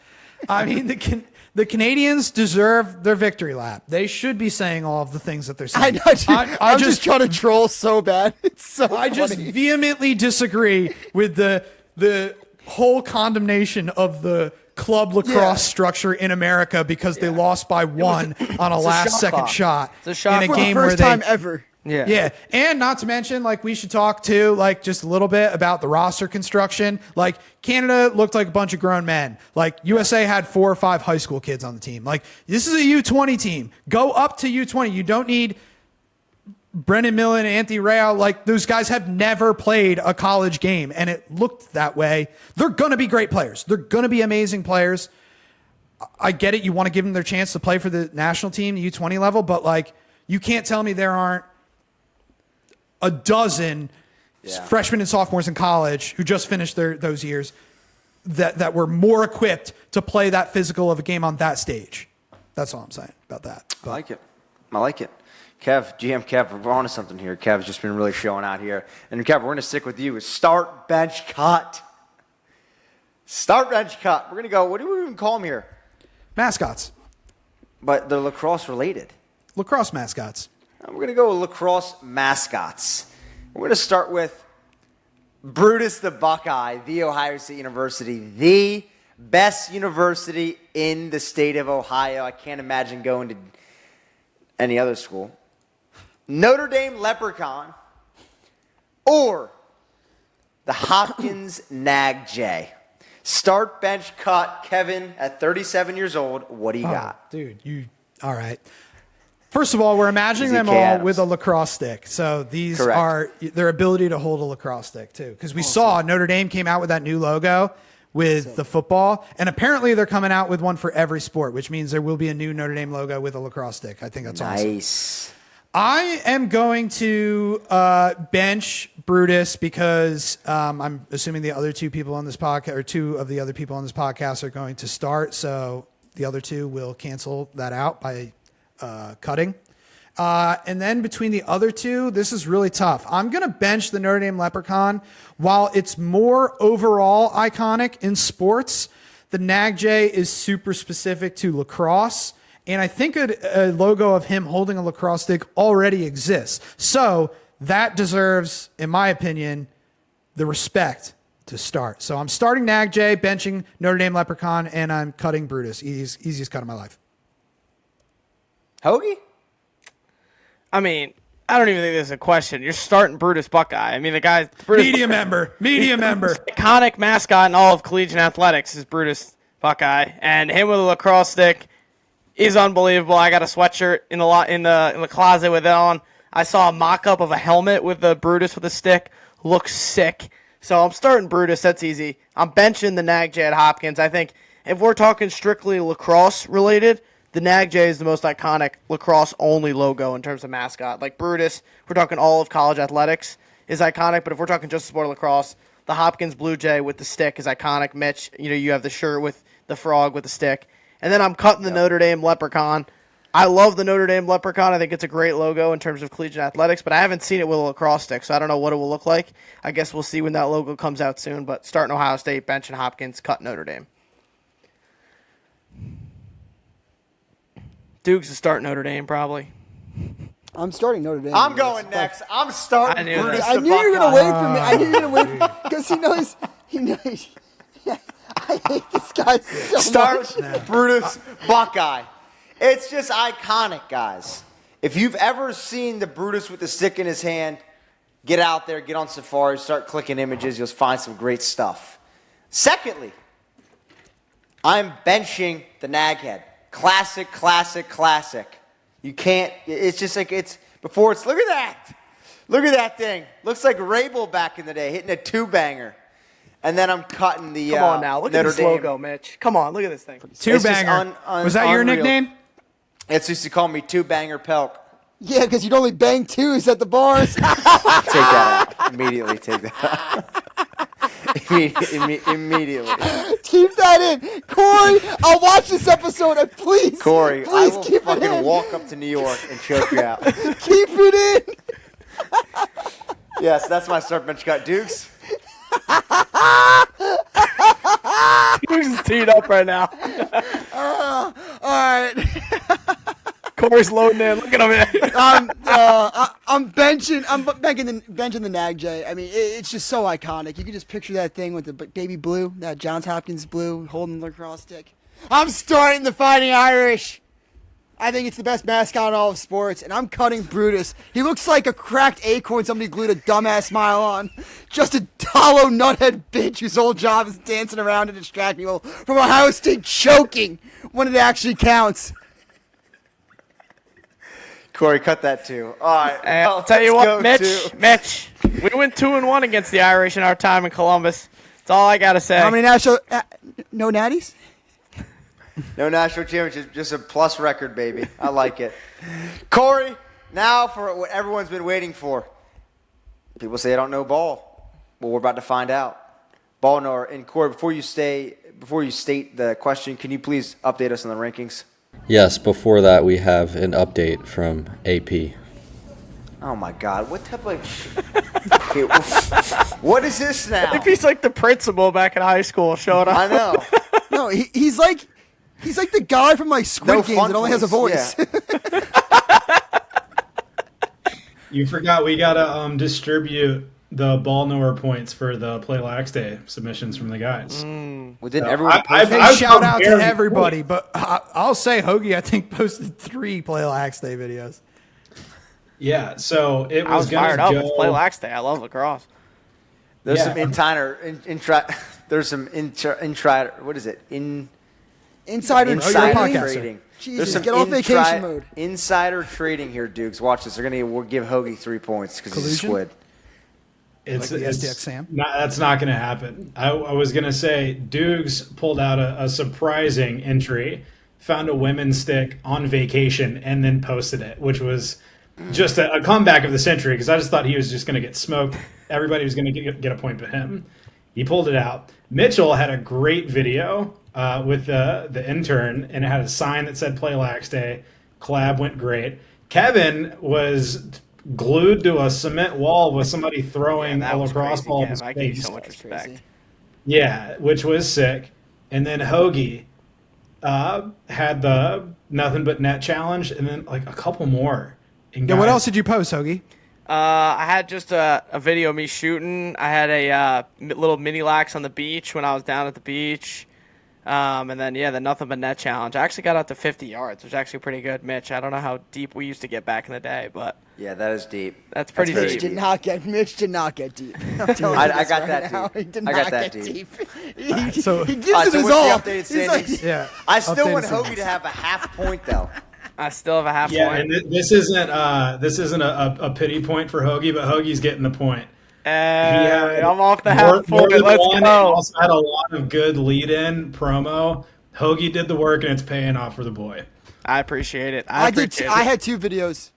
I mean, the Canadians deserve their victory lap. They should be saying all of the things that they're saying. I know. I'm just trying to troll so bad. It's so funny. I just vehemently disagree with the whole condemnation of the club lacrosse structure in America because they lost by one on a last-second shot. It's a shot in a for game the first where time ever. Yeah. And not to mention, like, we should talk too, like, just a little bit about the roster construction. Like, Canada looked like a bunch of grown men. Like, USA had 4 or 5 high school kids on the team. Like, this is a U20 team. Go up to U20. You don't need Brendan Millen and Anthony Rao. Like, those guys have never played a college game, and it looked that way. They're going to be great players. They're going to be amazing players. I get it. You want to give them their chance to play for the national team, the U20 level, but, like, you can't tell me there aren't a dozen freshmen and sophomores in college who just finished those years that were more equipped to play that physical of a game on that stage. That's all I'm saying about that. But I like it. Kev, GM Kev, we're on to something here. Kev's just been really showing out here. And Kev, we're going to stick with you with start, bench, cut. Start, bench, cut. We're going to go, what do we even call them here? Mascots. But they're lacrosse related. Lacrosse mascots. We're going to go with lacrosse mascots. We're going to start with Brutus the Buckeye, The Ohio State University, the best university in the state of Ohio. I can't imagine going to any other school. Notre Dame Leprechaun or the Hopkins Nag J. Start, bench, cut. Kevin, at 37 years old, what do you got? Dude, all right. First of all, we're imagining them all with a lacrosse stick. So these are their ability to hold a lacrosse stick, too. Because we saw Notre Dame came out with that new logo with the football. And apparently they're coming out with one for every sport, which means there will be a new Notre Dame logo with a lacrosse stick. I think that's awesome. Nice. I am going to bench Brutus because I'm assuming the other two people on this podcast, or two of the other people on this podcast, are going to start. So the other two will cancel that out by cutting. And then between the other two, this is really tough. I'm going to bench the Notre Dame Leprechaun. While it's more overall iconic in sports, the NAGJ is super specific to lacrosse. And I think a logo of him holding a lacrosse stick already exists. So that deserves, in my opinion, the respect to start. So I'm starting NAGJ, benching Notre Dame Leprechaun, and I'm cutting Brutus. Easiest cut of my life. Hoagie? I mean, I don't even think this is a question. You're starting Brutus Buckeye. I mean, the guy... Media member. Iconic mascot in all of collegiate athletics is Brutus Buckeye. And him with a lacrosse stick is unbelievable. I got a sweatshirt in the closet with it on. I saw a mock-up of a helmet with the Brutus with a stick. Looks sick. So I'm starting Brutus. That's easy. I'm benching the NAGJ at Hopkins. I think if we're talking strictly lacrosse-related, the NAGJ is the most iconic lacrosse-only logo in terms of mascot. Like Brutus, we're talking all of college athletics, is iconic. But if we're talking just the sport of lacrosse, the Hopkins Blue Jay with the stick is iconic. Mitch, you have the shirt with the frog with the stick. And then I'm cutting the Notre Dame Leprechaun. I love the Notre Dame Leprechaun. I think it's a great logo in terms of collegiate athletics, but I haven't seen it with a lacrosse stick, so I don't know what it will look like. I guess we'll see when that logo comes out soon, but starting Ohio State, benching Hopkins, cut Notre Dame. Dukes is starting Notre Dame, probably. I'm starting Notre Dame. I'm going next. I'm starting Brutus I the knew you were going to Buckeye. wait for me. I knew you were going to wait because he knows. I hate this guy so much. Start Brutus Buckeye. It's just iconic, guys. If you've ever seen the Brutus with the stick in his hand, get out there, get on Safari, start clicking images. You'll find some great stuff. Secondly, I'm benching the Naghead. Classic. You can't, it's just like it's, before it's, look at that. Look at that thing. Looks like Rabel back in the day, hitting a two-banger. And then I'm cutting the Come on now, look Notre at this Dame logo, Mitch. Come on, look at this thing. Two-banger. Was that your unreal. nickname? It's used to call me two-banger Pehlke. Yeah, because you'd only bang twos at the bars. Take that out. Immediately take that out. Immediately. Keep that in. Corey, I'll watch this episode and please, Corey, please I will keep it fucking in. walk up to New York and choke you out. Keep it in. Yes, that's my start bench cut. Dukes? Dukes is teed up right now. All right. Corey's loading in. Look at him. I'm benching the NAGJ. I mean, it's just so iconic. You can just picture that thing with the baby blue, that Johns Hopkins blue, holding the lacrosse stick. I'm starting the Fighting Irish. I think it's the best mascot in all of sports, and I'm cutting Brutus. He looks like a cracked acorn somebody glued a dumbass smile on. Just a hollow nuthead bitch whose whole job is dancing around to distract people from Ohio State choking when it actually counts. Corey, cut that too. All right. Hey, I'll tell you what, Mitch, we went 2-1 against the Irish in our time in Columbus. That's all I got to say. How many national... no natties? No national championship, just a plus record, baby. I like it. Corey, now for what everyone's been waiting for. People say I don't know ball. Well, we're about to find out. Ball knower. And Corey, before you state the question, can you please update us on the rankings? Yes, before that we have an update from AP. Oh my God! What type of? Okay, what is this now? I think he's like the principal back in high school showing up. I know. No, he's like the guy from like Squid Games that only has a voice. Yeah. You forgot we gotta distribute the ball knower points for the Play Lax Day submissions from the guys. Well, didn't everyone? Hey, shout out to everybody, but I'll say Hoagie, I think, posted 3 Play Lax Day videos. Yeah, so it I was gonna fired up. go- It's Play Lax Day. I love lacrosse. There's Yeah. some what is it? Insider Insider trading. trading. Jesus, There's some get off vacation mode. Insider trading here, Dukes. Watch this. We'll give Hoagie 3 points because he's a Collusion? squid. It's Like the SDX Sam? That's not going to happen. I was going to say Dukes pulled out a surprising entry, found a women's stick on vacation, and then posted it, which was just a comeback of the century because I just thought he was just going to get smoked. Everybody was going to get a point but him. He pulled it out. Mitchell had a great video with the intern, and it had a sign that said Play Lax Day. Collab went great. Kevin was glued to a cement wall with somebody throwing a lacrosse ball in his I give you face. so much respect. Yeah, which was sick. And then Hoagie had the nothing but net challenge, and then like a couple more. And Yeah, what guys, else did you post, Hoagie? I had just a video of me shooting. I had a little mini lax on the beach when I was down at the beach. And then, the nothing but net challenge. I actually got out to 50 yards, which was actually pretty good, Mitch. I don't know how deep we used to get back in the day, but Yeah, that is deep. that's pretty very deep. Mitch did not get deep. I'm telling you I this got right that now. deep. He did I not got that get deep. He So- gives All right, it so his what's the all. updated He's standings? like, Yeah. I still Updated want standings. Hoagie to have a half point though. I still have a half Yeah, point. and this isn't a pity point for Hoagie, but Hoagie's getting the point. Hey, I'm off the more half point. than Let's one, and go. also had a lot of good lead-in promo. Hoagie did the work, and it's paying off for the boy. I appreciate it. I appreciate it. I had 2 videos.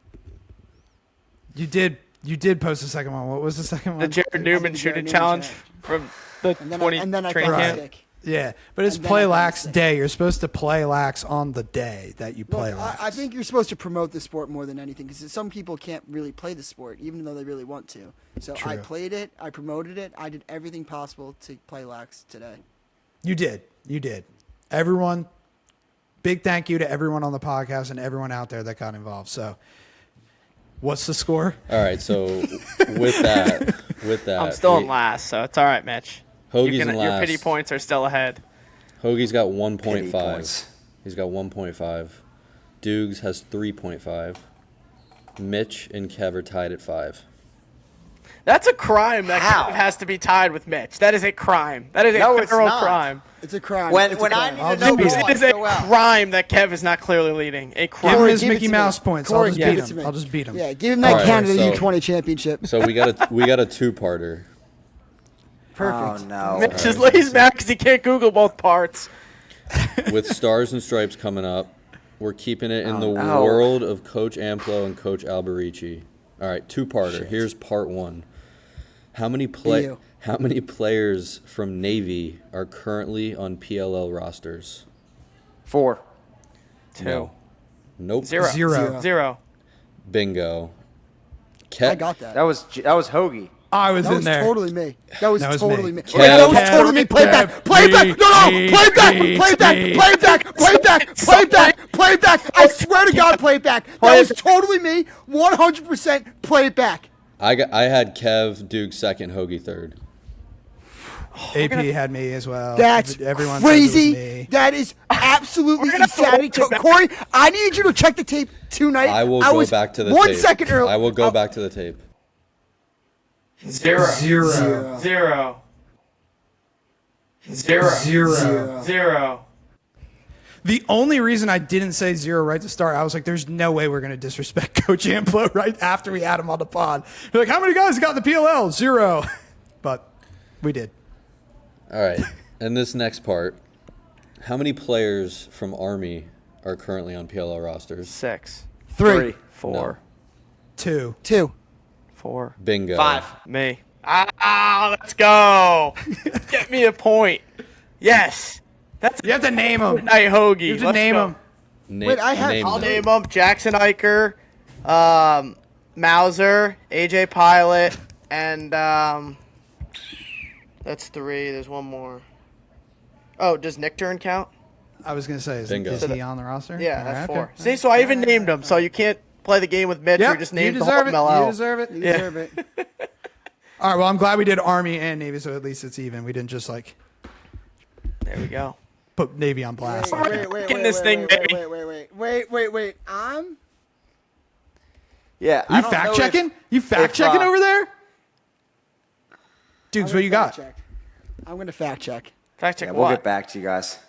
You did post the second one. What was the second one? The Jared Newman the shooting Jared Newman challenge challenge. from the And then 20 and then I training found a camp. stick. Yeah, but it's And then Play I found Lax the stick. Day. You're supposed to play lax on the day that you play Look, lax. I think you're supposed to promote the sport more than anything because some people can't really play the sport even though they really want to. So I True. played it, I promoted it, I did everything possible to play lax today. You did. Everyone, big thank you to everyone on the podcast and everyone out there that got involved. So, what's the score? All right, so with that, I'm still in we- last, so it's all right, Mitch. Hoagie's in Your last. pity points are still ahead. Hoagie's got Pity 1.5. points. He's got 1.5. Dukes has 3.5. Mitch and Kev are tied at 5. That's a crime that How? Kev has to be tied with Mitch. That is a crime. That is a No, it's federal not. crime. It's a crime. When It's a I crime. need I'll to just know be- who It won, is a go out. crime that Kev is not clearly leading. A Give crime. him his give it Mickey to me. Mouse points. Corey, I'll just give beat it to him. me. I'll just beat him. Yeah, give him that All right, Canada so- U20 championship. So we got a two-parter. Perfect. Oh no. Mitch just lays back because he can't Google both parts. With Stars and Stripes coming up, we're keeping it in the no. world of Coach Amplo and Coach Alberici. All right, two-parter. Here's part 1. How many You. players from Navy are currently on PLL rosters? 4. 2. No. Nope. Zero. Zero. Zero. Bingo. I got that. That was Hoagie. I was That in was there. totally me. That was That was totally me. me. Kev. Wait, that was Kev. totally me. Play it back. Kev. Play it back. No, no. Me. Play it back. Me. Play it back. Me. Play it back. Play it back. Play it back. Play it back. I swear to God, play it back. That was totally me. 100% play it back. I had Kev, Duke second, Hoagie third. AP had me as well. That's Everyone says it was crazy. me. That is absolutely gonna have to insanity. watch it back. Corey, I need you to check the tape tonight. I will go was back to the 1 tape. second early. I will go back to the tape. Zero. Zero. Zero. Zero. Zero. Zero. The only reason I didn't say zero right to start, I was like, there's no way we're going to disrespect Coach Amplo right after we had him on the pod. You're like, how many guys got the PLL? Zero. But we did. All right. And this next part, how many players from Army are currently on PLL rosters? 6. 3, 4. 2. 2. 4. Bingo. 5. Me. Let's go. Get me a point. Yes. That's You have to name them. good night, Hoagie. You have to Let's name go. them. Wait, I have- name I'll them. name them Jackson Eicher, Mauser, AJ Pilot, and that's 3. There's one more. Oh, does Nick Turn count? I was going to say, Bingo. is he on the roster? Yeah, All that's right, 4. okay. See, so I even named them, so you can't play the game with Mitch. Yep, You just you named the whole deserve it. MLL. You deserve it. You deserve it. All right, well, I'm glad we did Army and Navy, so at least it's even. We didn't just, like, There we go. put Navy on blast. Getting this thing, baby. Wait. Yeah. I You don't know fact checking? You fact if, checking over there? Dukes, what you got? I'm going to fact check. Fact check Yeah, we'll what? get back to you guys.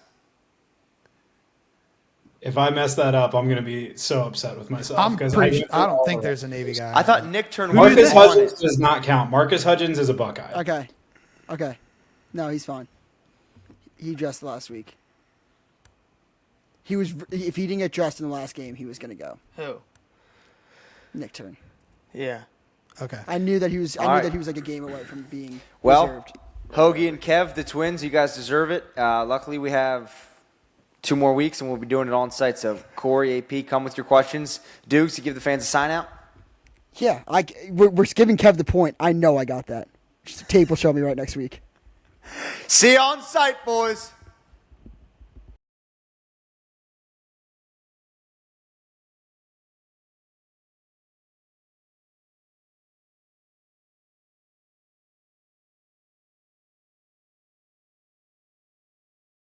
If I mess that up, I'm gonna be so upset with myself. I'm 'cause pretty. I I don't think there's a Navy guy. I thought Nick turned Marcus one. Hudgens does not count. Marcus Hudgens is a Buckeye. Okay. No, he's fine. He dressed last week. If he didn't get dressed in the last game, he was going to go. Who? Nick Turn. Yeah. Okay. I knew that he was. All right. That he was like a game away from being Well, reserved. Hoagie and Kev, the twins, you guys deserve it. Luckily, we have 2 more weeks, and we'll be doing it on site. So, Corey, AP, come with your questions. Dukes, you give the fans a sign out. Yeah, we're giving Kev the point. I know I got that. Just the tape will show me right next week. See you on site, boys.